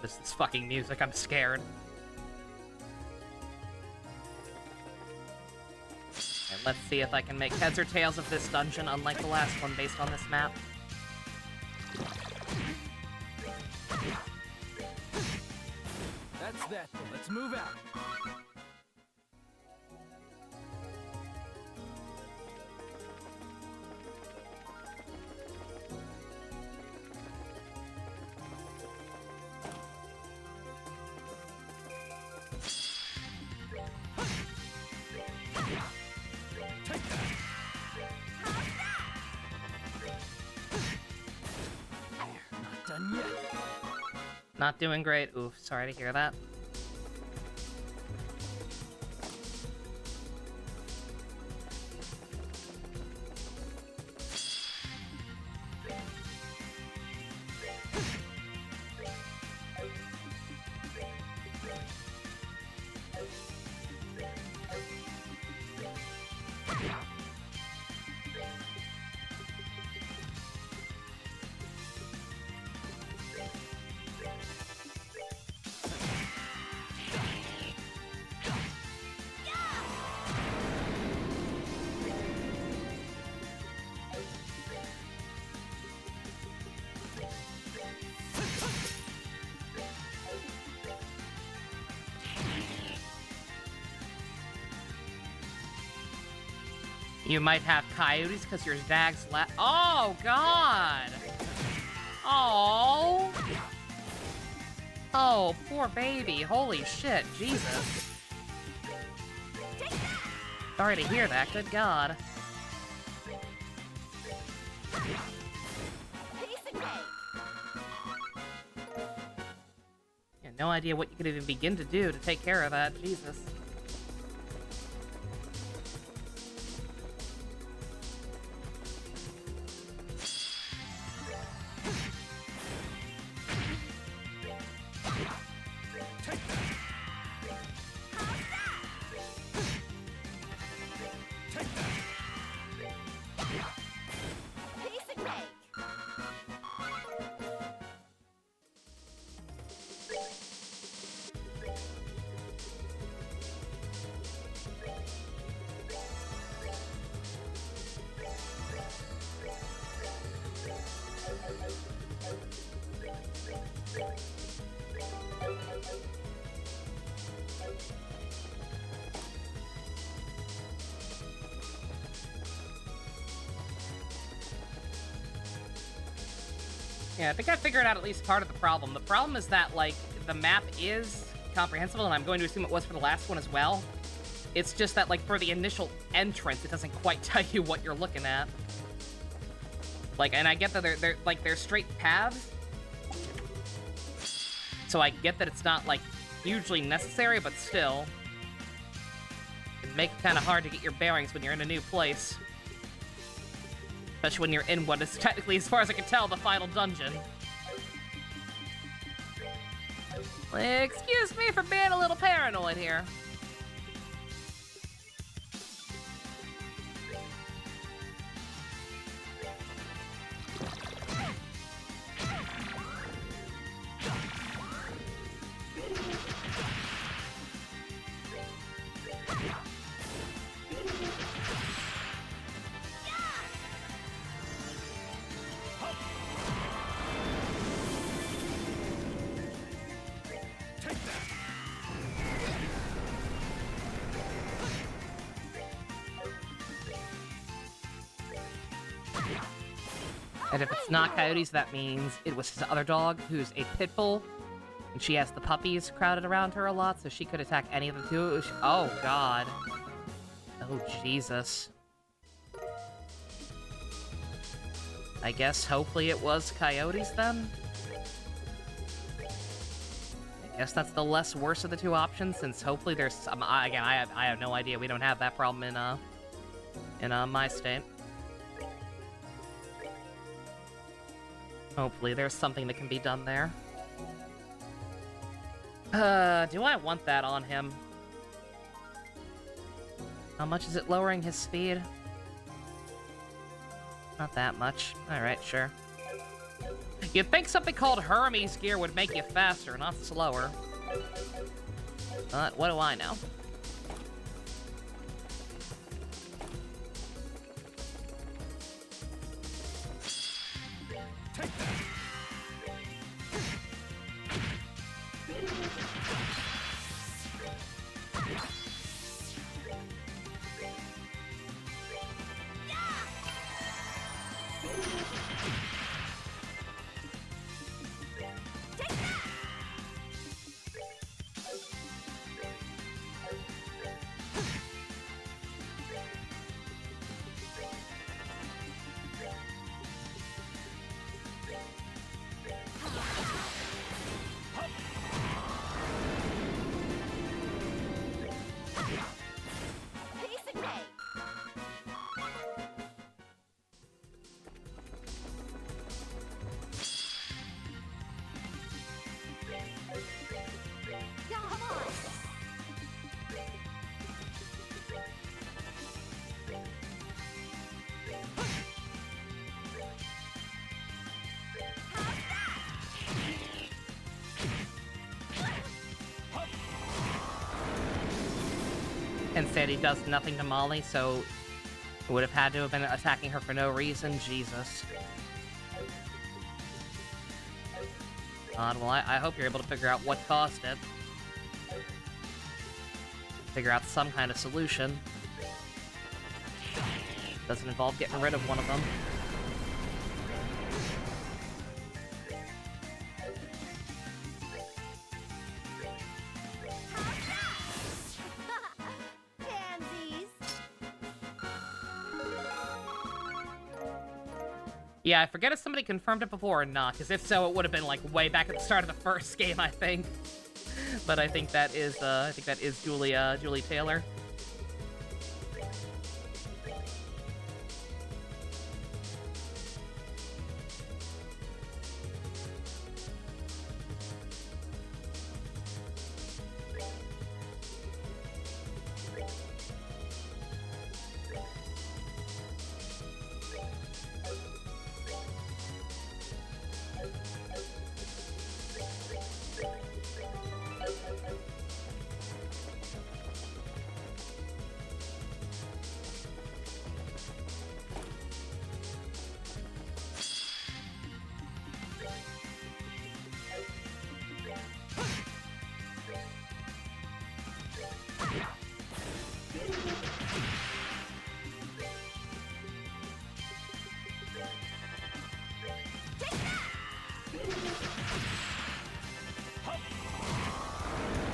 This is fucking music, I'm scared. And let's see if I can make heads or tails of this dungeon, unlike the last one, based on this map. That's that. Let's move out. Not doing great. Oof, sorry to hear that. You might have coyotes because your Zag's Oh, God! Oh! Oh, poor baby. Holy shit, Jesus. Sorry to hear that, good God. Yeah, no idea what you could even begin to do to take care of that, Jesus. Yeah, I think I figured out at least part of the problem. The problem is that, like, the map is comprehensible, and I'm going to assume it was for the last one as well. It's just that, like, for the initial entrance, it doesn't quite tell you what you're looking at. Like, and I get that they're straight paths. So I get that it's not, like, hugely necessary, but still. It can make it kind of hard to get your bearings when you're in a new place. Especially when you're in what is technically, as far as I can tell, the final dungeon. Excuse me for being a little paranoid here. And if it's not Coyotes, that means it was his other dog, who's a pit bull. And she has the puppies crowded around her a lot, so she could attack any of the two. Oh, God. Oh, Jesus. I guess hopefully it was Coyotes, then? I guess that's the less worse of the two options, since hopefully there's some... Again, I have no idea. We don't have that problem in my state. Hopefully there's something that can be done there. Do I want that on him? How much is it lowering his speed? Not that much. Alright, sure. You'd think something called Hermes gear would make you faster, not slower. But what do I know? Instead, he does nothing to Molly, so it would have had to have been attacking her for no reason. Jesus. Well, I hope you're able to figure out what caused it. Figure out some kind of solution. Doesn't involve getting rid of one of them. Yeah, I forget if somebody confirmed it before or not, because if so, it would have been like way back at the start of the first game, I think. But I think that is Julie Taylor.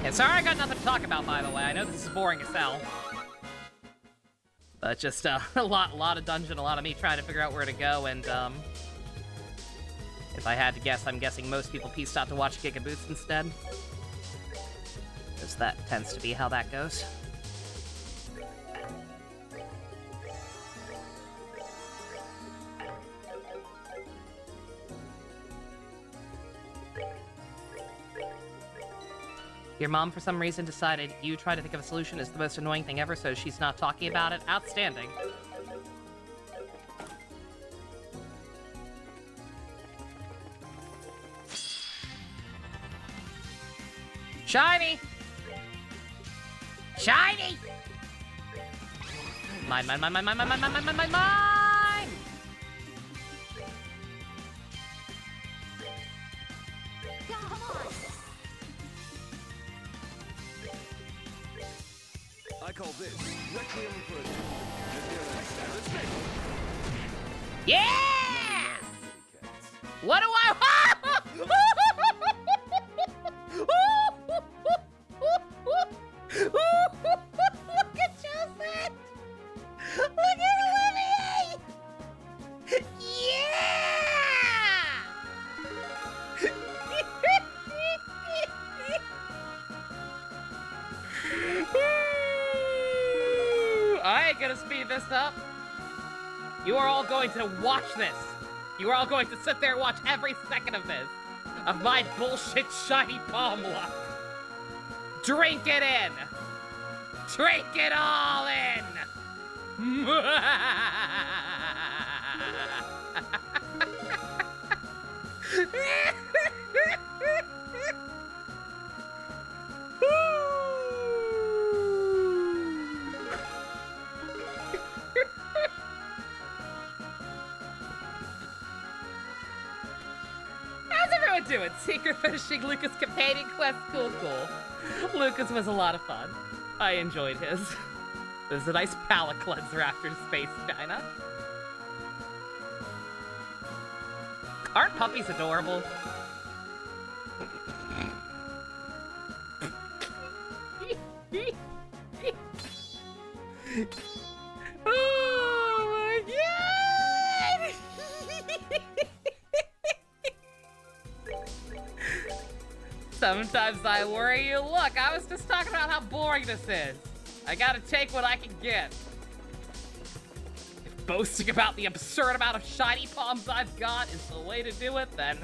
Yeah, sorry I got nothing to talk about, by the way. I know this is boring as hell. But just a lot of dungeon, a lot of me trying to figure out where to go, and if I had to guess, I'm guessing most people pieced out to watch Giga Boots instead. Because that tends to be how that goes. Your mom, for some reason, decided you try to think of a solution is the most annoying thing ever, so she's not talking about it. Outstanding. Shiny! Shiny! Mine, mine, mine, mine, mine, mine, mine, mine, mine, mine, mine! Come on. I call this Requiem for a Dream. Yeah! What do I... Look at Joseph! Look at Olivier! Yeah! I ain't gonna speed this up. You are all going to watch this. You are all going to sit there and watch every second of this. Of my bullshit shiny palm luck. Drink it in. Drink it all in. How's everyone doing? Secret finishing Lucas' companion quest? Cool, cool. Lucas was a lot of fun. I enjoyed his. It was a nice palate cleanser after Space China. Aren't puppies adorable? Oh my god! Sometimes I worry you. Look, I was just talking about how boring this is. I gotta take what I can get. If boasting about the absurd amount of shiny palms I've got is the way to do it, then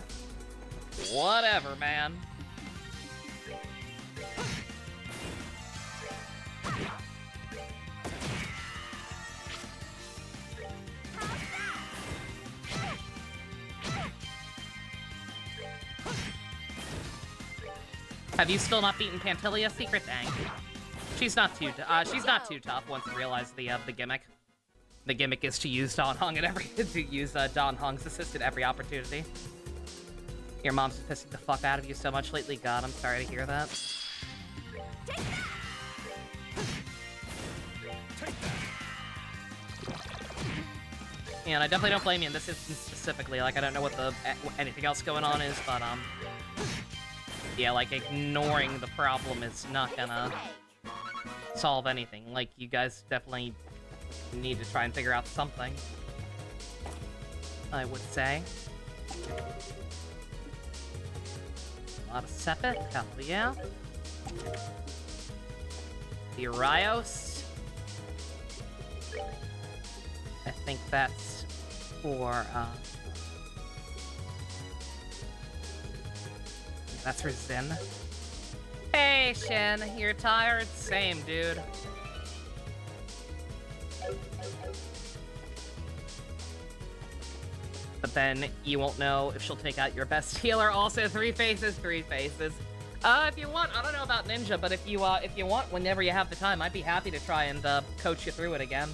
whatever, man. Have you still not beaten Pantilia? Secret thing. She's not too tough once you realize the gimmick. The gimmick is to use Dan Heng at Dan Heng's assist at every opportunity. Your mom's been pissing the fuck out of you so much lately. God, I'm sorry to hear that. Yeah, and I definitely don't blame you in this instance specifically. Like, I don't know what anything else going on is, but yeah, like ignoring the problem is not gonna solve anything. Like, you guys definitely need to try and figure out something, I would say. A lot of Sepith, hell yeah. The Rios. I think that's for, that's for Zen. Hey, Shen, you're tired? Same, dude. But then you won't know if she'll take out your best healer. Also, 3 faces, 3 faces. If you want, I don't know about Ninja, but if you want, whenever you have the time, I'd be happy to try and coach you through it again.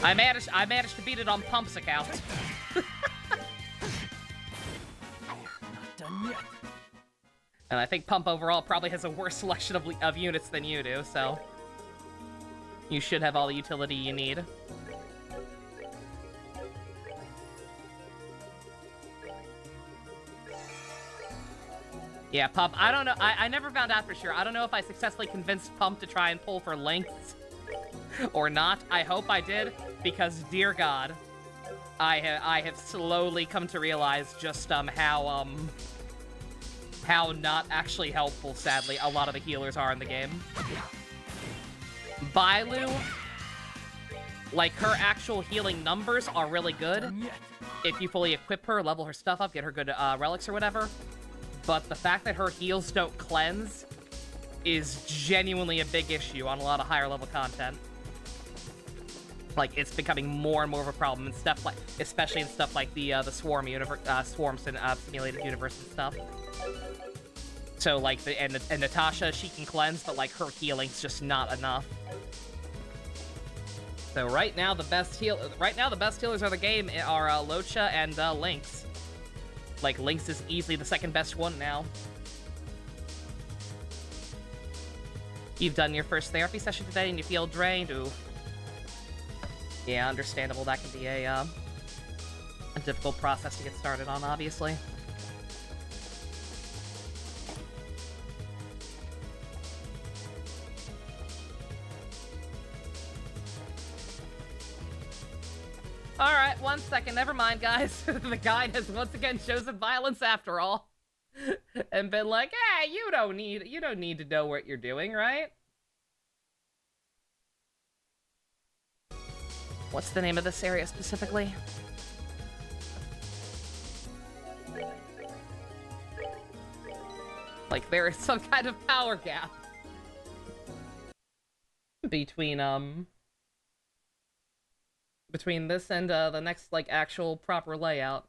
I managed to beat it on Pump's account. Not done yet. And I think Pump overall probably has a worse selection of units than you do, so... You should have all the utility you need. Yeah, Pump, I don't know, I never found out for sure. I don't know if I successfully convinced Pump to try and pull for lengths or not. I hope I did, because dear God, I have slowly come to realize just how not actually helpful, sadly, a lot of the healers are in the game. Bailu, like, her actual healing numbers are really good. If you fully equip her, level her stuff up, get her good relics or whatever. But the fact that her heals don't cleanse is genuinely a big issue on a lot of higher level content. Like, it's becoming more and more of a problem in stuff like, especially in stuff like the Swarm universe, simulated universe and stuff. So like, and Natasha, she can cleanse, but like her healing's just not enough. So right now the best healers of the game are Locha and Lynx. Like, Lynx is easily the second best one now. You've done your first therapy session today and you feel drained. Ooh. Yeah, understandable. That can be a difficult process to get started on, obviously. Alright, 1 second. Never mind, guys. The guide has once again chosen violence after all. And been like, hey, you don't need to know what you're doing, right? What's the name of this area specifically? Like, there is some kind of power gap between this and the next, like, actual proper layout.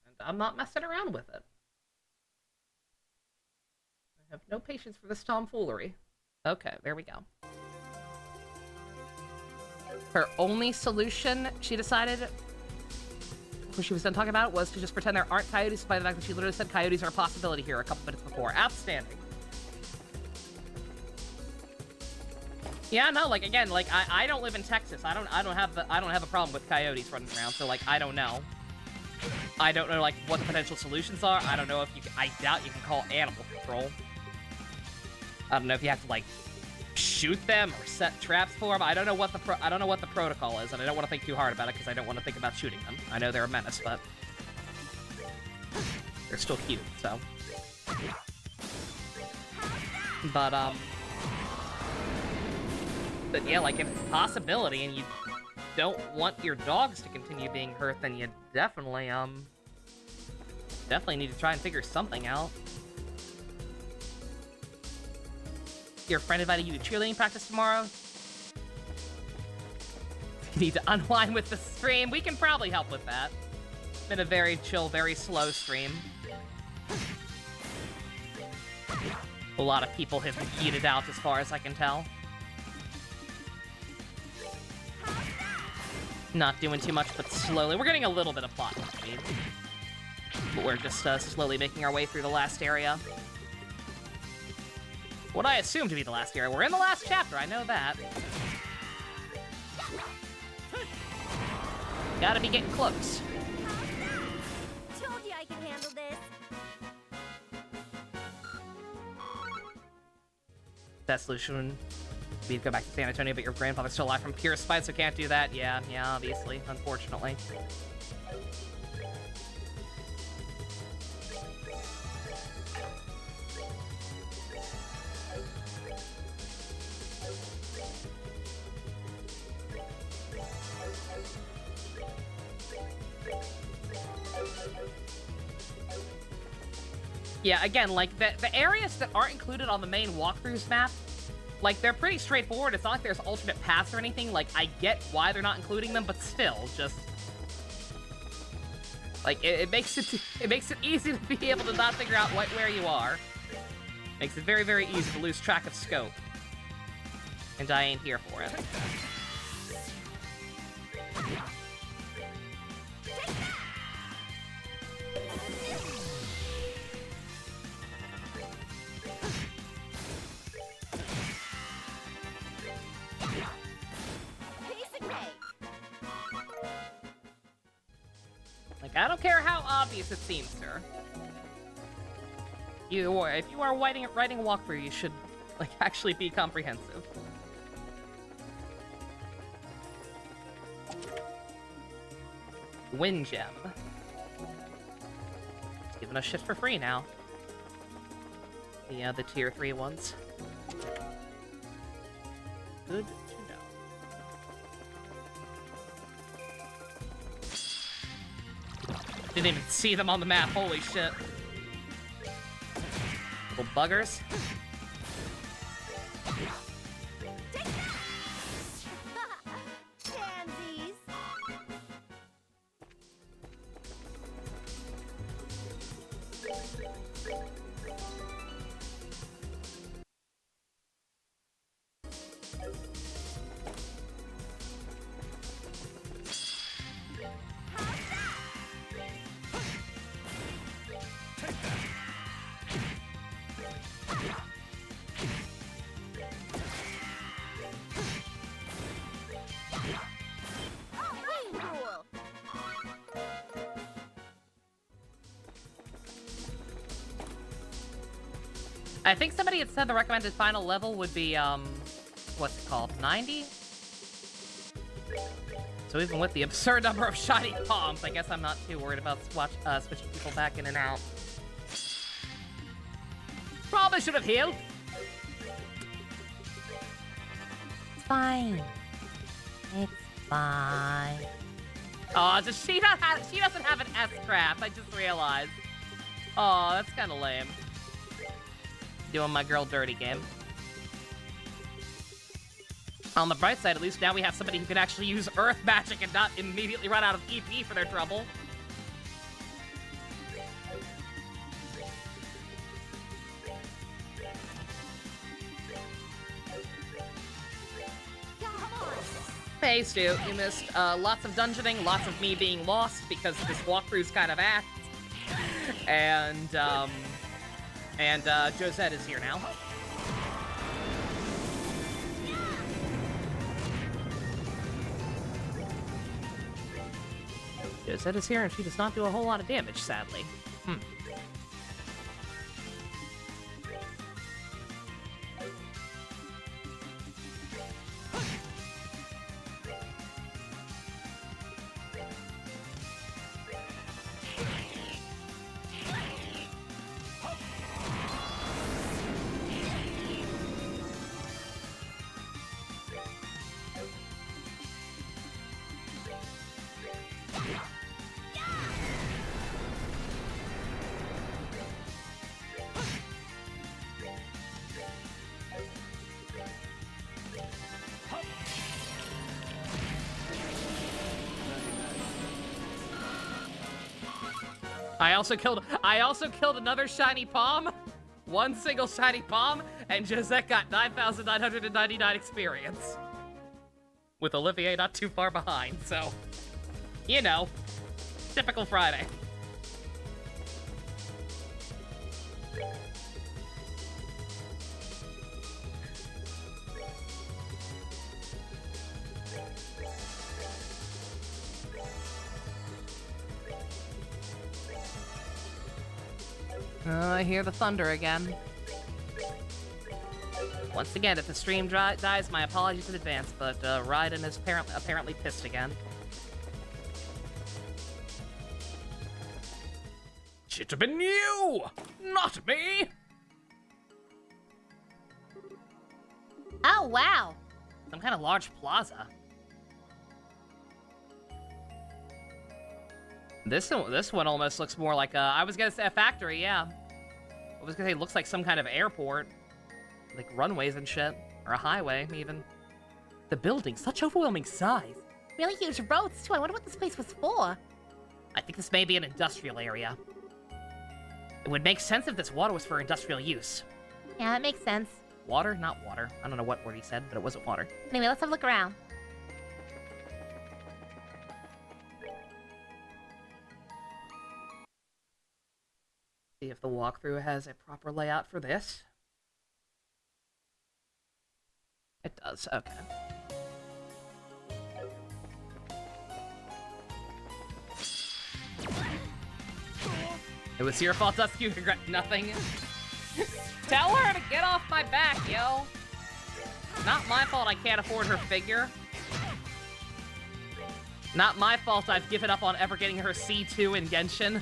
And I'm not messing around with it. I have no patience for this tomfoolery. Okay, there we go. Her only solution, she decided, when she was done talking about it, was to just pretend there aren't coyotes, despite the fact that she literally said coyotes are a possibility here a couple minutes before. Outstanding. Yeah, no, like, again, like, I don't live in Texas. I don't have a problem with coyotes running around, so, like, I don't know. I don't know, like, what the potential solutions are. I don't know if you can, I doubt you can call animal control. I don't know if you have to, like, shoot them or set traps for them. I don't know what the protocol is, and I don't want to think too hard about it because I don't want to think about shooting them. I know they're a menace, but they're still cute, so. But yeah, like, if it's a possibility and you don't want your dogs to continue being hurt, then you definitely need to try and figure something out. Your friend invited you to cheerleading practice tomorrow? You need to unwind with the stream. We can probably help with that. It's been a very chill, very slow stream. A lot of people have heated out as far as I can tell. Not doing too much, but slowly. We're getting a little bit of plot speed. But we're just slowly making our way through the last area. What I assume to be the last area. We're in the last chapter, I know that. Gotta be getting close. Told you I could handle this. That solution would be to go back to San Antonio, but your grandfather's still alive from pure spite, so can't do that. Yeah, obviously, unfortunately. Yeah, again, like, the areas that aren't included on the main walkthroughs map, like, they're pretty straightforward. It's not like there's alternate paths or anything. Like, I get why they're not including them, but still, just... Like, it makes it easy to be able to not figure out where you are. Makes it very, very easy to lose track of scope. And I ain't here for it. I don't care how obvious it seems, sir. If you are writing a walkthrough, you should, like, actually be comprehensive. Wind gem. It's giving us shit for free now. The tier 3 ones. Good to know. Didn't even see them on the map, holy shit. Little buggers. Pansies. Wing rule. I think somebody had said the recommended final level would be, what's it called? 90? So even with the absurd number of shiny palms, I guess I'm not too worried about switching people back in and out. Probably should have healed. It's fine. It's fine. Oh, she doesn't have an S-craft, I just realized. Oh, that's kind of lame. Doing my girl dirty game. On the bright side, at least now we have somebody who can actually use Earth Magic and not immediately run out of EP for their trouble. Hey, Stu, you missed lots of dungeoning, lots of me being lost because this walkthrough's kind of ass. And Josette is here now. Josette is here and she does not do a whole lot of damage, sadly. I also killed another shiny palm. One single shiny palm, and Josette got 9,999 experience. With Olivier not too far behind, so... You know. Typical Friday. I hear the thunder again. Once again, if the stream dies, my apologies in advance, but Raiden is apparently pissed again. Should have been you, not me! Oh, wow. Some kind of large plaza. This one almost looks more like I was gonna say a factory, yeah. I was gonna say it looks like some kind of airport. Like runways and shit. Or a highway, even. The building, such overwhelming size. Really huge roads, too. I wonder what this place was for. I think this may be an industrial area. It would make sense if this water was for industrial use. Yeah, that makes sense. Water? Not water. I don't know what word he said, but it wasn't water. Anyway, let's have a look around. See if the walkthrough has a proper layout for this. It does, okay. It was your fault, Dusk. You regret nothing. Tell her to get off my back, yo. Not my fault I can't afford her figure. Not my fault I've given up on ever getting her C2 in Genshin.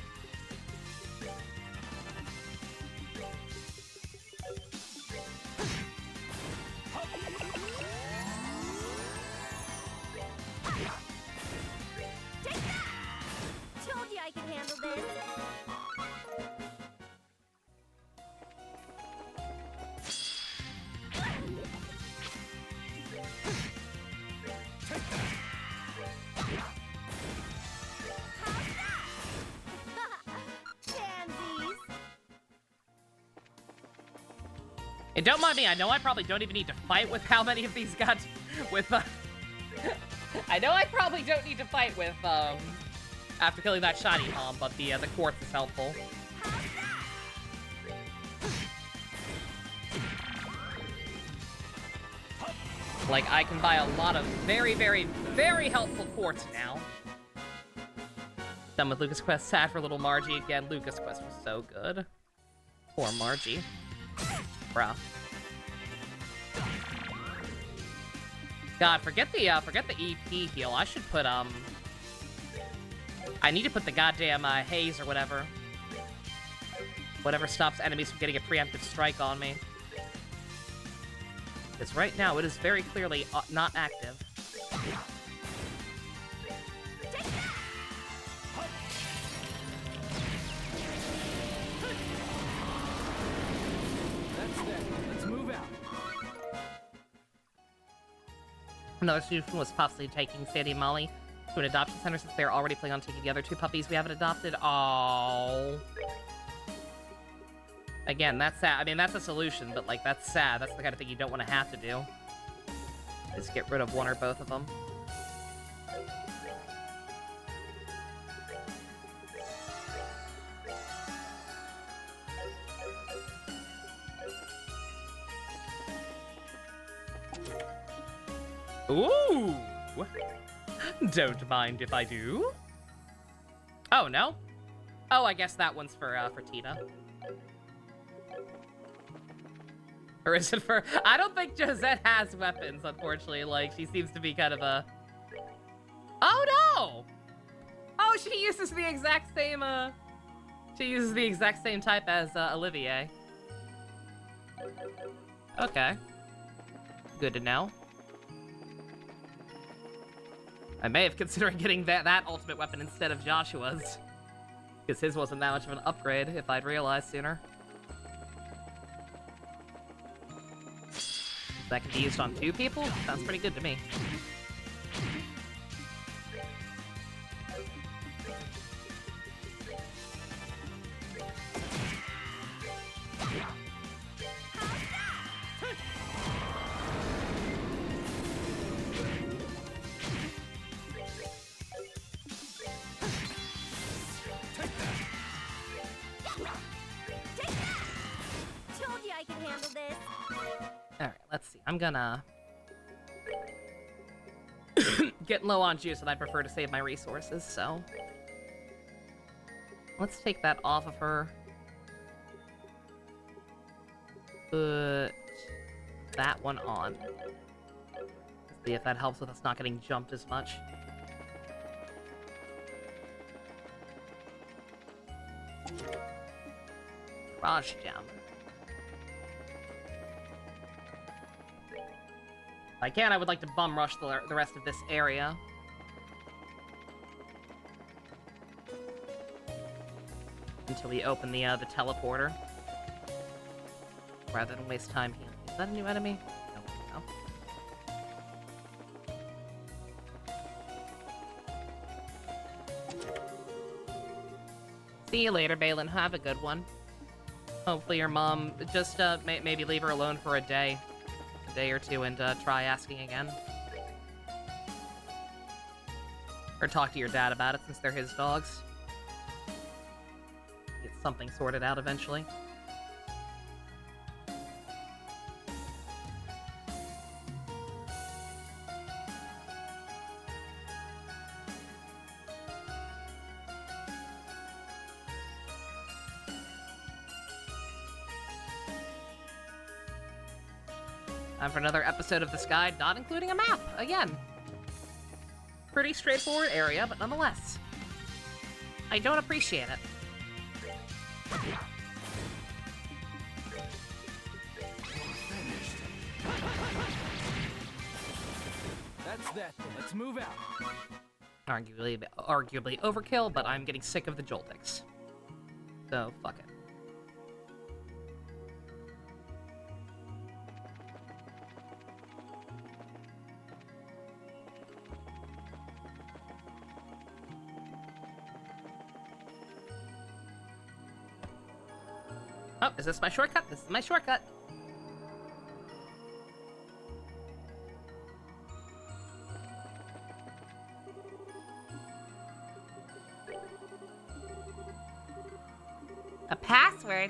Told you I could handle this. Pansies. And don't mind me, I know I probably don't even need to fight with how many of these got with I know I probably don't need to fight with after killing that shiny bomb, but the quartz is helpful. Like, I can buy a lot of very, very, very helpful quartz now. Done with Lucas Quest, sad for little Margie again. Lucas Quest was so good. Poor Margie. Bruh. God, forget the EP heal. I should put, I need to put the goddamn, haze or whatever. Whatever stops enemies from getting a preemptive strike on me. Because right now, it is very clearly not active. That's that. Let's move out. Another solution was possibly taking Sandy and Molly to an adoption center since they're already planning on taking the other two puppies we haven't adopted. Oh. Again, that's sad. I mean, that's a solution, but, like, that's sad. That's the kind of thing you don't want to have to do. Is get rid of one or both of them. Ooh! Don't mind if I do. Oh, no? Oh, I guess that one's for Tina. Or is it for... I don't think Josette has weapons, unfortunately. Like, she seems to be kind of a... Oh, no! Oh, she uses the exact same, She uses the exact same type as, Olivier. Okay. Good to know. I may have considered getting that ultimate weapon instead of Joshua's. Because his wasn't that much of an upgrade, if I'd realized sooner. That can be used on 2 people? Sounds pretty good to me. Told you I could handle this. Alright, let's see. I'm gonna... Getting low on juice, and I prefer to save my resources, so... Let's take that off of her. Put that one on. See if that helps with us not getting jumped as much. Garage Gem. If I can, I would like to bum rush the rest of this area. Until we open the teleporter. Rather than waste time healing. Is that a new enemy? No. See you later, Balin. Have a good one. Hopefully your mom just maybe leave her alone for a day or two and try asking again. Or talk to your dad about it since they're his dogs. Get something sorted out eventually. Time for another episode of this guide, not including a map, again. Pretty straightforward area, but nonetheless. I don't appreciate it. That's that. Let's move out. Arguably overkill, but I'm getting sick of the Joltix. So, fuck it. Oh, is this my shortcut? This is my shortcut. A password?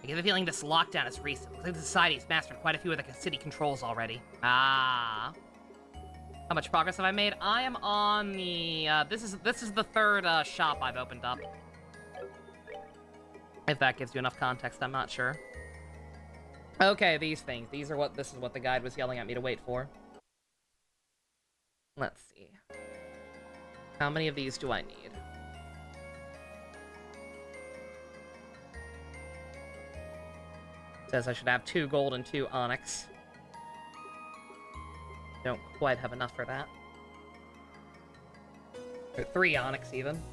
I get the feeling this lockdown is recent. Looks like the society's mastered quite a few of the city controls already. Ah. How much progress have I made? I am on the, this is the third, shop I've opened up. If that gives you enough context, I'm not sure. Okay, these things. This is what the guide was yelling at me to wait for. Let's see. How many of these do I need? It says I should have 2 gold and 2 onyx. Don't quite have enough for that. Or 3 onyx, even.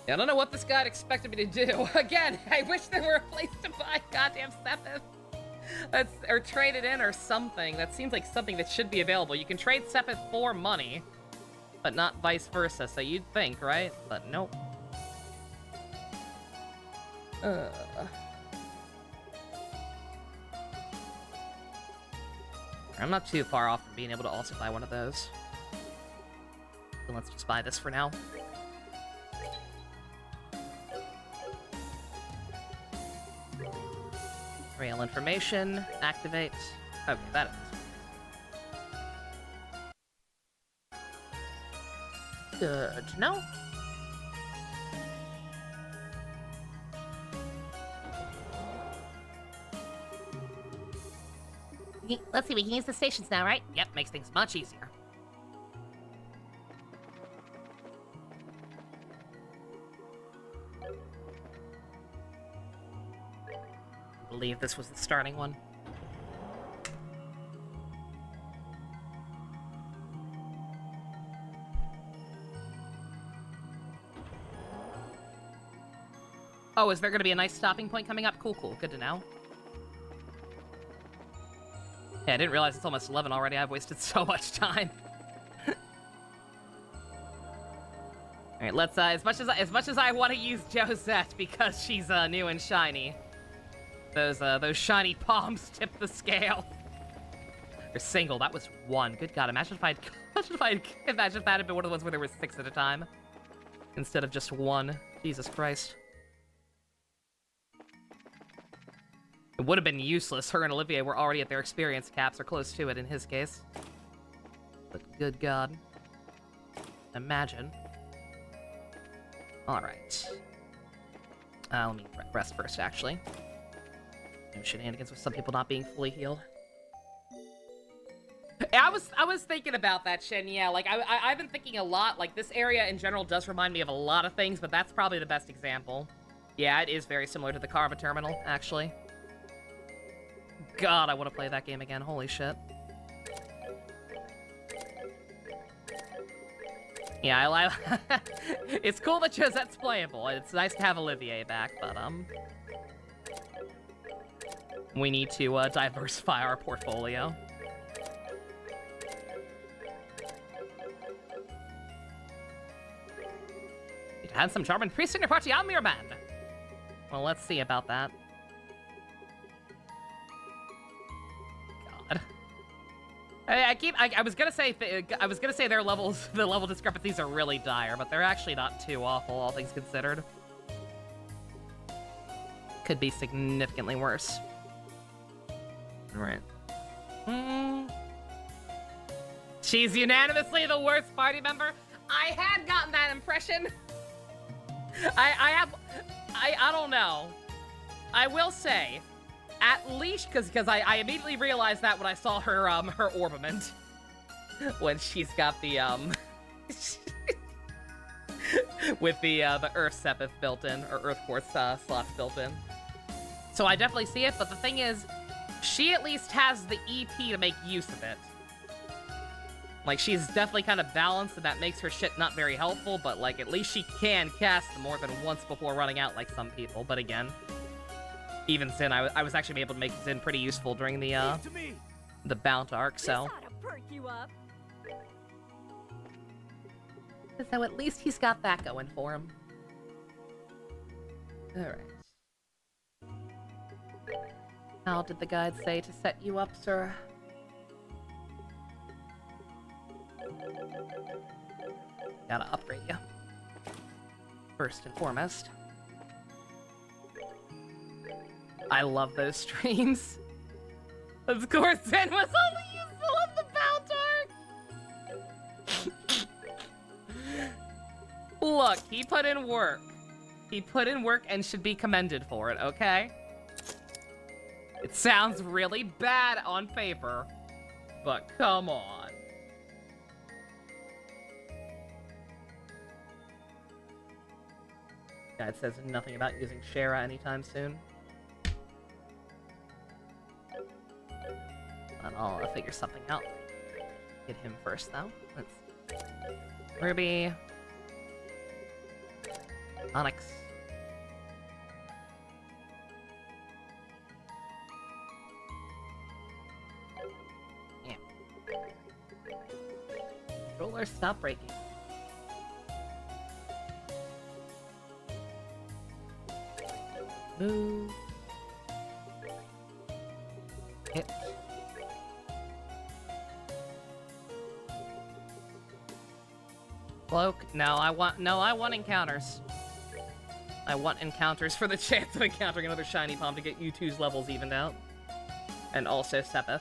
I don't know what this guide expected me to do. Again, I wish there were a place to buy goddamn Sepith. Or trade it in or something. That seems like something that should be available. You can trade Sepith for money, but not vice versa, so you'd think, right? But nope. I'm not too far off from being able to also buy one of those. So let's just buy this for now. Rail information, activate. Okay, that is. Good to know. Let's see, we can use the stations now, right? Yep, makes things much easier. I believe this was the starting one. Oh, is there going to be a nice stopping point coming up? Cool, cool. Good to know. Yeah, I didn't realize it's almost 11 already. I've wasted so much time. All right, let's as much as I want to use Josette because she's new and shiny. Those shiny palms tip the scale. Or single. That was 1. Good God! Imagine if that had been one of the ones where there was 6 at a time instead of just 1. Jesus Christ. It would have been useless. Her and Olivier were already at their experience caps, or close to it in his case. But good God. Imagine. Alright. Let me rest first, actually. No shenanigans with some people not being fully healed. I was thinking about that, Shen, yeah. Like, I've been thinking a lot. Like, this area in general does remind me of a lot of things, but that's probably the best example. Yeah, it is very similar to the Karma Terminal, actually. God, I want to play that game again. Holy shit. Yeah, it's cool that Josette's playable. It's nice to have Olivier back, but, we need to, diversify our portfolio. You'd had some charming priests in your party on your band. Well, let's see about that. I was gonna say their levels, the level discrepancies are really dire, but they're actually not too awful, all things considered. Could be significantly worse. Right. She's unanimously the worst party member. I had gotten that impression. I don't know. I will say, at least, because I immediately realized that when I saw her, her orbament. When she's got the, with the Earth Sepith built in, or Earth Quartz, slots built in. So I definitely see it, but the thing is, she at least has the EP to make use of it. Like, she's definitely kind of balanced, and that makes her shit not very helpful, but, like, at least she can cast more than once before running out, like some people. But again, even Zin, I was actually able to make Zin pretty useful during the Bount arc, so. This ought to perk you up. So at least he's got that going for him. Alright. How did the guide say to set you up, sir? Gotta upgrade you. First and foremost. I love those streams. Of course, Zen was only useful in the Bount arc! Look, he put in work. He put in work and should be commended for it, okay? It sounds really bad on paper, but come on. Guide says nothing about using Shara anytime soon. But I'll figure something out. Get him first, though. Let's Ruby. Onyx. Yeah. Controller, stop breaking. Move. Hit. Cloak. No, I want encounters. I want encounters for the chance of encountering another shiny palm to get U2's levels evened out. And also Sepith.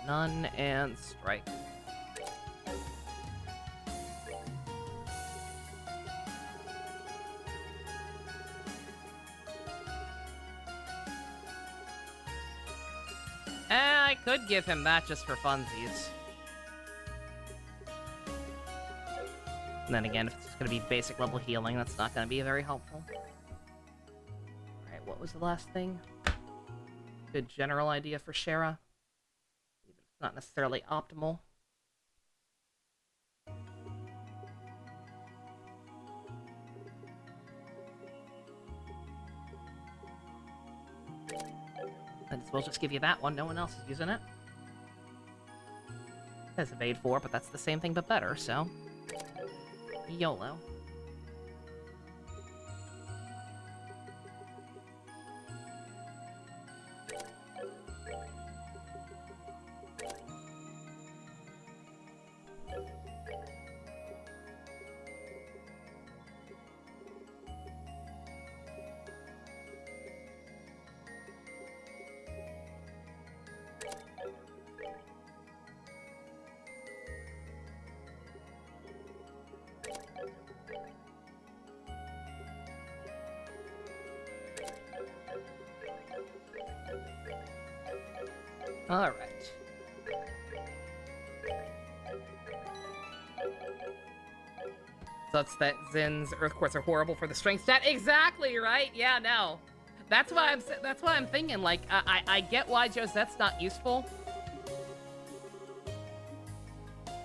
None and strike. I could give him that just for funsies. And then again, if it's just gonna be basic level healing, that's not gonna be very helpful. Alright, what was the last thing? Good general idea for Shara. Even if it's not necessarily optimal. Might as well just give you that one, no one else is using it. It says evade 4, but that's the same thing but better, so... YOLO. Alright. So that's that Zin's Earth Quartz are horrible for the strength stat. Exactly, right? Yeah, no. That's why I'm thinking, like, I get why Josette's not useful.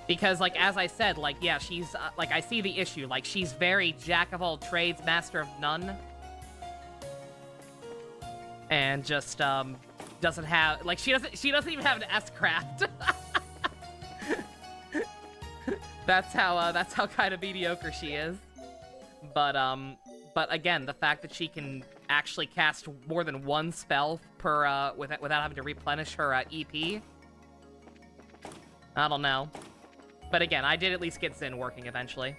Because, like, as I said, like, yeah, she's, like, I see the issue. Like, she's very jack of all trades, master of none. And just, doesn't have, like, she doesn't even have an S-craft. That's how kind of mediocre she is. But again, the fact that she can actually cast more than one spell per, without having to replenish her, EP. I don't know. But again, I did at least get Zin working eventually.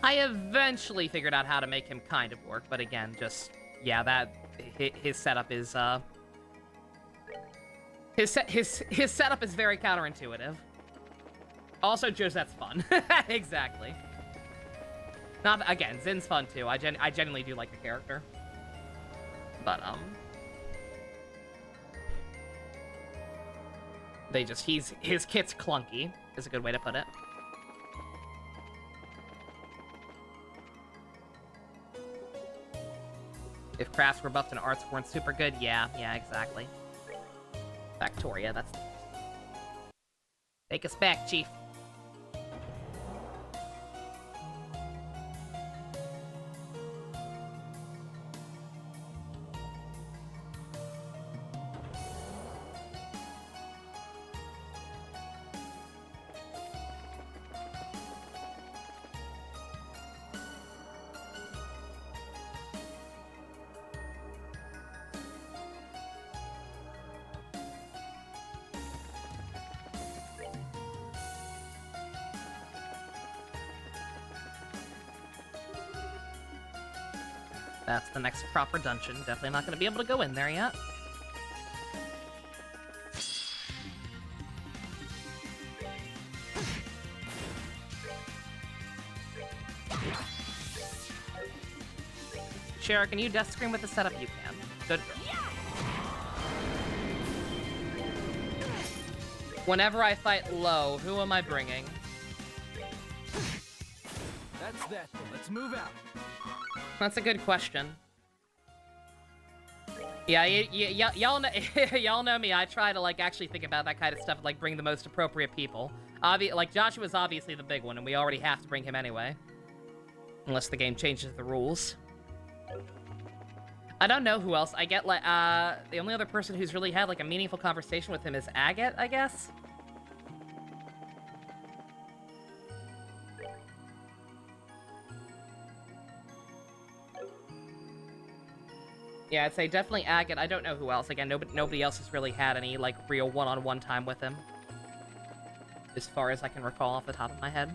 I eventually figured out how to make him kind of work, but again, just, yeah, that, his setup is, his setup is very counterintuitive. Also, Josette's fun. Exactly. Not again, Zin's fun too. I genuinely do like the character. But his kit's clunky is a good way to put it. If crafts were buffed and arts weren't super good, yeah, exactly. Factoria, that's... Take us back, Chief. That's the next proper dungeon. Definitely not going to be able to go in there yet. Shara, can you death scream with the setup? You can. Good girl. Whenever I fight low, who am I bringing? That's that. Let's move out. That's a good question. Yeah, y'all know, y'all know me. I try to like actually think about that kind of stuff, and, like bring the most appropriate people. Like Joshua's obviously the big one, and we already have to bring him anyway, unless the game changes the rules. I don't know who else. I get like the only other person who's really had like a meaningful conversation with him is Agate, I guess. Yeah, I'd say definitely Agate. I don't know who else. Again, nobody else has really had any, like, real one-on-one time with him. As far as I can recall off the top of my head.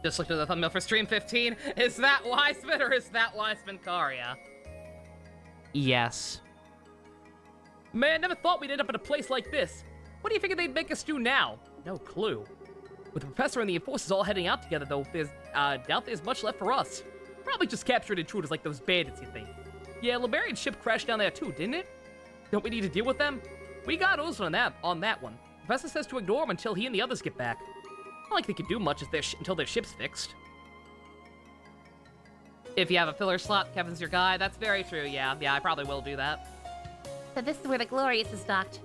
Just looked at the thumbnail for Stream 15. Is that Wiseman or is that Wiseman Karya? Yes. Man, never thought we'd end up in a place like this. What do you figure they'd make us do now? No clue. With the professor and the enforcers all heading out together, though, doubt there's much left for us. Probably just captured intruders like those bandits, you think? Yeah, Liberian's ship crashed down there too, didn't it? Don't we need to deal with them? We got Oz on that one. Professor says to ignore them until he and the others get back. Not like they can do much until their ship's fixed. If you have a filler slot, Kevin's your guy. That's very true, yeah, I probably will do that. So this is where the Glorious is docked.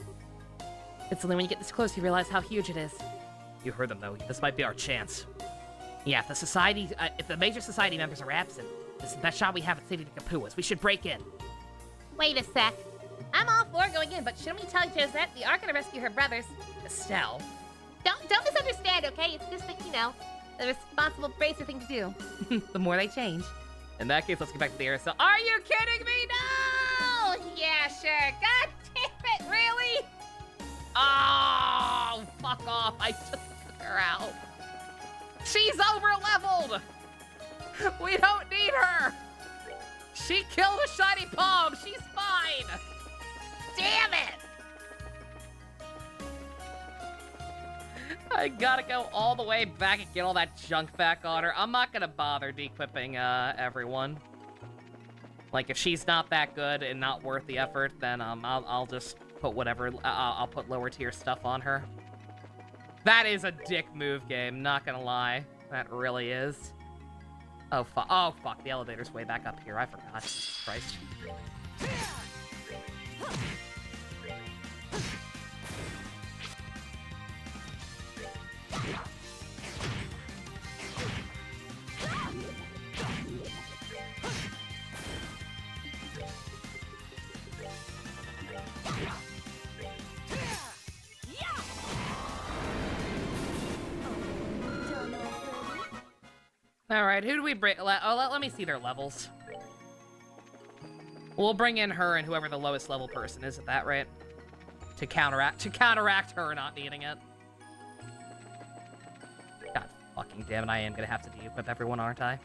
It's only when you get this close you realize how huge it is. You heard them, though. This might be our chance. Yeah, if the major society members are absent, this is the best shot we have at saving the Kapuas. We should break in. Wait a sec. I'm all for going in, but shouldn't we tell Josette we are gonna rescue her brothers? Estelle. Don't misunderstand, okay? It's just like, you know, the responsible bracer thing to do. The more they change. In that case, let's get back to the aerosol. Are you kidding me? No! Yeah, sure. God damn it, really? Oh, fuck off. I just took her out. She's over-leveled. We don't need her. She killed a shiny palm. She's fine. Damn it. I gotta go all the way back and get all that junk back on her. I'm not gonna bother de-equipping everyone. Like, if she's not that good and not worth the effort, then I'll just put whatever, I'll put lower tier stuff on her. That is a dick move game, not gonna lie. That really is. Oh, fuck, the elevator's way back up here, I forgot. Christ. Alright, who do we bring? Let me see their levels. We'll bring in her and whoever the lowest level person is, at that rate. To counteract her not needing it. God fucking damn it, I am gonna have to de-equip everyone, aren't I?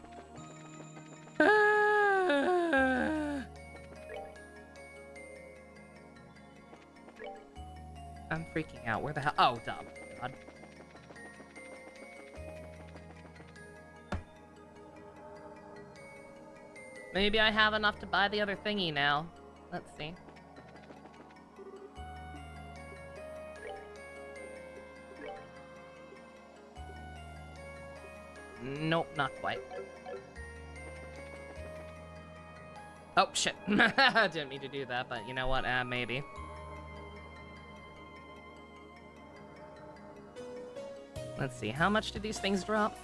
I'm freaking out. Where the hell? Oh, dumb. God. Maybe I have enough to buy the other thingy now. Let's see. Nope, not quite. Oh, shit. Didn't mean to do that, but you know what? Maybe. Let's see, how much do these things drop?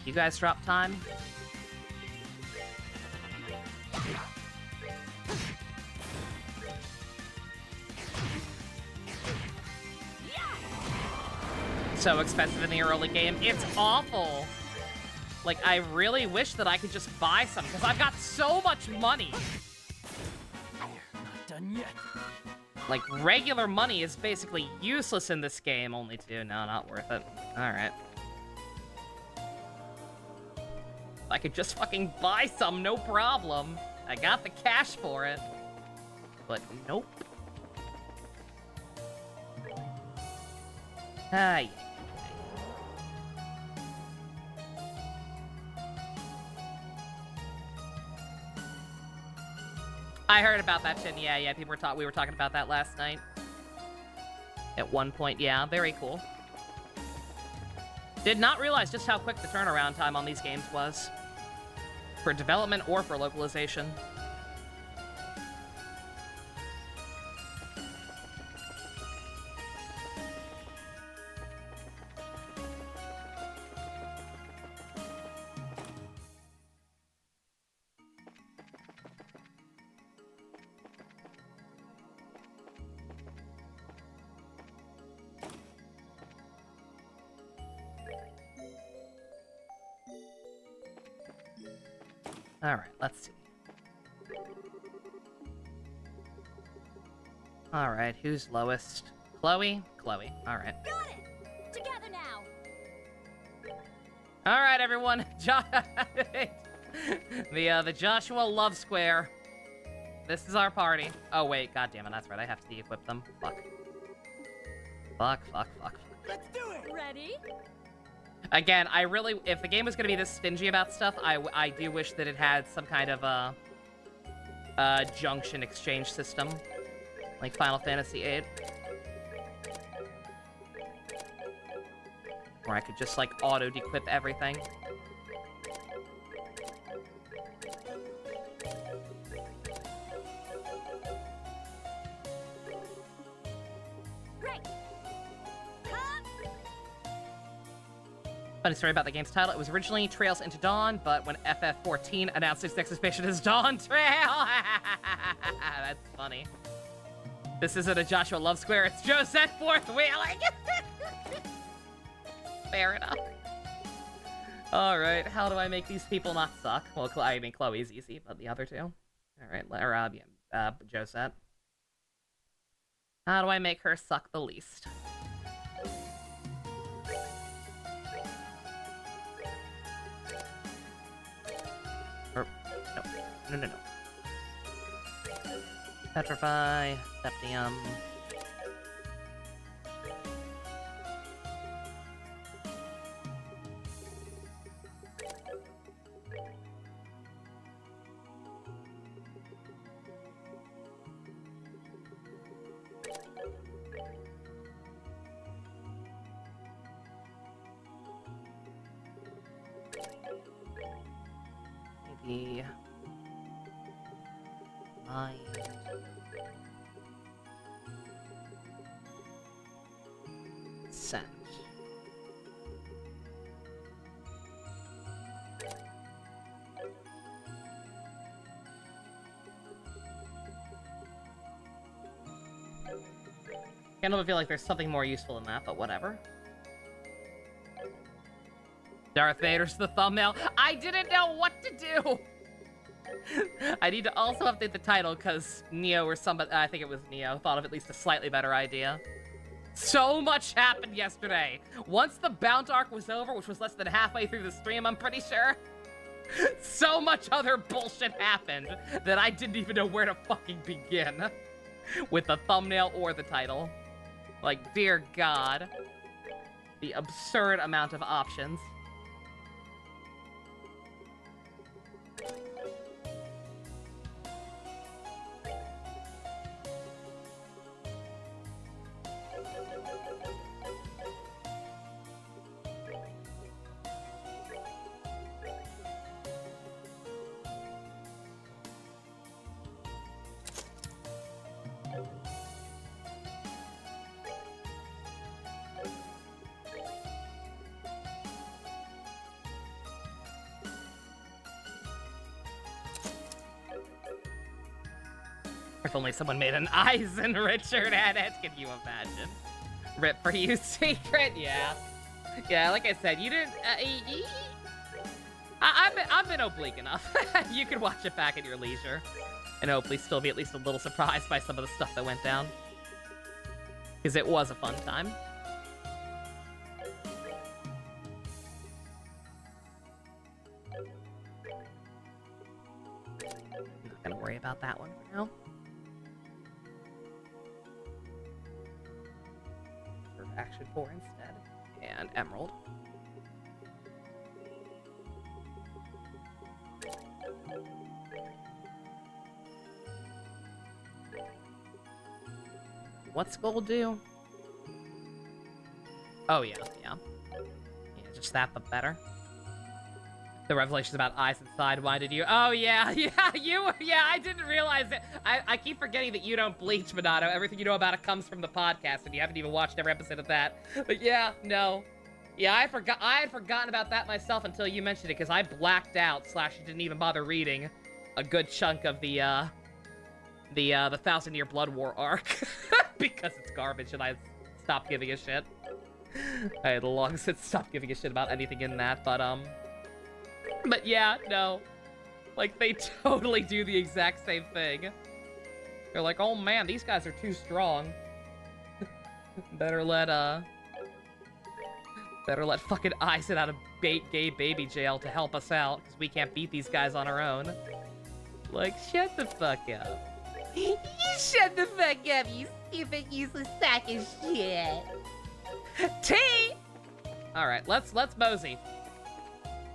You guys drop time? So expensive in the early game. It's awful. Like, I really wish that I could just buy some, because I've got so much money. Not done yet. Like, regular money is basically useless in this game, only two. No, not worth it. Alright. I could just fucking buy some, no problem. I got the cash for it. But nope. Yeah. I heard about that shit. Yeah, we were talking about that last night. At one point, yeah, very cool. Did not realize just how quick the turnaround time on these games was. For development or for localization. Alright, let's see. Alright, who's lowest? Chloe? Chloe. Alright. Got it! Together now! Alright, everyone. The Joshua Love Square. This is our party. Oh, wait. God damn it. That's right. I have to de-equip them. Fuck. Fuck. Let's do it! Ready? Again, if the game was going to be this stingy about stuff, I do wish that it had some kind of a junction exchange system, like Final Fantasy VIII. Or I could just, like, auto-dequip everything. Funny story about the game's title. It was originally Trails into Dawn, but when FF14 announced its next expansion as Dawn Trail. That's funny. This isn't a Joshua Love Square, it's Josette Fourth Wheeling. Fair enough. Alright, how do I make these people not suck? Well, I mean, Chloe's easy, but the other two. Alright, Josette. How do I make her suck the least? No. Petrify, Septium. Maybe... Mind. Send. Kind of feel like there's something more useful than that, but whatever. Darth Vader's the thumbnail. I didn't know what to do! I need to also update the title because Neo or somebody, I think it was Neo, thought of at least a slightly better idea. So much happened yesterday. Once the Bound arc was over, which was less than halfway through the stream, I'm pretty sure. So much other bullshit happened that I didn't even know where to fucking begin. with the thumbnail or the title. Like, dear God. The absurd amount of options. If only someone made an Eisen Richard edit, can you imagine? Rip for you, Secret, yeah. Yeah, like I said, you didn't, I've been oblique enough. You can watch it back at your leisure. And hopefully still be at least a little surprised by some of the stuff that went down. Because it was a fun time. Not gonna worry about that one for now. Action 4 instead. And Emerald. What's gold do? Oh yeah. Yeah, just that, but better. The revelations about eyes inside, why did you? Oh yeah, I didn't realize it. I keep forgetting that you don't bleach, Monado. Everything you know about it comes from the podcast, and you haven't even watched every episode of that. But yeah, no. Yeah, I had forgotten about that myself until you mentioned it, because I blacked out / didn't even bother reading a good chunk of the 1,000-Year Blood War arc. Because it's garbage and I stopped giving a shit. I had long since stopped giving a shit about anything in that, but yeah, no. Like, they totally do the exact same thing. They're like, oh man, these guys are too strong. Better let fucking Eisen out of gay baby jail to help us out, because we can't beat these guys on our own. Like, shut the fuck up. You shut the fuck up, you stupid, useless sack of shit. T! Alright, let's mosey.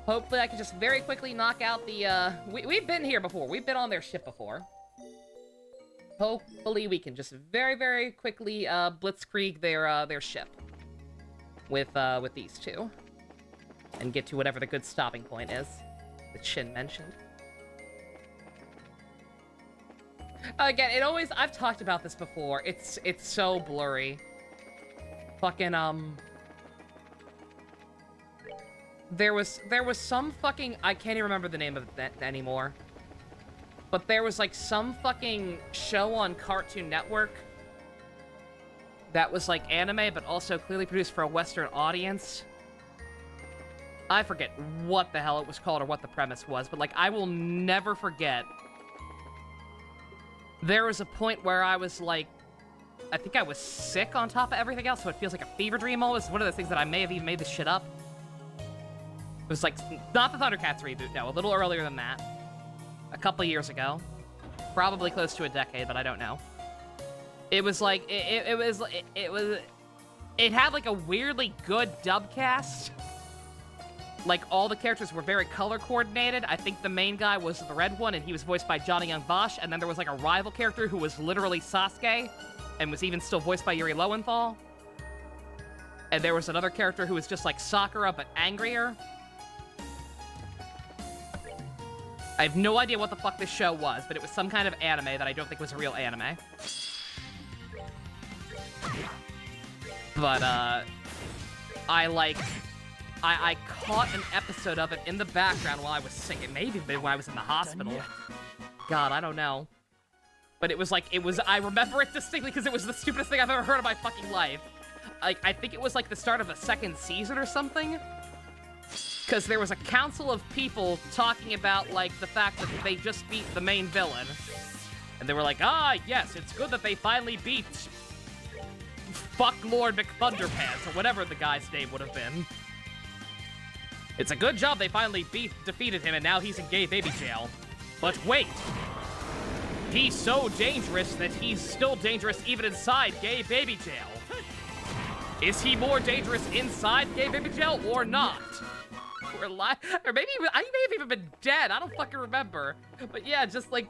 Hopefully I can just very quickly knock out the, we've been here before. We've been on their ship before. Hopefully we can just very, very quickly, blitzkrieg their ship. With these two. And get to whatever the good stopping point is that Shin mentioned. Again, I've talked about this before. It's so blurry. Fucking, There was some fucking... I can't even remember the name of it anymore. But there was, like, some fucking show on Cartoon Network that was, like, anime, but also clearly produced for a Western audience. I forget what the hell it was called or what the premise was, but, like, I will never forget. There was a point where I was, like... I think I was sick on top of everything else, so it feels like a fever dream almost. One of those things that I may have even made this shit up. It was like, not the Thundercats reboot, no, a little earlier than that. A couple years ago. Probably close to a decade, but I don't know. It was like, it had like a weirdly good dub cast. Like, all the characters were very color coordinated. I think the main guy was the red one, and he was voiced by Johnny Young Bosch, and then there was like a rival character who was literally Sasuke, and was even still voiced by Yuri Lowenthal. And there was another character who was just like Sakura, but angrier. I have no idea what the fuck this show was, but it was some kind of anime that I don't think was a real anime. But, I caught an episode of it in the background while I was sick. It may have been when I was in the hospital. God, I don't know. But it was like, I remember it distinctly because it was the stupidest thing I've ever heard in my fucking life. Like, I think it was like the start of a second season or something. Because there was a council of people talking about, like, the fact that they just beat the main villain. And they were like, ah, yes, it's good that they finally beat Fuck Lord McThunderpants, or whatever the guy's name would have been. It's a good job they finally defeated him, and now he's in gay baby jail. But wait! He's so dangerous that he's still dangerous even inside gay baby jail. Is he more dangerous inside gay baby jail or not? Or maybe I may have even been dead. I don't fucking remember. But yeah, just like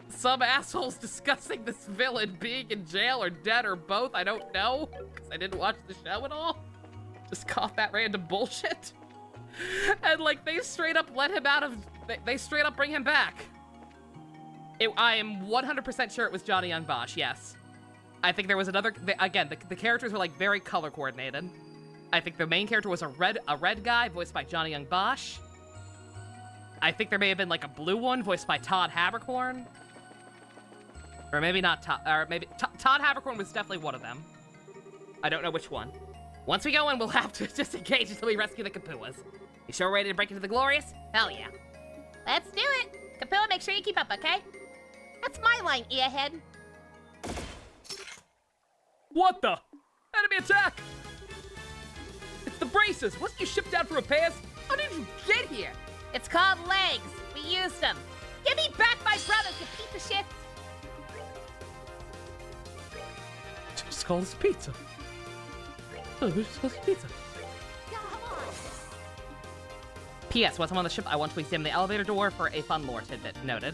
some assholes discussing this villain being in jail or dead or both. I don't know, because I didn't watch the show at all. Just caught that random bullshit. And like they straight up let him out of, they straight up bring him back. I am 100% sure it was Johnny Young Bosch, yes. I think there was another, again, the characters were like very color coordinated. I think the main character was a red guy voiced by Johnny Young Bosch. I think there may have been like a blue one voiced by Todd Haberkorn. Or maybe not Todd, or maybe Todd Haberkorn was definitely one of them. I don't know which one. Once we go in, we'll have to disengage until we rescue the Kapuas. You sure we're ready to break into the Glorious? Hell yeah. Let's do it. Kapua, make sure you keep up, okay? That's my line, earhead. What the? Enemy attack! It's the braces! Wasn't you shipped out for repairs? How did you get here? It's called legs. We used them. Give me back my brothers, you piece of shit. Just call this pizza. Oh, we just call this pizza. P.S. Once I'm on the ship, I want to examine the elevator door for a fun lore tidbit. Noted.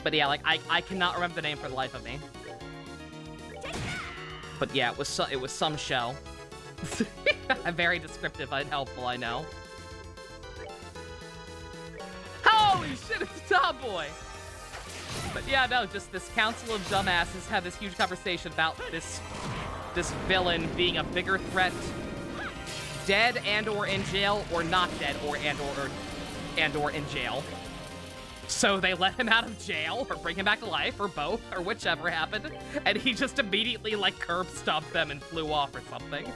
But yeah, like, I cannot remember the name for the life of me. But yeah, it was some show. Very descriptive and helpful, I know. Holy shit, it's Tomboy! But yeah, no, just this council of dumbasses have this huge conversation about this villain being a bigger threat, dead and or in jail, or not dead or and or in jail. So they let him out of jail, or bring him back to life, or both, or whichever happened, and he just immediately, like, curb stomped them and flew off or something.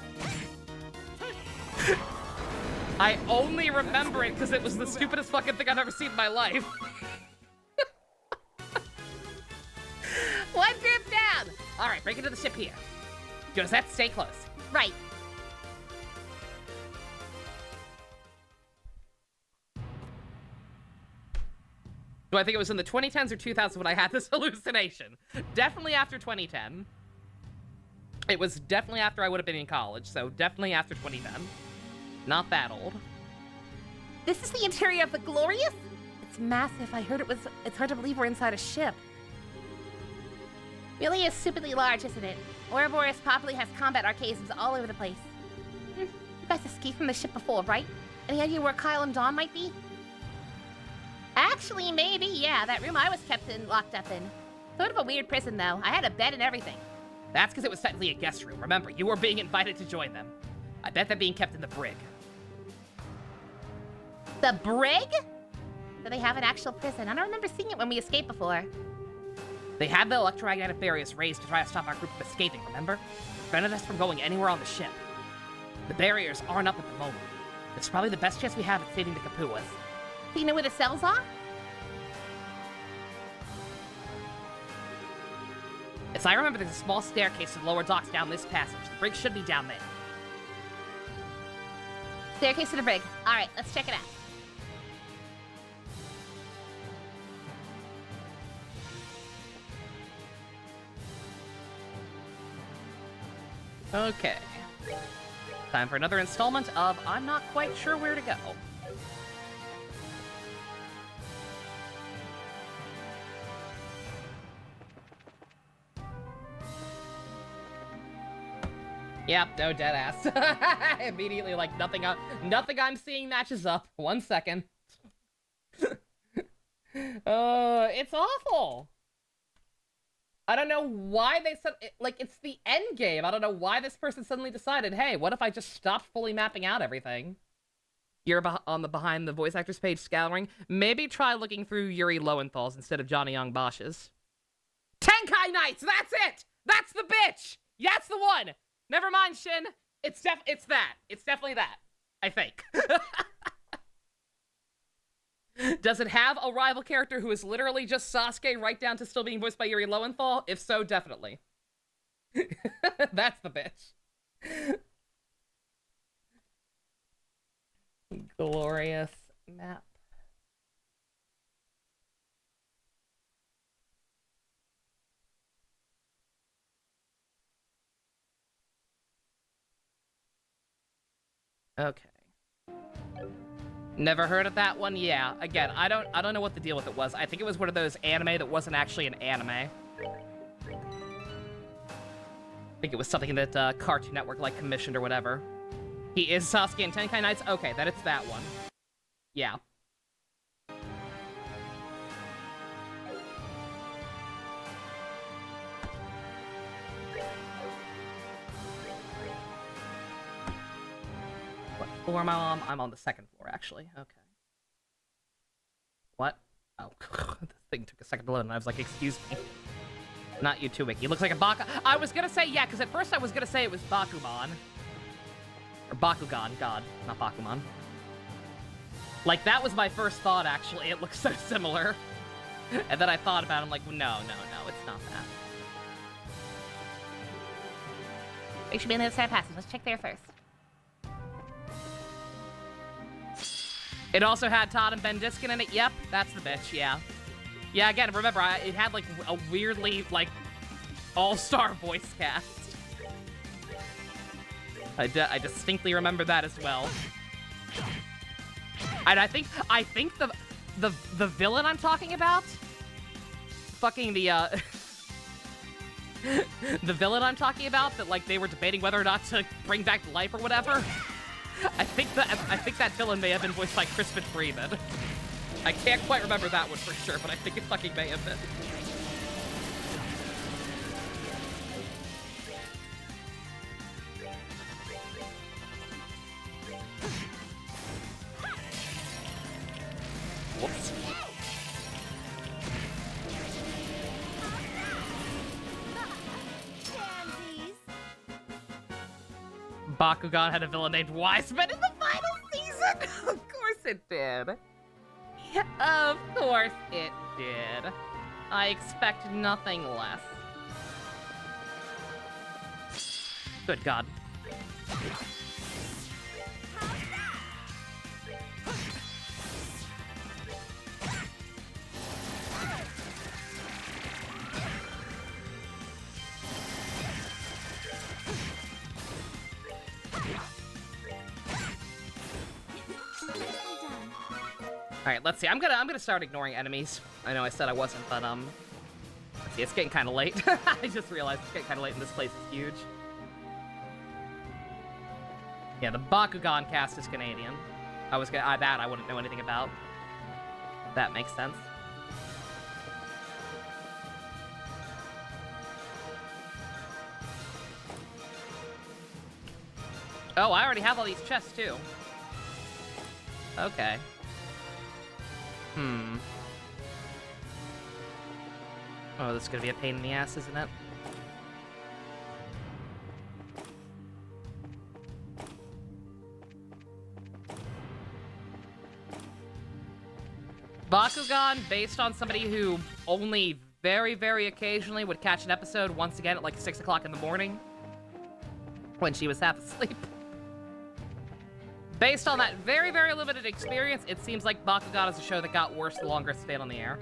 I only remember it because it was the stupidest fucking thing I've ever seen in my life. One group down. All right, break into the ship here. Josette, stay close. Right. So I think it was in the 2010s or 2000s when I had this hallucination. Definitely after 2010. It was definitely after I would have been in college, so definitely after 2010. Not that old. This is the interior of the Glorious? It's massive. I heard it's hard to believe we're inside a ship. Really is stupidly large, isn't it? Ouroboros probably has combat archaisms all over the place. You guys escaped from the ship before, right? Any idea where Kyle and Dawn might be? Actually, maybe, yeah. That room I was locked up in. Sort of a weird prison, though. I had a bed and everything. That's because it was technically a guest room. Remember, you were being invited to join them. I bet they're being kept in the brig. The brig? Do they have an actual prison? I don't remember seeing it when we escaped before. They had the electromagnetic barriers raised to try to stop our group from escaping, remember? Prevented us from going anywhere on the ship. The barriers aren't up at the moment. It's probably the best chance we have at saving the Kapuas. Do you know where the cells are? As I remember, there's a small staircase to the lower docks down this passage. The brig should be down there. Staircase to the brig. All right, let's check it out. Okay. Time for another installment of I'm not quite sure where to go. Yep, no, dead ass. Immediately, like, nothing I'm seeing matches up. 1 second. It's awful. I don't know why they said, like, it's the end game. I don't know why this person suddenly decided, hey, what if I just stopped fully mapping out everything? You're on the behind the voice actors page scouring. Maybe try looking through Yuri Lowenthal's instead of Johnny Young Bosch's. Tenkai Knights, that's it! That's the bitch! That's the one! Never mind, Shin. It's that. It's definitely that. I think. Does it have a rival character who is literally just Sasuke right down to still being voiced by Yuri Lowenthal? If so, definitely. That's the bitch. Glorious map. Okay. Never heard of that one? Yeah. Again, I don't know what the deal with it was. I think it was one of those anime that wasn't actually an anime. I think it was something that Cartoon Network like commissioned or whatever. He is Sasuke in Tenkai Nights? Okay, then it's that one. Yeah. What floor am I on? I'm on the second floor, actually. Okay. What? Oh, this thing took a second to load, and I was like, excuse me. Not you too, Wiki. It looks like a Baka. I was gonna say, yeah, because at first I was gonna say it was Bakuman. Or Bakugan, God, not Bakuman. Like, that was my first thought, actually. It looks so similar. And then I thought about it, I'm like, no, it's not that. They should be on the other side of passage. Let's check there first. It also had Todd and Ben Diskin in it. Yep, that's the bitch, yeah. Yeah, again, remember, it had, like, a weirdly, like, all-star voice cast. I distinctly remember that as well. And I think the villain I'm talking about, fucking the the villain I'm talking about that, like, they were debating whether or not to bring back to life or whatever. I think that villain may have been voiced by Crispin Freeman. I can't quite remember that one for sure, but I think it fucking may have been. Whoops. Bakugan had a villain named Wiseman in the final season! Of course it did. Of course it did. I expect nothing less. Good God. Alright, let's see. I'm gonna start ignoring enemies. I know I said I wasn't, but let's see, it's getting kinda late. I just realized it's getting kinda late and this place is huge. Yeah, the Bakugan cast is Canadian. I wouldn't know anything about. That makes sense. Oh, I already have all these chests too. Okay. Oh, this is gonna be a pain in the ass, isn't it? Bakugan, based on somebody who only very, very occasionally would catch an episode once again at like 6 o'clock in the morning when she was half asleep. Based on that very, very limited experience, it seems like Bakugan is a show that got worse the longer it stayed on the air.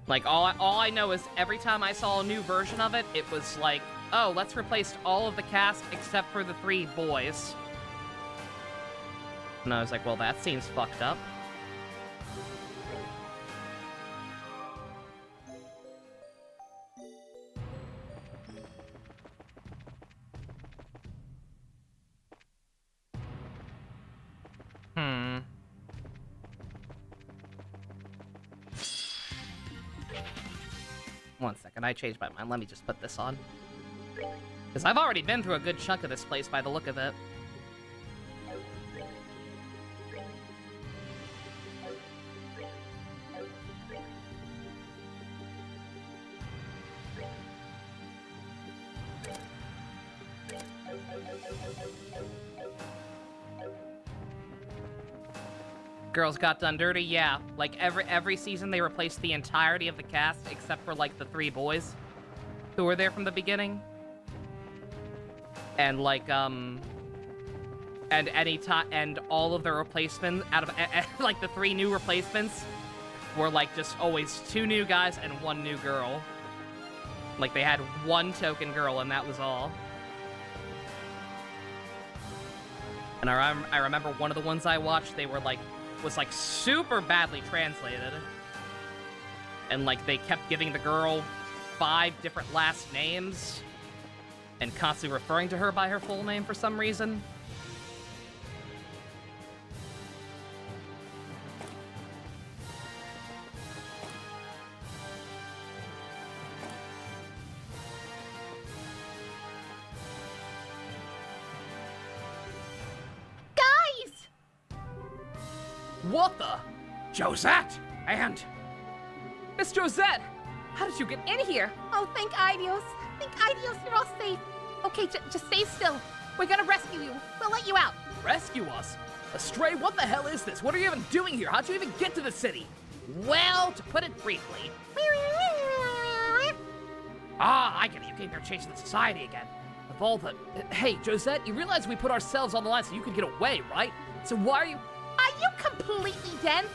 Like, all I know is every time I saw a new version of it, it was like, oh, let's replace all of the cast except for the 3 boys. And I was like, well, that seems fucked up. One second, I changed my mind. Let me just put this on. Because I've already been through a good chunk of this place by the look of it. Girls Got Done Dirty, yeah. Like, every season they replaced the entirety of the cast, except for, like, the 3 boys who were there from the beginning. And, like, and all of the replacements, out of, like, the 3 new replacements were, like, just always 2 new guys and 1 new girl. Like, they had 1 token girl, and that was all. And I remember one of the ones I watched, they were like, was like super badly translated. And like they kept giving the girl 5 different last names and constantly referring to her by her full name for some reason. Guys! What the? Josette! And... Miss Josette! How did you get in here? Oh, thank Idios. Thank Idios, you're all safe. Okay, just stay still. We're gonna rescue you. We'll let you out. rescue us? Astray, what the hell is this? What are you even doing here? How'd you even get to the city? Well, to put it briefly... Ah, I get it. You came here changing the society again. Of all the... Hey, Josette, you realize we put ourselves on the line so you could get away, right? So why are you... Are you completely dense?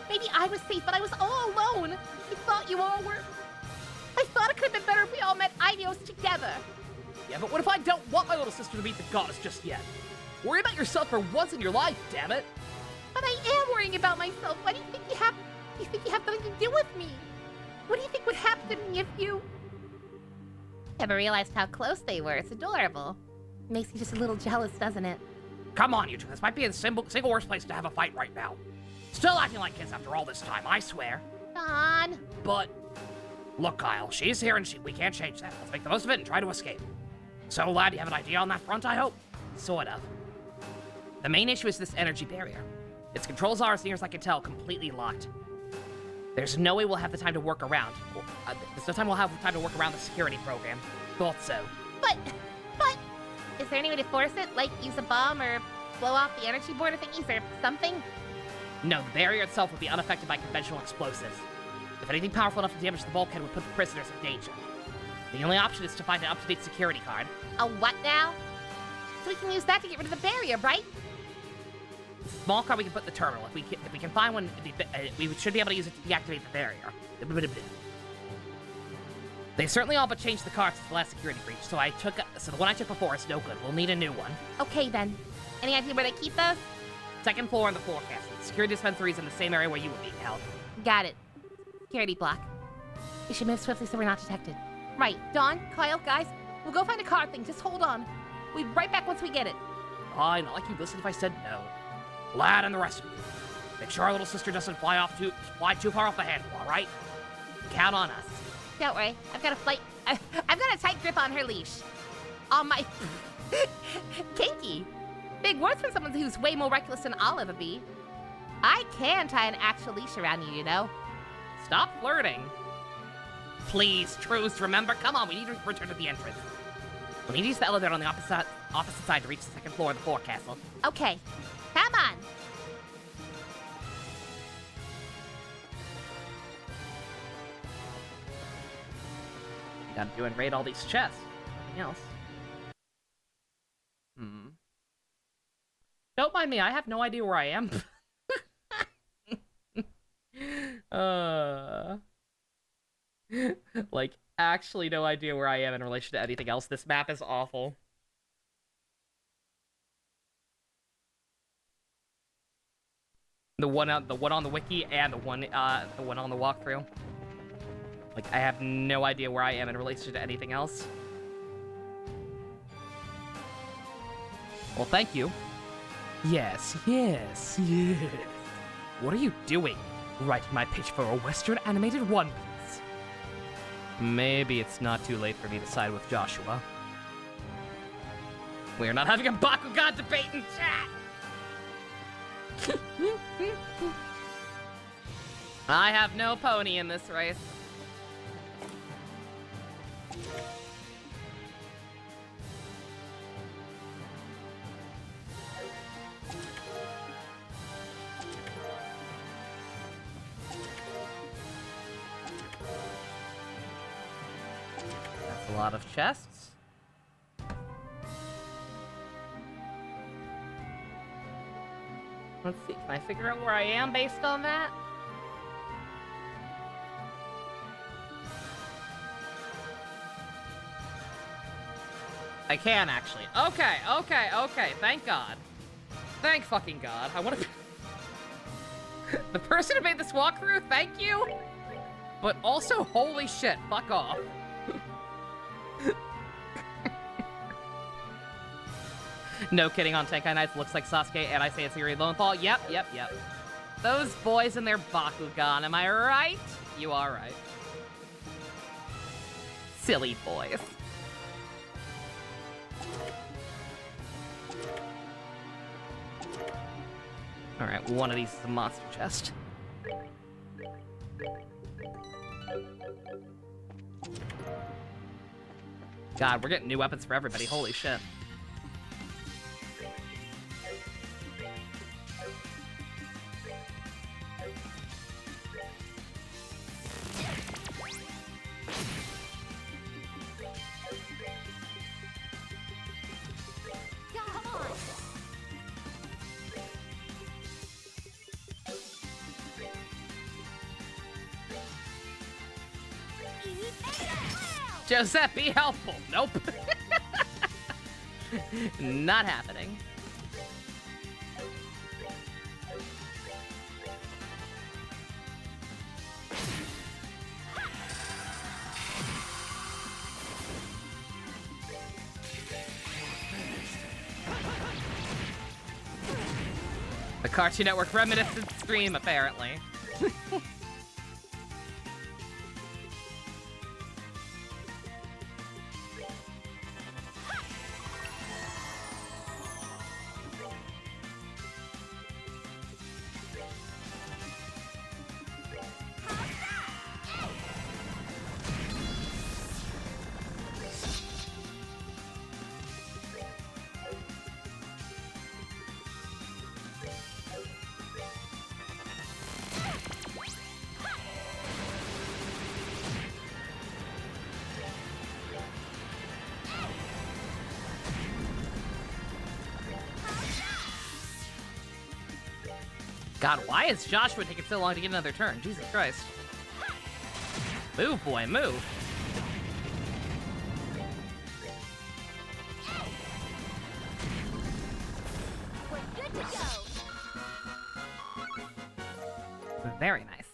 Maybe I was safe, but I was all alone. I thought you all were... I thought it could have been better if we all met Idios together. Yeah, but what if I don't want my little sister to meet the goddess just yet? Worry about yourself for once in your life, damn it! But I am worrying about myself. Why do you think you have... Do you think you have nothing to do with me? What do you think would happen to me if you... Never realized how close they were. It's adorable. Makes you just a little jealous, doesn't it? Come on, you two. This might be the single worst place to have a fight right now. Still acting like kids after all this time, I swear. Don. But... Look, Kyle, she's here and we can't change that. Let's make the most of it and try to escape. So, lad, you have an idea on that front, I hope? Sort of. The main issue is this energy barrier. Its controls are, as near as I can tell, completely locked. There's no way we'll have the time to work around. There's no time we'll have time to work around the security program. Thought so. But... Is there any way to force it? Like, use a bomb or blow off the energy board or thingies or something? No, the barrier itself would be unaffected by conventional explosives. If anything powerful enough to damage the bulkhead would put the prisoners in danger. The only option is to find an up-to-date security card. A what now? So we can use that to get rid of the barrier, right? Small card we can put in the terminal. If we can find one, we should be able to use it to deactivate the barrier. They certainly all but changed the card since the last security breach, so the one I took before is no good. We'll need a new one. Okay then. Any idea where they keep those? Second floor on the forecast. The security dispensary is in the same area where you were being held. Got it. Security block. We should move swiftly so we're not detected. Right, Dawn, Kyle, guys, we'll go find a card thing. Just hold on. We'll be right back once we get it. Fine, not like you'd listen if I said no. Lad and the rest of you. Make sure our little sister doesn't fly too far off the handle, alright? Count on us. Don't worry, I've got a tight grip on her leash. On my... Kinky. Big words from someone who's way more reckless than I'll ever be. I can tie an actual leash around you, you know. Stop flirting. Please, Truce, remember? Come on, we need to return to the entrance. We'll need to use the elevator on the opposite side to reach the second floor of the forecastle. Okay, come on. Gotta do and raid all these chests. Nothing else. Don't mind me, I have no idea where I am. Like, actually no idea where I am in relation to anything else. This map is awful. The one on the wiki and the one on the walkthrough. Like, I have no idea where I am in relation to anything else. Well, thank you. Yes. What are you doing? Writing my pitch for a Western animated One Piece. Maybe it's not too late for me to side with Joshua. We are not having a Bakugan debate in chat! I have no pony in this race. That's a lot of chests. Let's see, can I figure out where I am based on that? I can, actually. Okay, thank God. Thank fucking God. I want to... The person who made this walkthrough, thank you. But also, holy shit, fuck off. No kidding, on Tenkai Nights looks like Sasuke and I say it's Yuri Lowenthal. Yep. Those boys and their Bakugan, am I right? You are right. Silly boys. Alright, one of these is a monster chest. God, we're getting new weapons for everybody. Holy shit. Come on. Joseph, be helpful. Nope. Not happening. The Cartoon Network reminiscent stream, apparently. God, why is Joshua taking so long to get another turn? Jesus Christ. Move, boy, move. We're good to go. Very nice.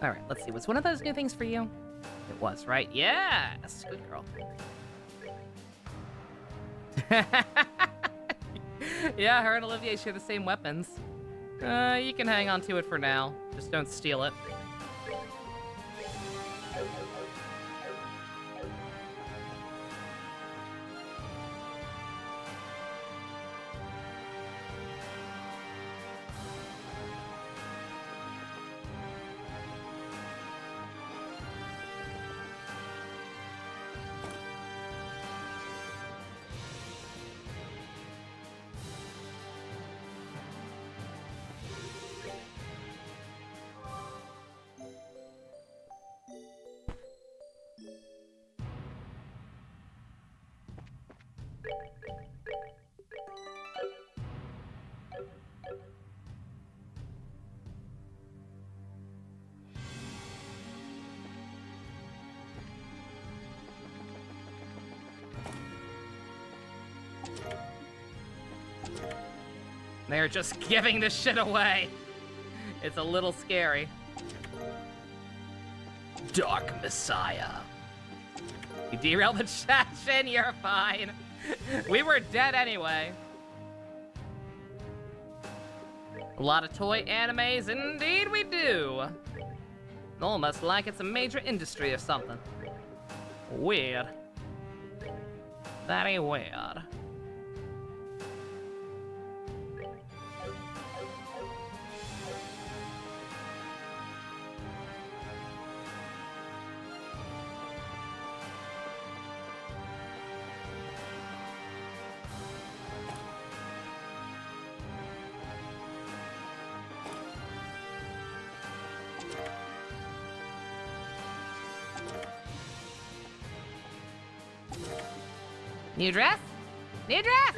Alright, let's see. Was one of those new things for you? It was, right? Yes! Good girl. Yeah, her and Olivier share the same weapons. You can hang on to it for now. Just don't steal it. They're just giving this shit away. It's a little scary. Dark Messiah. You derailed the chat, Shin, you're fine. We were dead anyway. A lot of toy animes, indeed we do. Almost like it's a major industry or something. Weird. Very weird. New dress? New dress!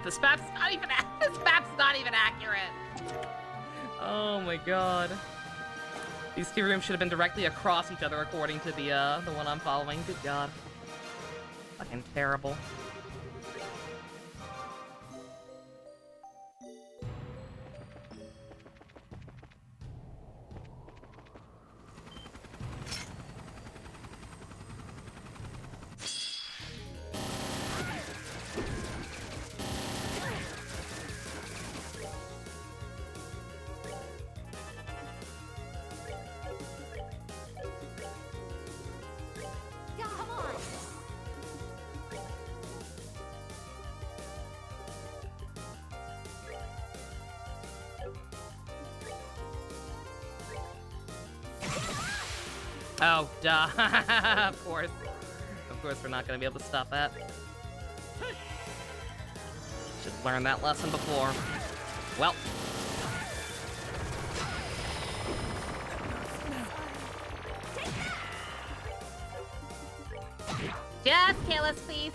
off. This map's not even accurate. Oh my god. These two rooms should have been directly across each other according to the one I'm following. Good god. Fucking terrible. Come on. Oh, duh. Of course. Of course we're not gonna be able to stop that. Should learn that lesson before. Well. Just kill us, please.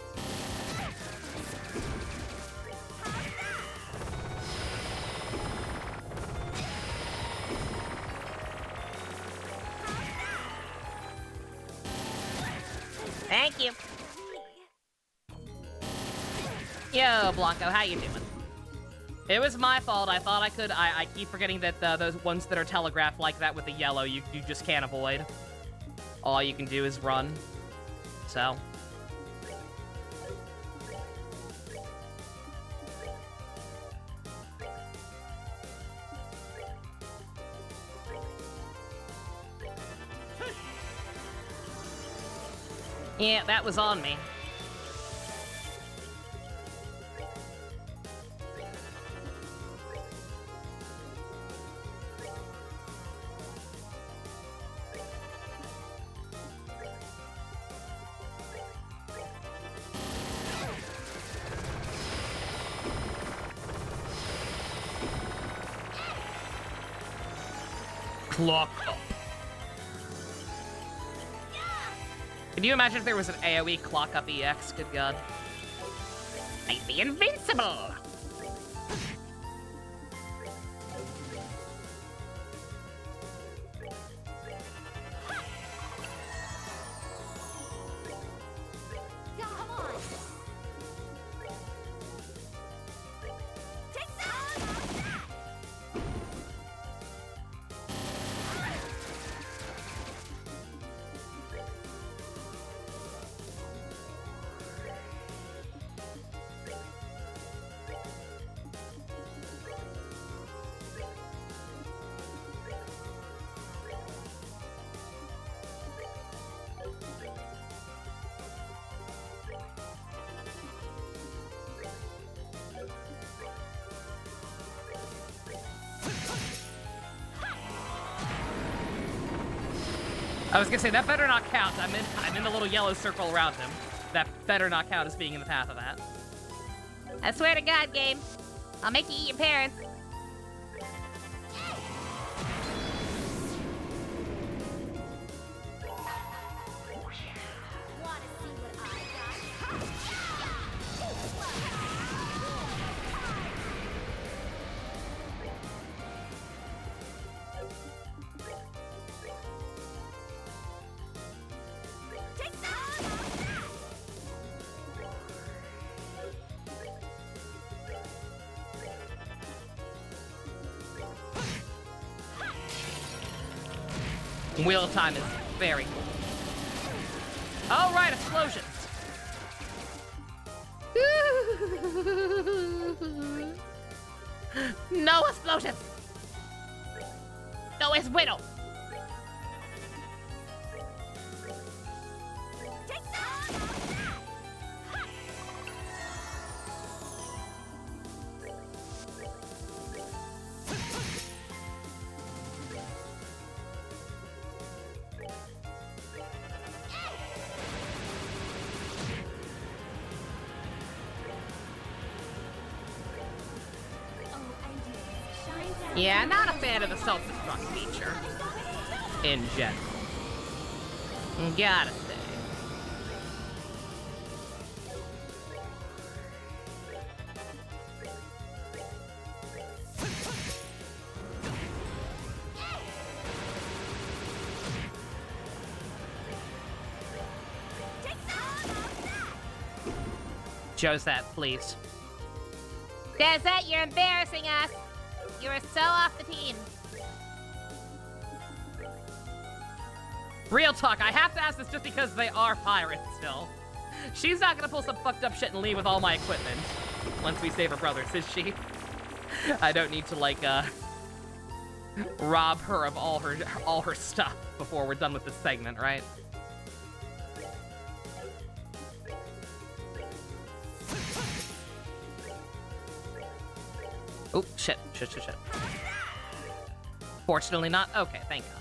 Thank you. Yo, Blanco, how you doing? It was my fault. I thought I could. I keep forgetting that those ones that are telegraphed like that with the yellow, you just can't avoid. All you can do is run. So. Yeah, that was on me. Clock up. Can you imagine if there was an AoE clock up EX? Good god. I'd be invincible! Come on. Take that. I was gonna say, that better not count. I'm in the little yellow circle around him. That better not count as being in the path of that. I swear to God, game. I'll make you eat your parents. Want to see what I got? Take that. Wheel of Time is very cool. Oh, right, explosions. No explosions. No, it's Widow. Take that. Yeah, not a fan of the self-destruct feature. In general. Gotta say. Josette, please. Josette, you're embarrassing us. You are so off the team. Real talk, I have to ask this just because they are pirates still. She's not gonna pull some fucked up shit and leave with all my equipment once we save her brothers, is she? I don't need to, like, rob her of all her stuff before we're done with this segment, right? Oh, shit. Fortunately not. Okay, thank God.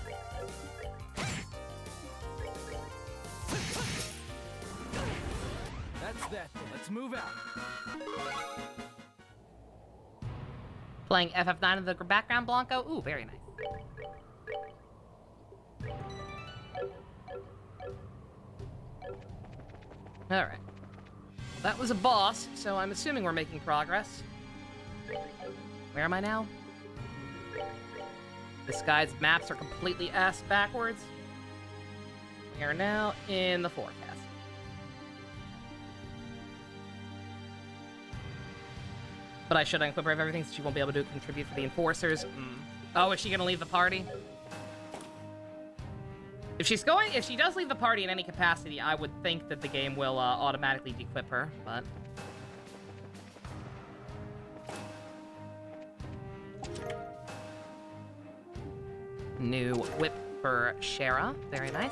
That's that. Let's move out. Playing FF9 in the background, Blanco. Ooh, very nice. Alright. That was a boss, so I'm assuming we're making progress. Where am I now? This guy's maps are completely ass backwards. We are now in the forecast. But I should equip her of everything so she won't be able to contribute for the enforcers. Oh, is she gonna leave the party? If she does leave the party in any capacity, I would think that the game will automatically dequip her, but... New whip for Shara. Very nice.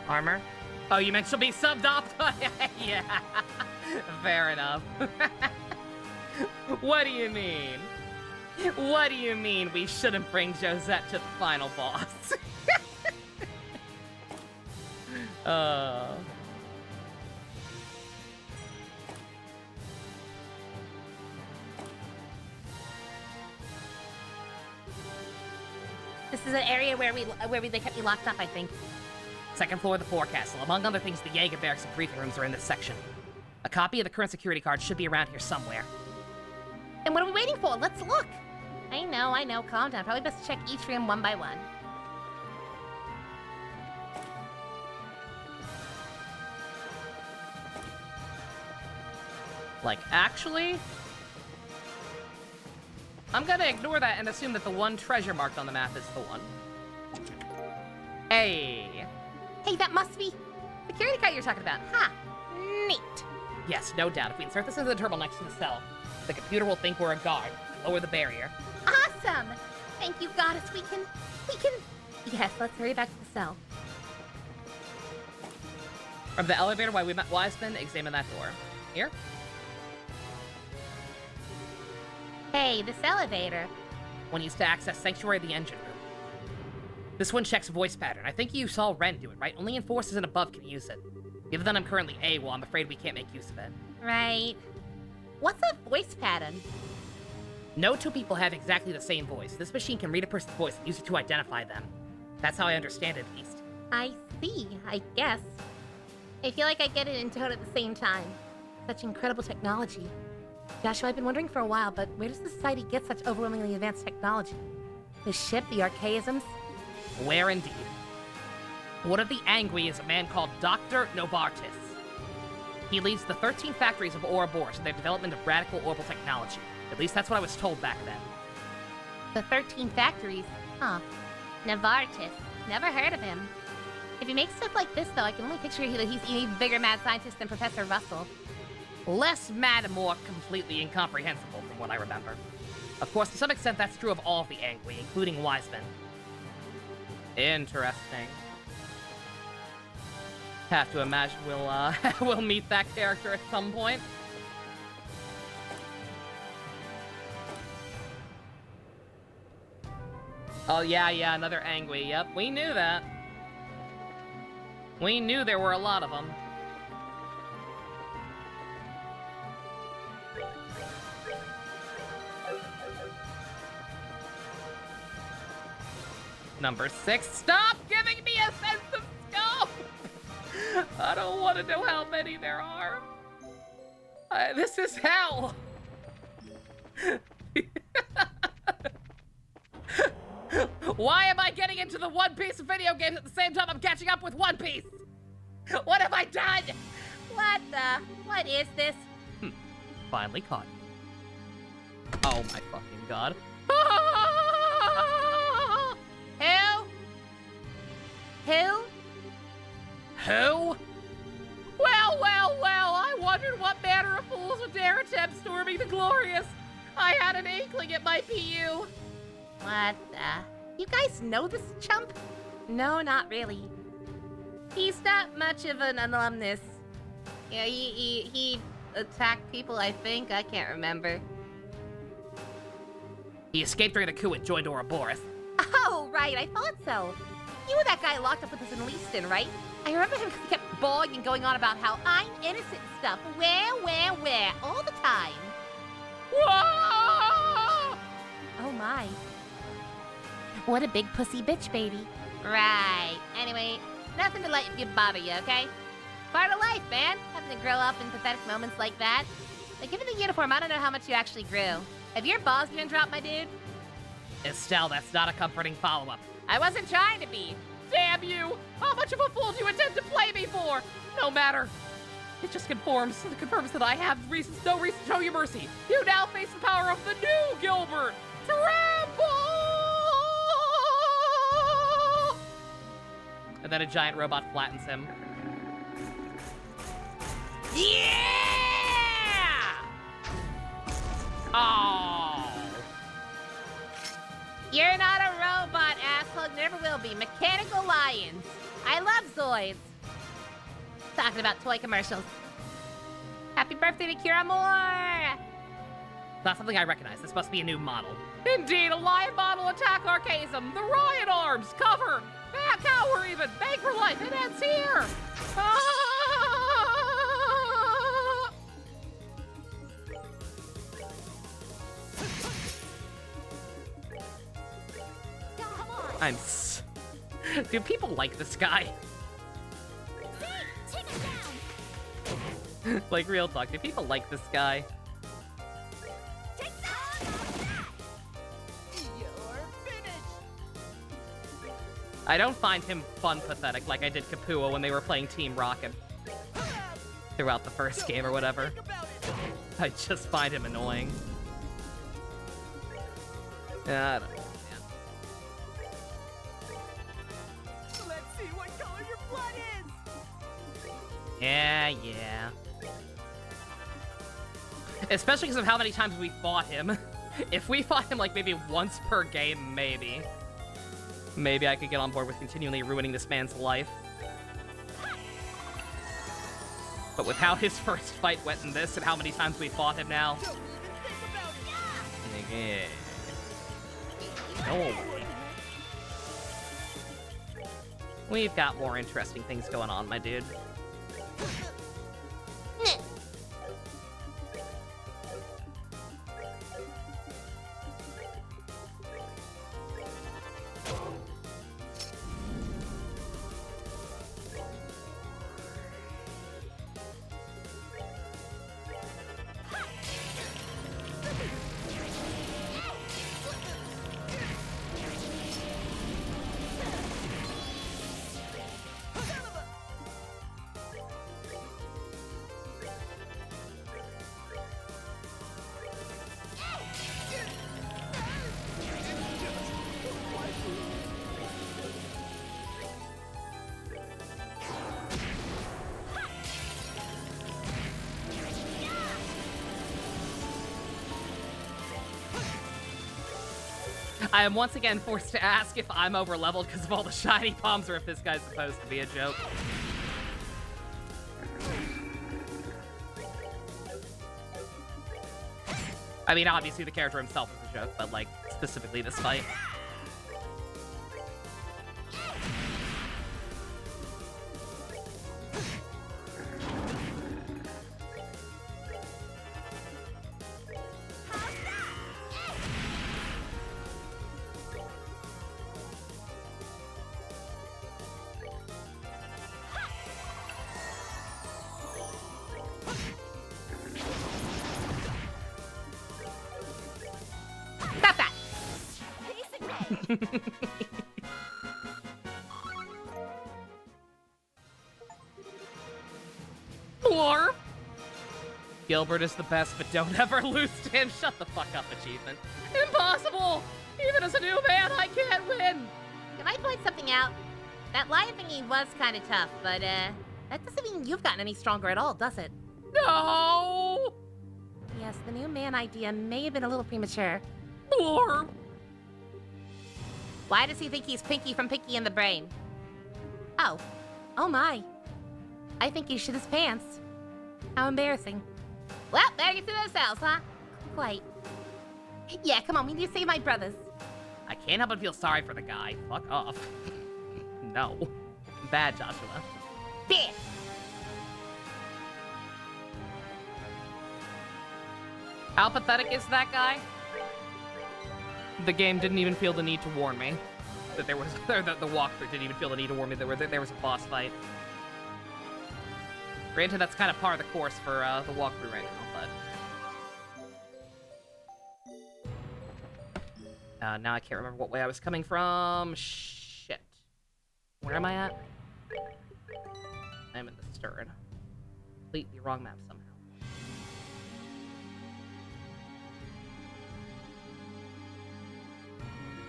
Armor? Oh, you meant she'll be subbed off? Yeah. Fair enough. What do you mean? What do you mean we shouldn't bring Josette to the final boss? This is an area where they kept you locked up, I think. Second floor of the forecastle. Among other things, the Jaeger barracks and briefing rooms are in this section. A copy of the current security card should be around here somewhere. And what are we waiting for? Let's look. I know. Calm down. Probably best to check each room one by one. Like, actually? I'm gonna ignore that and assume that the one treasure marked on the map is the one. Hey. Hey, that must be the security card you're talking about. Ha! Neat. Yes, no doubt. If we insert this into the terminal next to the cell, the computer will think we're a guard. Lower the barrier. Awesome! Thank you, goddess. We can... Yes, let's hurry back to the cell. From the elevator while we met Wiseman, examine that door. Here? Hey, this elevator. One used to access Sanctuary of the Engine Room. This one checks voice pattern. I think you saw Ren do it, right? Only enforcers and above can use it. Given that I'm currently AWOL, I'm afraid we can't make use of it. Right. What's a voice pattern? No two people have exactly the same voice. This machine can read a person's voice and use it to identify them. That's how I understand it, at least. I see, I guess. I feel like I get it and don't at the same time. Such incredible technology. Joshua, I've been wondering for a while, but where does the society get such overwhelmingly advanced technology? The ship, the archaisms? Where indeed. One of the Angui is a man called Dr. Novartis. He leads the 13 factories of Ouroboros in their development of radical orbital technology. At least that's what I was told back then. The 13 factories? Huh. Novartis. Never heard of him. If he makes stuff like this, though, I can only picture that he's an even bigger mad scientist than Professor Russell. Less mad and more completely incomprehensible, from what I remember. Of course, to some extent, that's true of all of the Angui, including Wiseman. Interesting. Have to imagine we'll meet that character at some point. Oh yeah, another Angui. Yep, we knew that. We knew there were a lot of them. Number 6. Stop giving me a sense of scope! I don't want to know how many there are. This is hell. Why am I getting into the One Piece video games at the same time I'm catching up with One Piece? What have I done? What is this? Finally caught you. Oh my fucking god. Who? Who? Who? Well, I wondered what manner of fools would dare attempt storming the Glorious. I had an inkling it might be you. What the? You guys know this chump? No, not really. He's not much of an alumnus. Yeah, he attacked people, I think. I can't remember. He escaped during the coup and joined Ouroboros. Oh, right, I thought so. You were that guy locked up with us in Leaston, right? I remember him 'cause he kept bawling and going on about how I'm innocent and stuff. Where, all the time. Whoa! Oh my. What a big pussy bitch, baby. Right. Anyway, nothing to let you bother you, okay? Part of life, man. Having to grow up in pathetic moments like that. Like, given the uniform, I don't know how much you actually grew. Have your balls been dropped, my dude? Estelle, that's not a comforting follow-up. I wasn't trying to be. Damn you! How much of a fool do you intend to play me for? No matter. It just confirms that I have no reason to show you mercy. You now face the power of the new Gilbert. Trample! And then a giant robot flattens him. Yeah! Oh. You're not a robot, asshole. Never will be. Mechanical lions. I love Zoids. Talking about toy commercials. Happy birthday to Kira Moore! That's something I recognize. This must be a new model. Indeed, a lion model attack archaism. The riot arms. Cover. Back cower even. Beg for life. It ends here. Ah! Do people like this guy? Take it down. Like, real talk, do people like this guy? Take that. You're finished. I don't find him fun pathetic like I did Kapua when they were playing Team Rocket throughout the first game or whatever. Think about it. I just find him annoying. I don't know, man. Let's see what color your blood is. Yeah. Especially because of how many times we fought him. If we fought him like maybe once per game, maybe I could get on board with continually ruining this man's life. But with how his first fight went in this and how many times we fought him now. Don't even think about it. Yeah. Go away. We've got more interesting things going on, my dude. I am once again forced to ask if I'm over-leveled because of all the shiny bombs or if this guy's supposed to be a joke. I mean, obviously the character himself is a joke, but, like, specifically this fight. Stop that! Gilbert is the best, but don't ever lose to him. Shut the fuck up, achievement. Impossible! Even as a new man, I can't win! Can I point something out? That lion thingy was kind of tough, but that doesn't mean you've gotten any stronger at all, does it? No! Yes, the new man idea may have been a little premature. Blorb! Why does he think he's Pinky from Pinky in the Brain? Oh. Oh my. I think he shit his pants. How embarrassing. Well, better get to those cells, huh? Quite. Yeah, come on, we need to save my brothers. I can't help but feel sorry for the guy. Fuck off. No. Bad, Joshua. There! How pathetic is that guy? The game didn't even feel the need to warn me that there was, or the walkthrough didn't even feel the need to warn me that there was a boss fight. Granted, that's kind of par of the course for the walkthrough right now, but... now I can't remember what way I was coming from. Shit. Where am I at? I'm in the Stern. Completely wrong map somehow.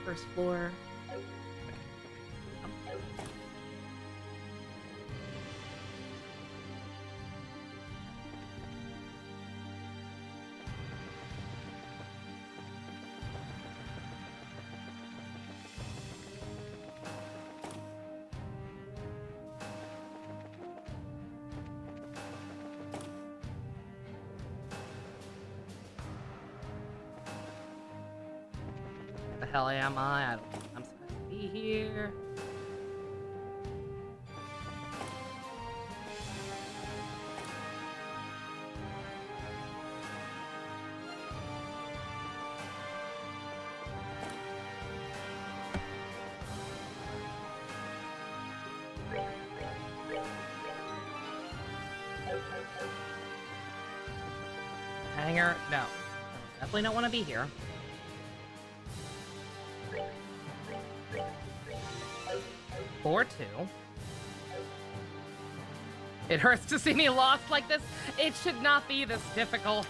First floor. The hell am I? I'm supposed to be here. Hangar? No. Definitely don't want to be here. Or two. It hurts to see me lost like this. It should not be this difficult.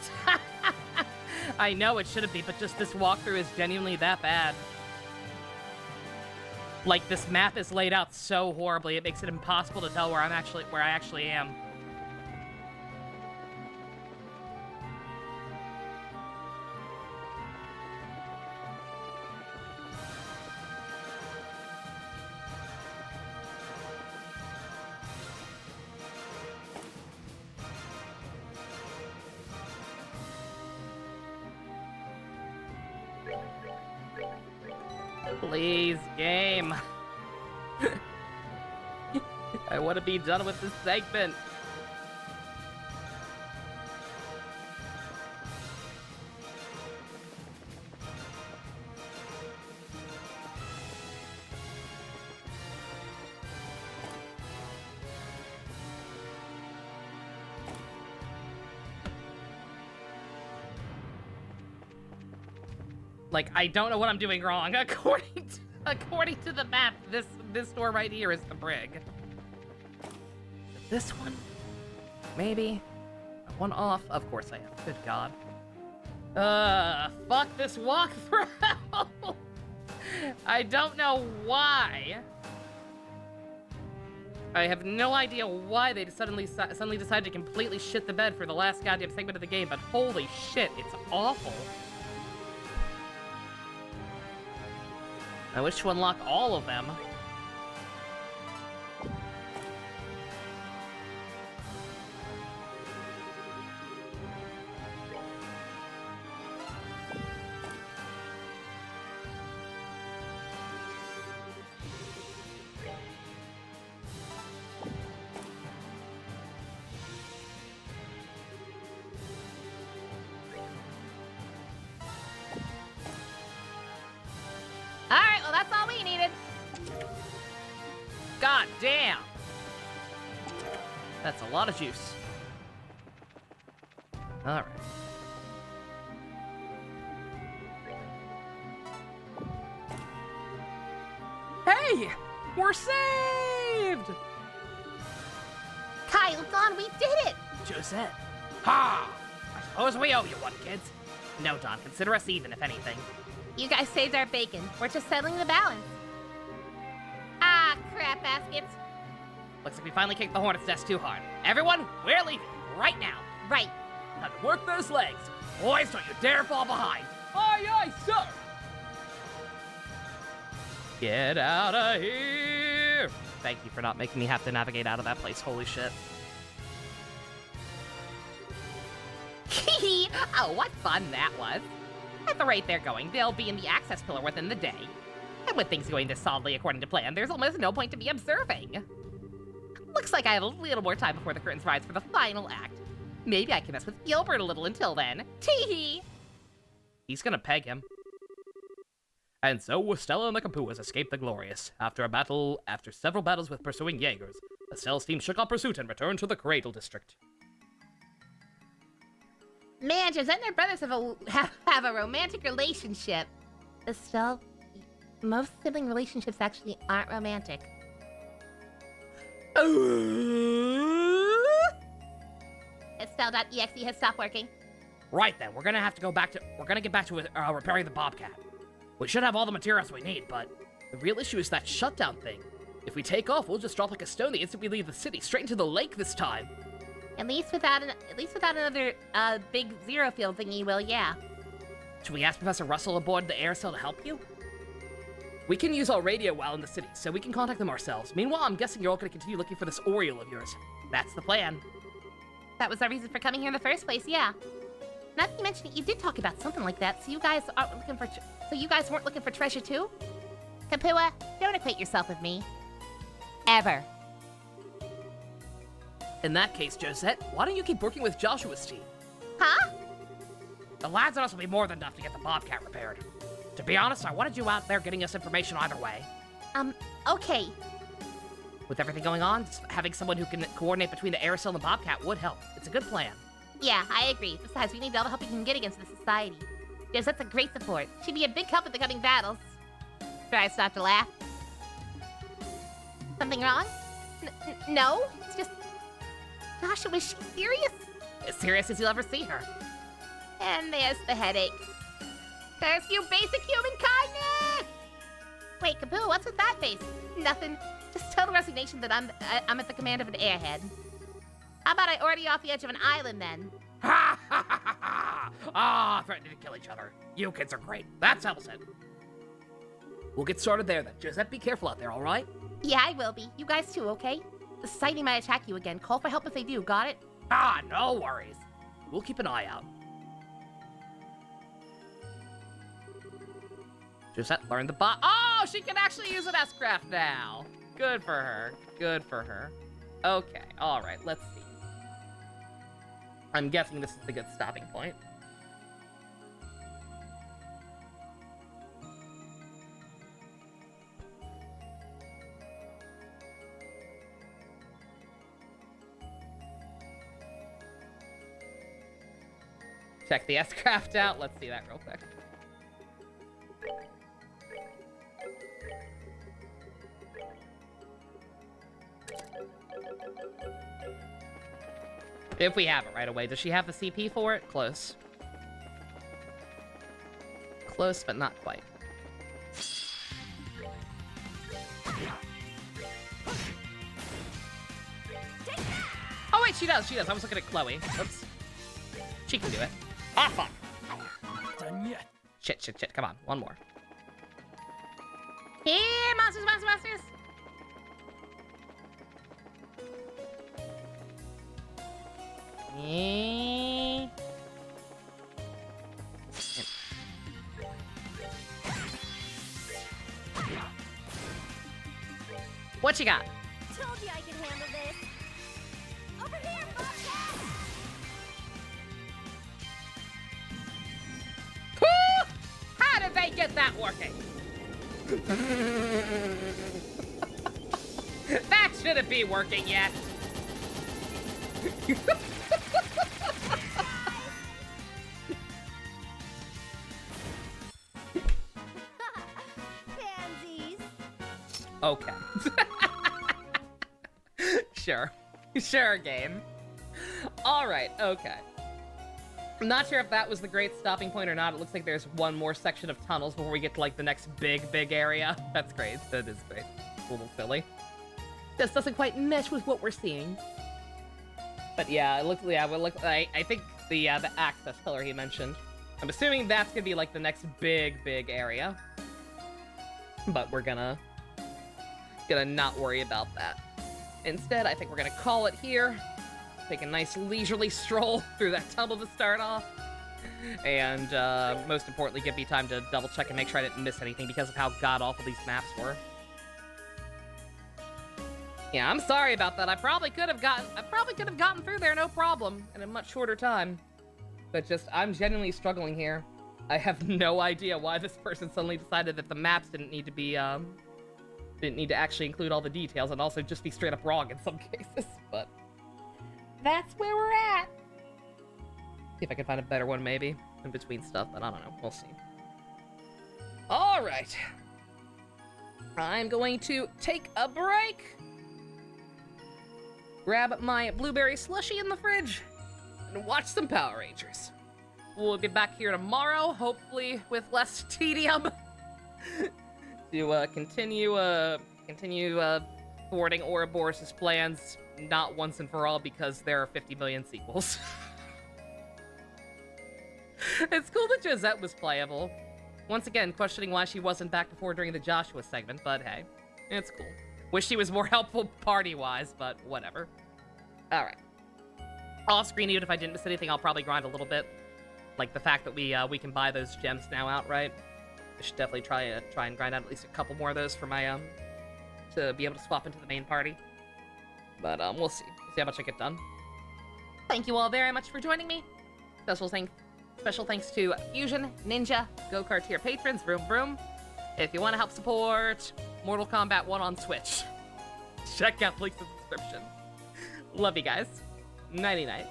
I know it shouldn't be, but just this walkthrough is genuinely that bad. Like, this map is laid out so horribly, it makes it impossible to tell where I actually am. Please, game. I want to be done with this segment. Like, I don't know what I'm doing wrong. According to the map, this door right here is the brig. This one? Maybe? One off? Of course I am. Good God. Fuck this walkthrough. I don't know why. I have no idea why they suddenly decided to completely shit the bed for the last goddamn segment of the game, but holy shit, it's awful. I wish to unlock all of them. Alright, well that's all we needed. God damn! That's a lot of juice. Alright. Hey! We're saved! Kyle, Dawn, we did it! Josette. Ha! Suppose we owe you one, kids. No, Don, consider us even, if anything. You guys saved our bacon. We're just settling the balance. Ah, crap baskets. Looks like we finally kicked the Hornet's nest too hard. Everyone, we're leaving, right now. Right. Time to work those legs. Boys, don't you dare fall behind. Aye, aye, sir! Get out of here! Thank you for not making me have to navigate out of that place, holy shit. Oh, what fun that was. At the rate they're going, they'll be in the access pillar within the day. And with things going this solidly according to plan, there's almost no point to be observing. Looks like I have a little more time before the curtains rise for the final act. Maybe I can mess with Gilbert a little until then. Tee-hee! He's gonna peg him. And so Estella and the Kapuas escaped the Glorious. After several battles with pursuing Jaegers, Estella's team shook off pursuit and returned to the Cradle District. Man, Josette and her brothers have a romantic relationship. Estelle, most sibling relationships actually aren't romantic. Estelle.exe has stopped working. Right then, we're gonna get back to repairing the Bobcat. We should have all the materials we need, but the real issue is that shutdown thing. If we take off, we'll just drop like a stone the instant we leave the city, straight into the lake this time. At least without another big zero field thingy, well, yeah. Should we ask Professor Russell aboard the aircell to help you? We can use our radio while in the city, so we can contact them ourselves. Meanwhile, I'm guessing you're all gonna continue looking for this Oriole of yours. That's the plan. That was our reason for coming here in the first place, yeah. Now that you mention it, you did talk about something like that, so you guys weren't looking for treasure too? Kapua, don't equate yourself with me. Ever. In that case, Josette, why don't you keep working with Joshua's team? Huh? The lads and us will be more than enough to get the Bobcat repaired. To be honest, I wanted you out there getting us information either way. Okay. With everything going on, just having someone who can coordinate between the aircell and the Bobcat would help. It's a good plan. Yeah, I agree. Besides, we need all the help we can get against the society. Josette's a great support. She'd be a big help in the coming battles. Tries not to laugh. Something wrong? No, it's just... Joshua, is she serious? As serious as you'll ever see her. And there's the headache. There's your basic human kindness! Wait, Kapua, what's with that face? Nothing. Just total resignation that I'm at the command of an airhead. How about I order you off the edge of an island, then? Ha ha ha ha ha! Ah, threatening to kill each other. You kids are great. That settles it. We'll get started there, then. Josette, be careful out there, all right? Yeah, I will be. You guys too, okay? The society might attack you again. Call for help if they do, got it? Ah, no worries. We'll keep an eye out. Josette learned the Oh, she can actually use an S-craft now. Good for her. Good for her. Okay, alright, let's see. I'm guessing this is a good stopping point. Check the S-craft out. Let's see that real quick. If we have it right away. Does she have the CP for it? Close. Close, but not quite. Oh, wait, she does. She does. I was looking at Chloe. Oops. She can do it. Ah, fuck. done yet. Shit, shit, shit. Come on. One more. Here, monsters, monsters, monsters! What you got? Told you I could handle this. Over here, Bobcat! Whew! How did they get that working? That shouldn't be working yet. Pansies. Okay. Sure. Sure, game. Alright, okay. I'm not sure if that was the great stopping point or not. It looks like there's one more section of tunnels before we get to, like, the next big area. That's great. That is great. A little silly. This doesn't quite mesh with what we're seeing. But yeah, it looks, yeah, well, look, I think the access pillar he mentioned. I'm assuming that's gonna be, like, the next big area. But we're gonna not worry about that. Instead, I think we're gonna call it here. Take a nice leisurely stroll through that tunnel to start off. And most importantly, give me time to double check and make sure I didn't miss anything because of how god-awful these maps were. Yeah, I'm sorry about that. I probably could have gotten through there no problem in a much shorter time. But just, I'm genuinely struggling here. I have no idea why this person suddenly decided that the maps didn't need to be, didn't need to actually include all the details and also just be straight up wrong in some cases, but that's where we're at. See if I can find a better one maybe in between stuff, but I don't know. We'll see. All right. I'm going to take a break. Grab my blueberry slushie in the fridge and watch some Power Rangers. We'll be back here tomorrow, hopefully with less tedium, to continue thwarting Ouroboros' plans, not once and for all, because there are 50 million sequels. It's cool that Josette was playable. Once again, questioning why she wasn't back before during the Joshua segment, but hey, it's cool. Wish she was more helpful party-wise, but whatever. Alright. Off-screen, even if I didn't miss anything, I'll probably grind a little bit. Like the fact that we can buy those gems now outright. I should definitely try and grind out at least a couple more of those for my, to be able to swap into the main party. But, we'll see. See how much I get done. Thank you all very much for joining me. Special thanks to Fusion, Ninja, Go-Kart tier patrons, Vroom Vroom. If you want to help support Mortal Kombat 1 on Switch, check out links in the description. Love you guys. Nighty-night.